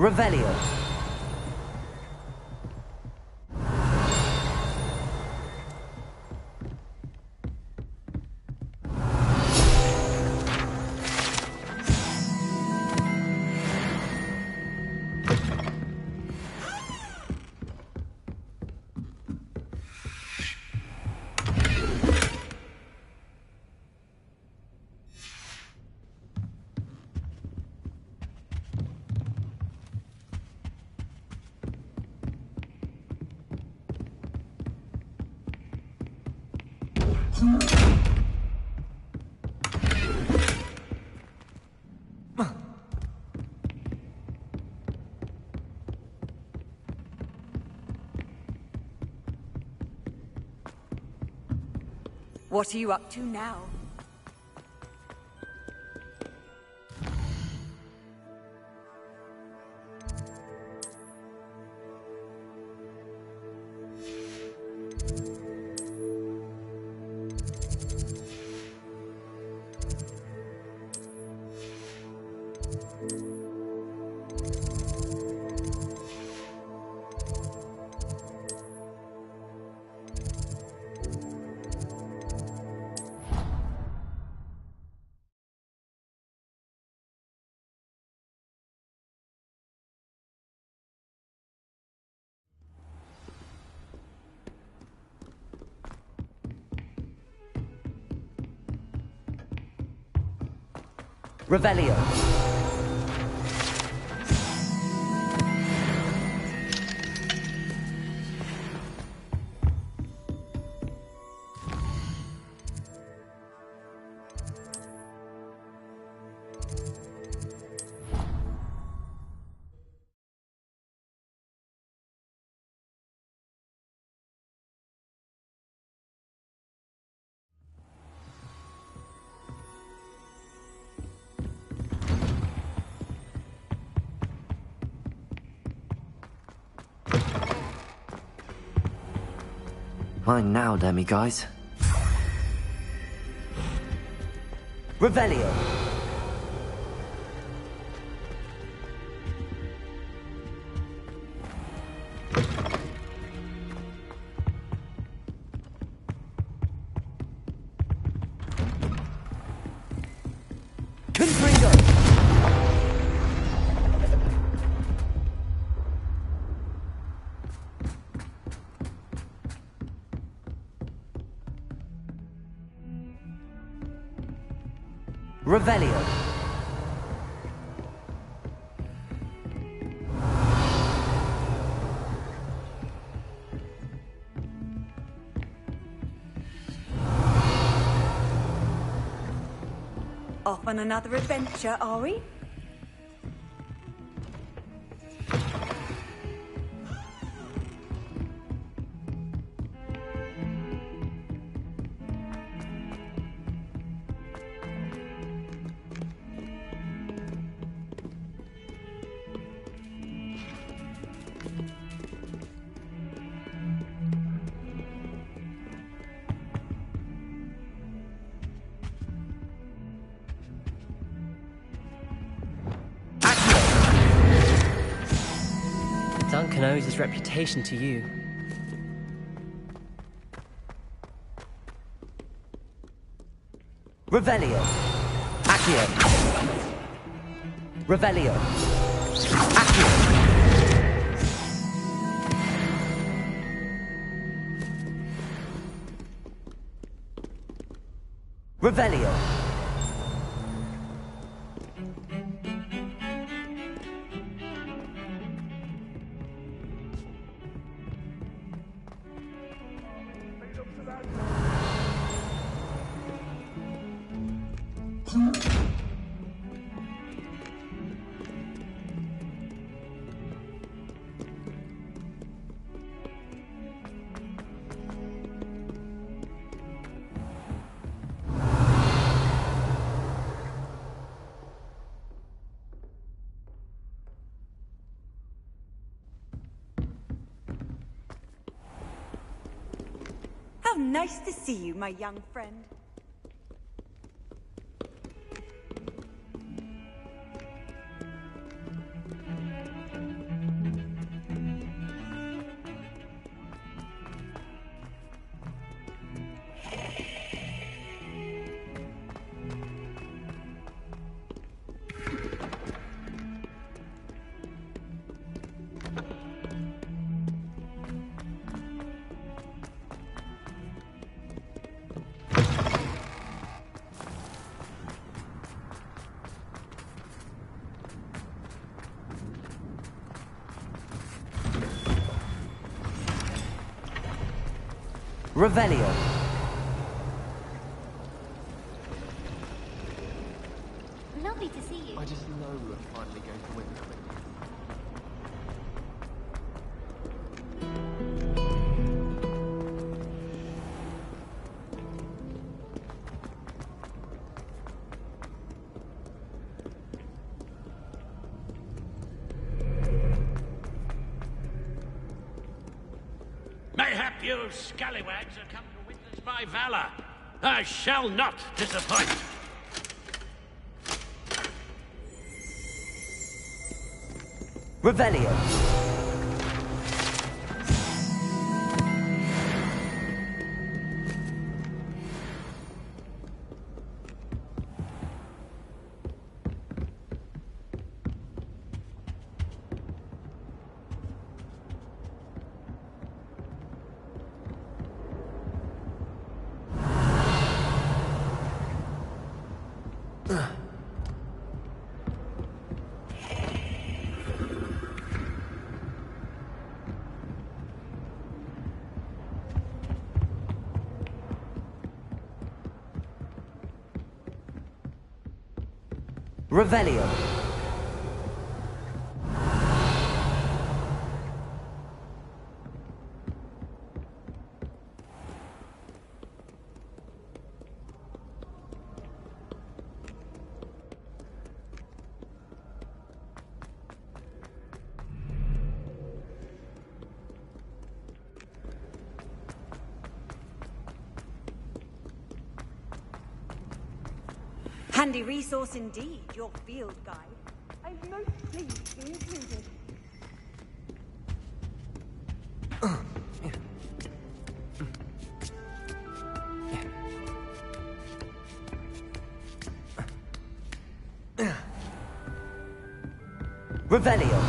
Revelio. What are you up to now? Revelio. Mine now, demi-guys. Revelio. Confringo. Revelio. Off on another adventure, are we? Duncan owes his reputation to you. Revelio. Accio. Revelio. Accio. Revelio. How nice to see you, my young friend. Revelio. Lovely to see you. I just know we're finally going to win. Mayhap you scallywags are come to witness my valor. I shall not disappoint. Revelio. Revelio. Handy resource indeed, your field guide. I'm most pleased to be included. Revelio.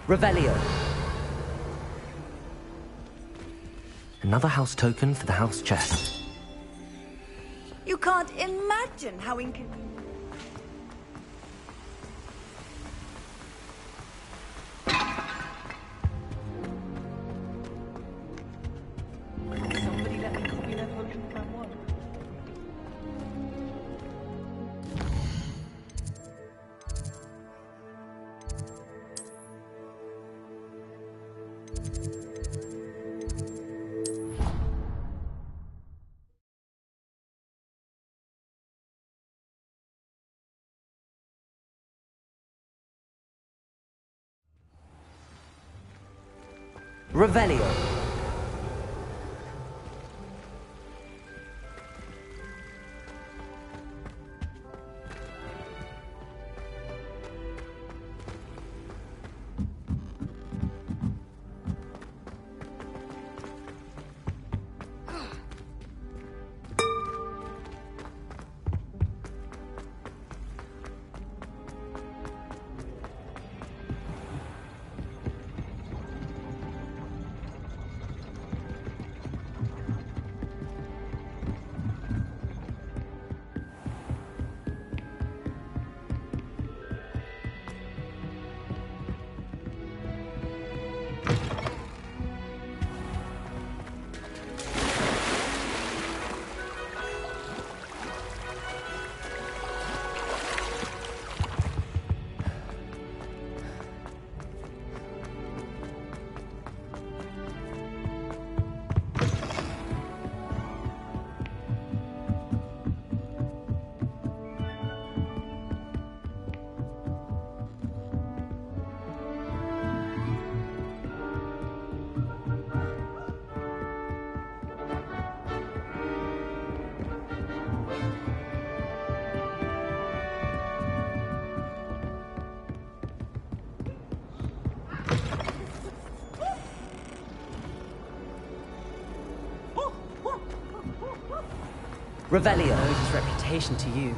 Revelio. Another house token for the house chest. You can't imagine how inconvenient. Somebody let me copy their potion if I want. Revelio. Revelio. Owes his reputation to you.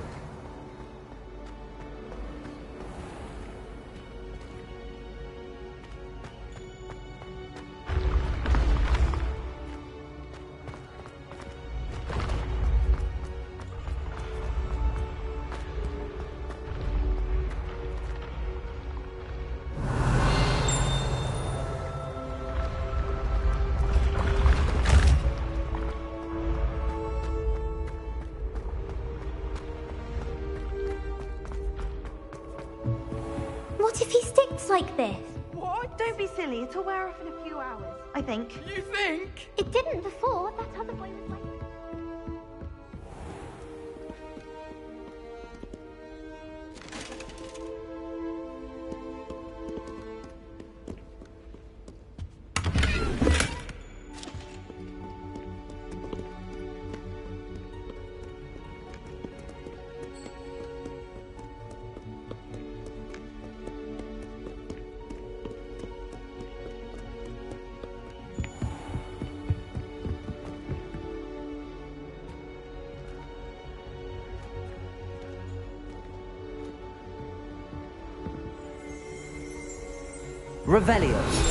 this. What? Don't be silly. It'll wear off in a few hours, I think. You think? It didn't before. That other boy was like... Revelio.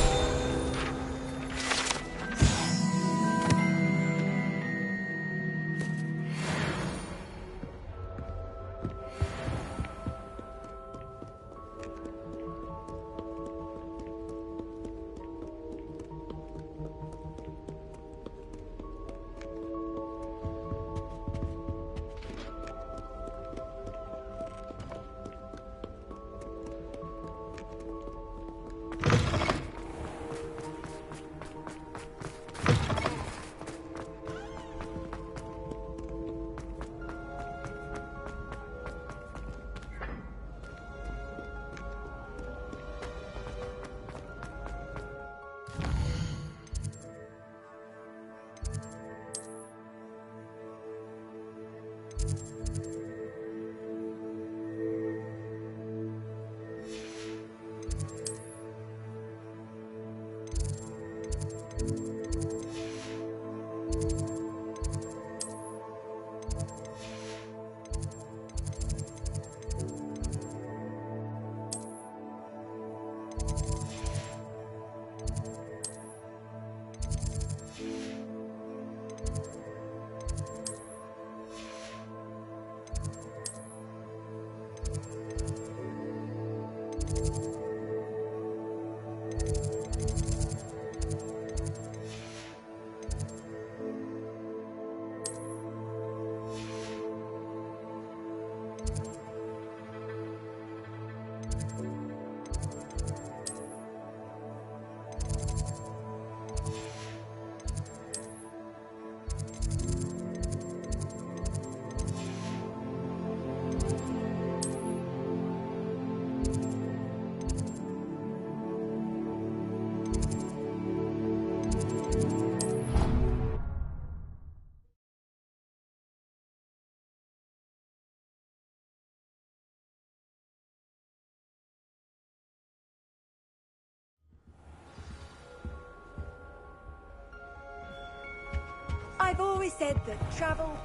I've always said that travel...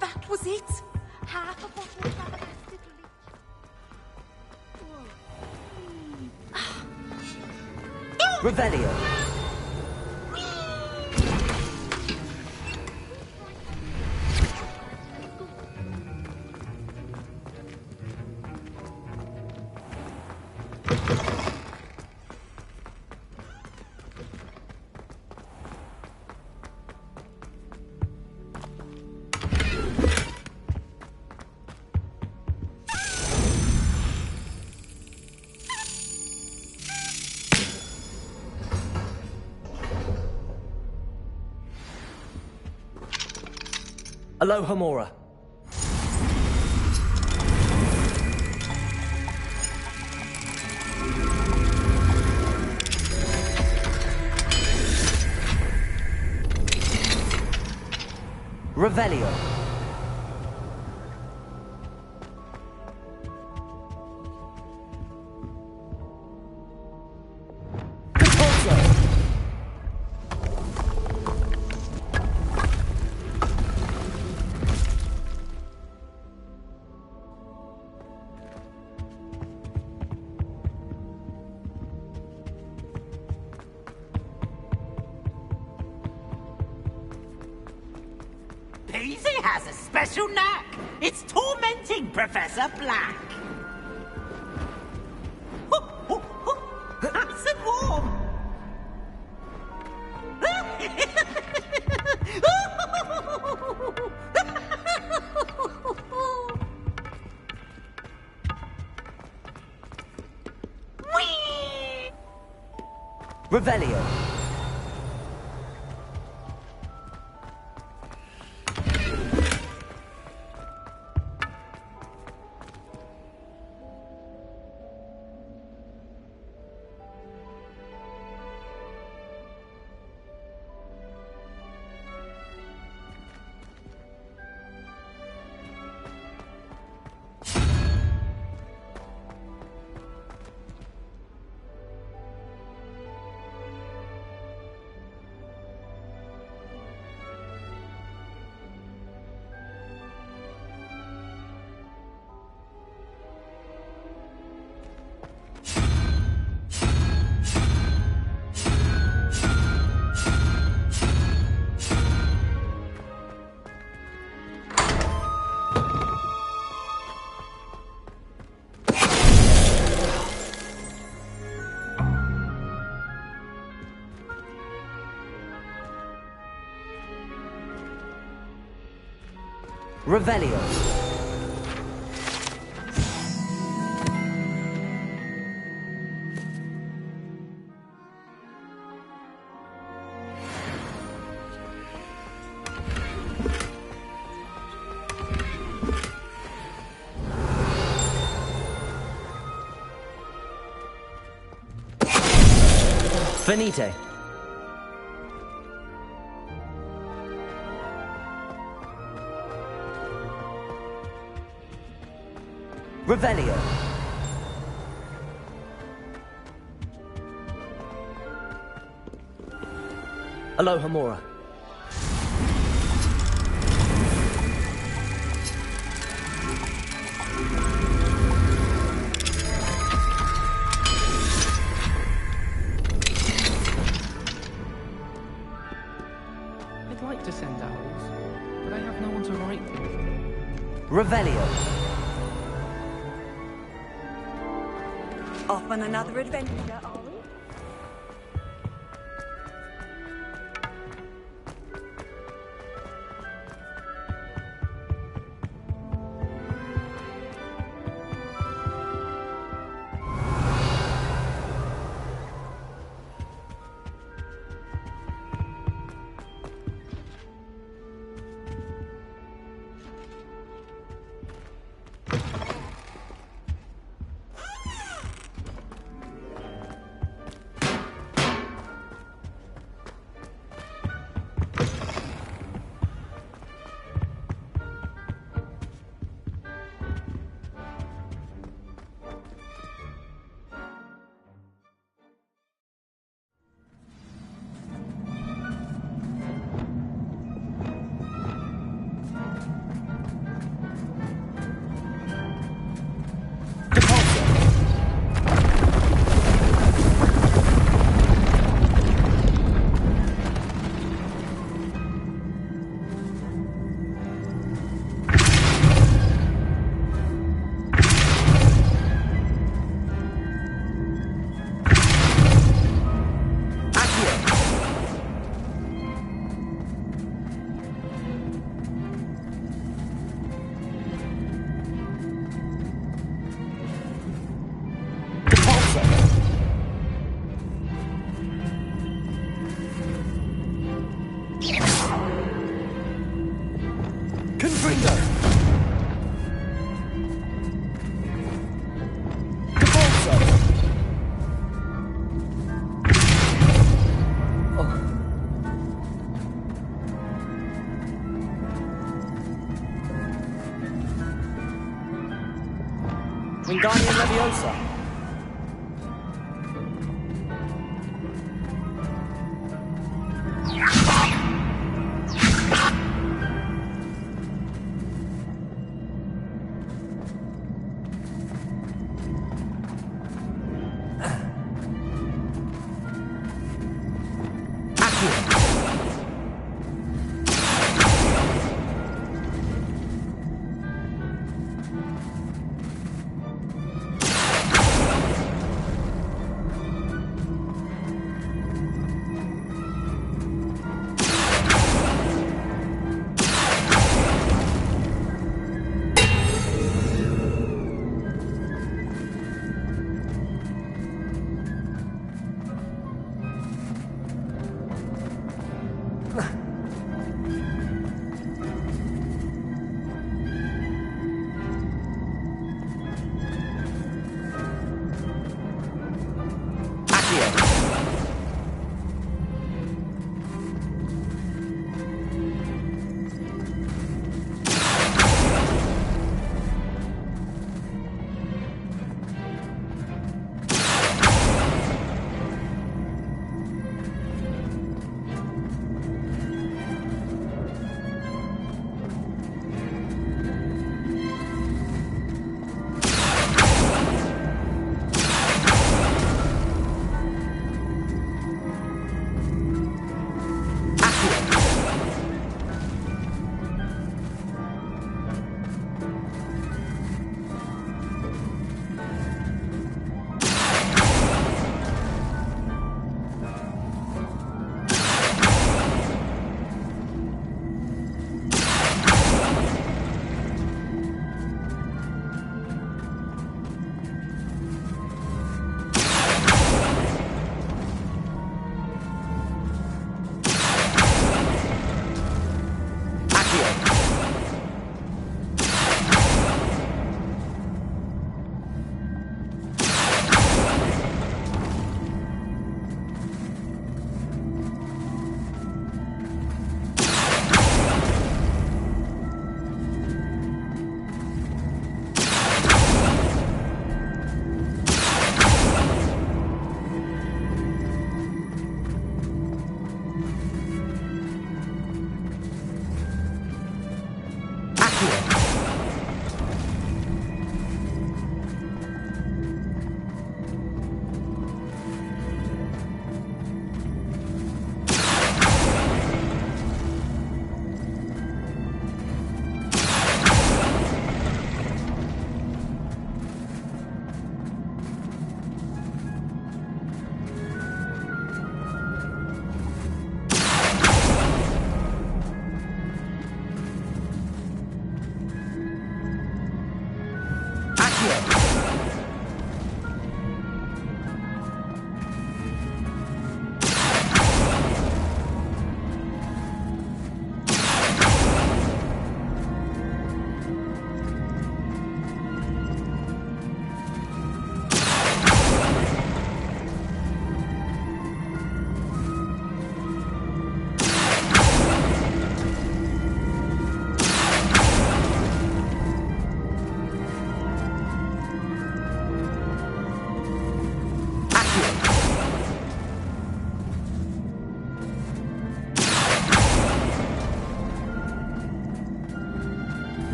That was it? Half a bottle of that Revelio. Alohomora. Revelio. Peasy has a special knack. It's tormenting Professor Black. Nice and warm. Revelio. Revelio. Finite. Revelio. Alohomora. I'd like to send owls, but I have no one to write them. Revelio. Off on another adventure, are we? Wingardium Leviosa.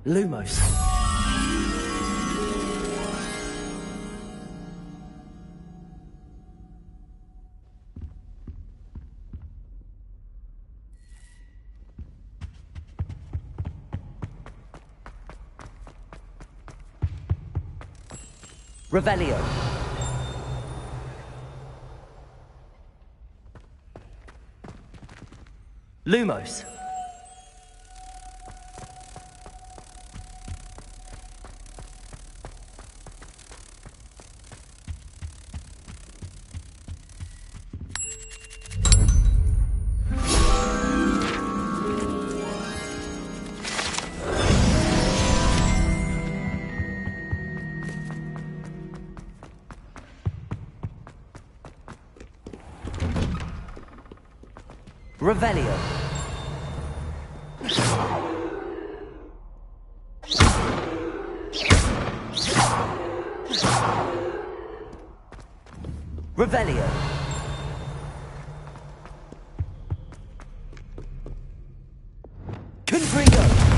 Lumos. Revelio. Lumos. Revelio. Revelio. Confringo.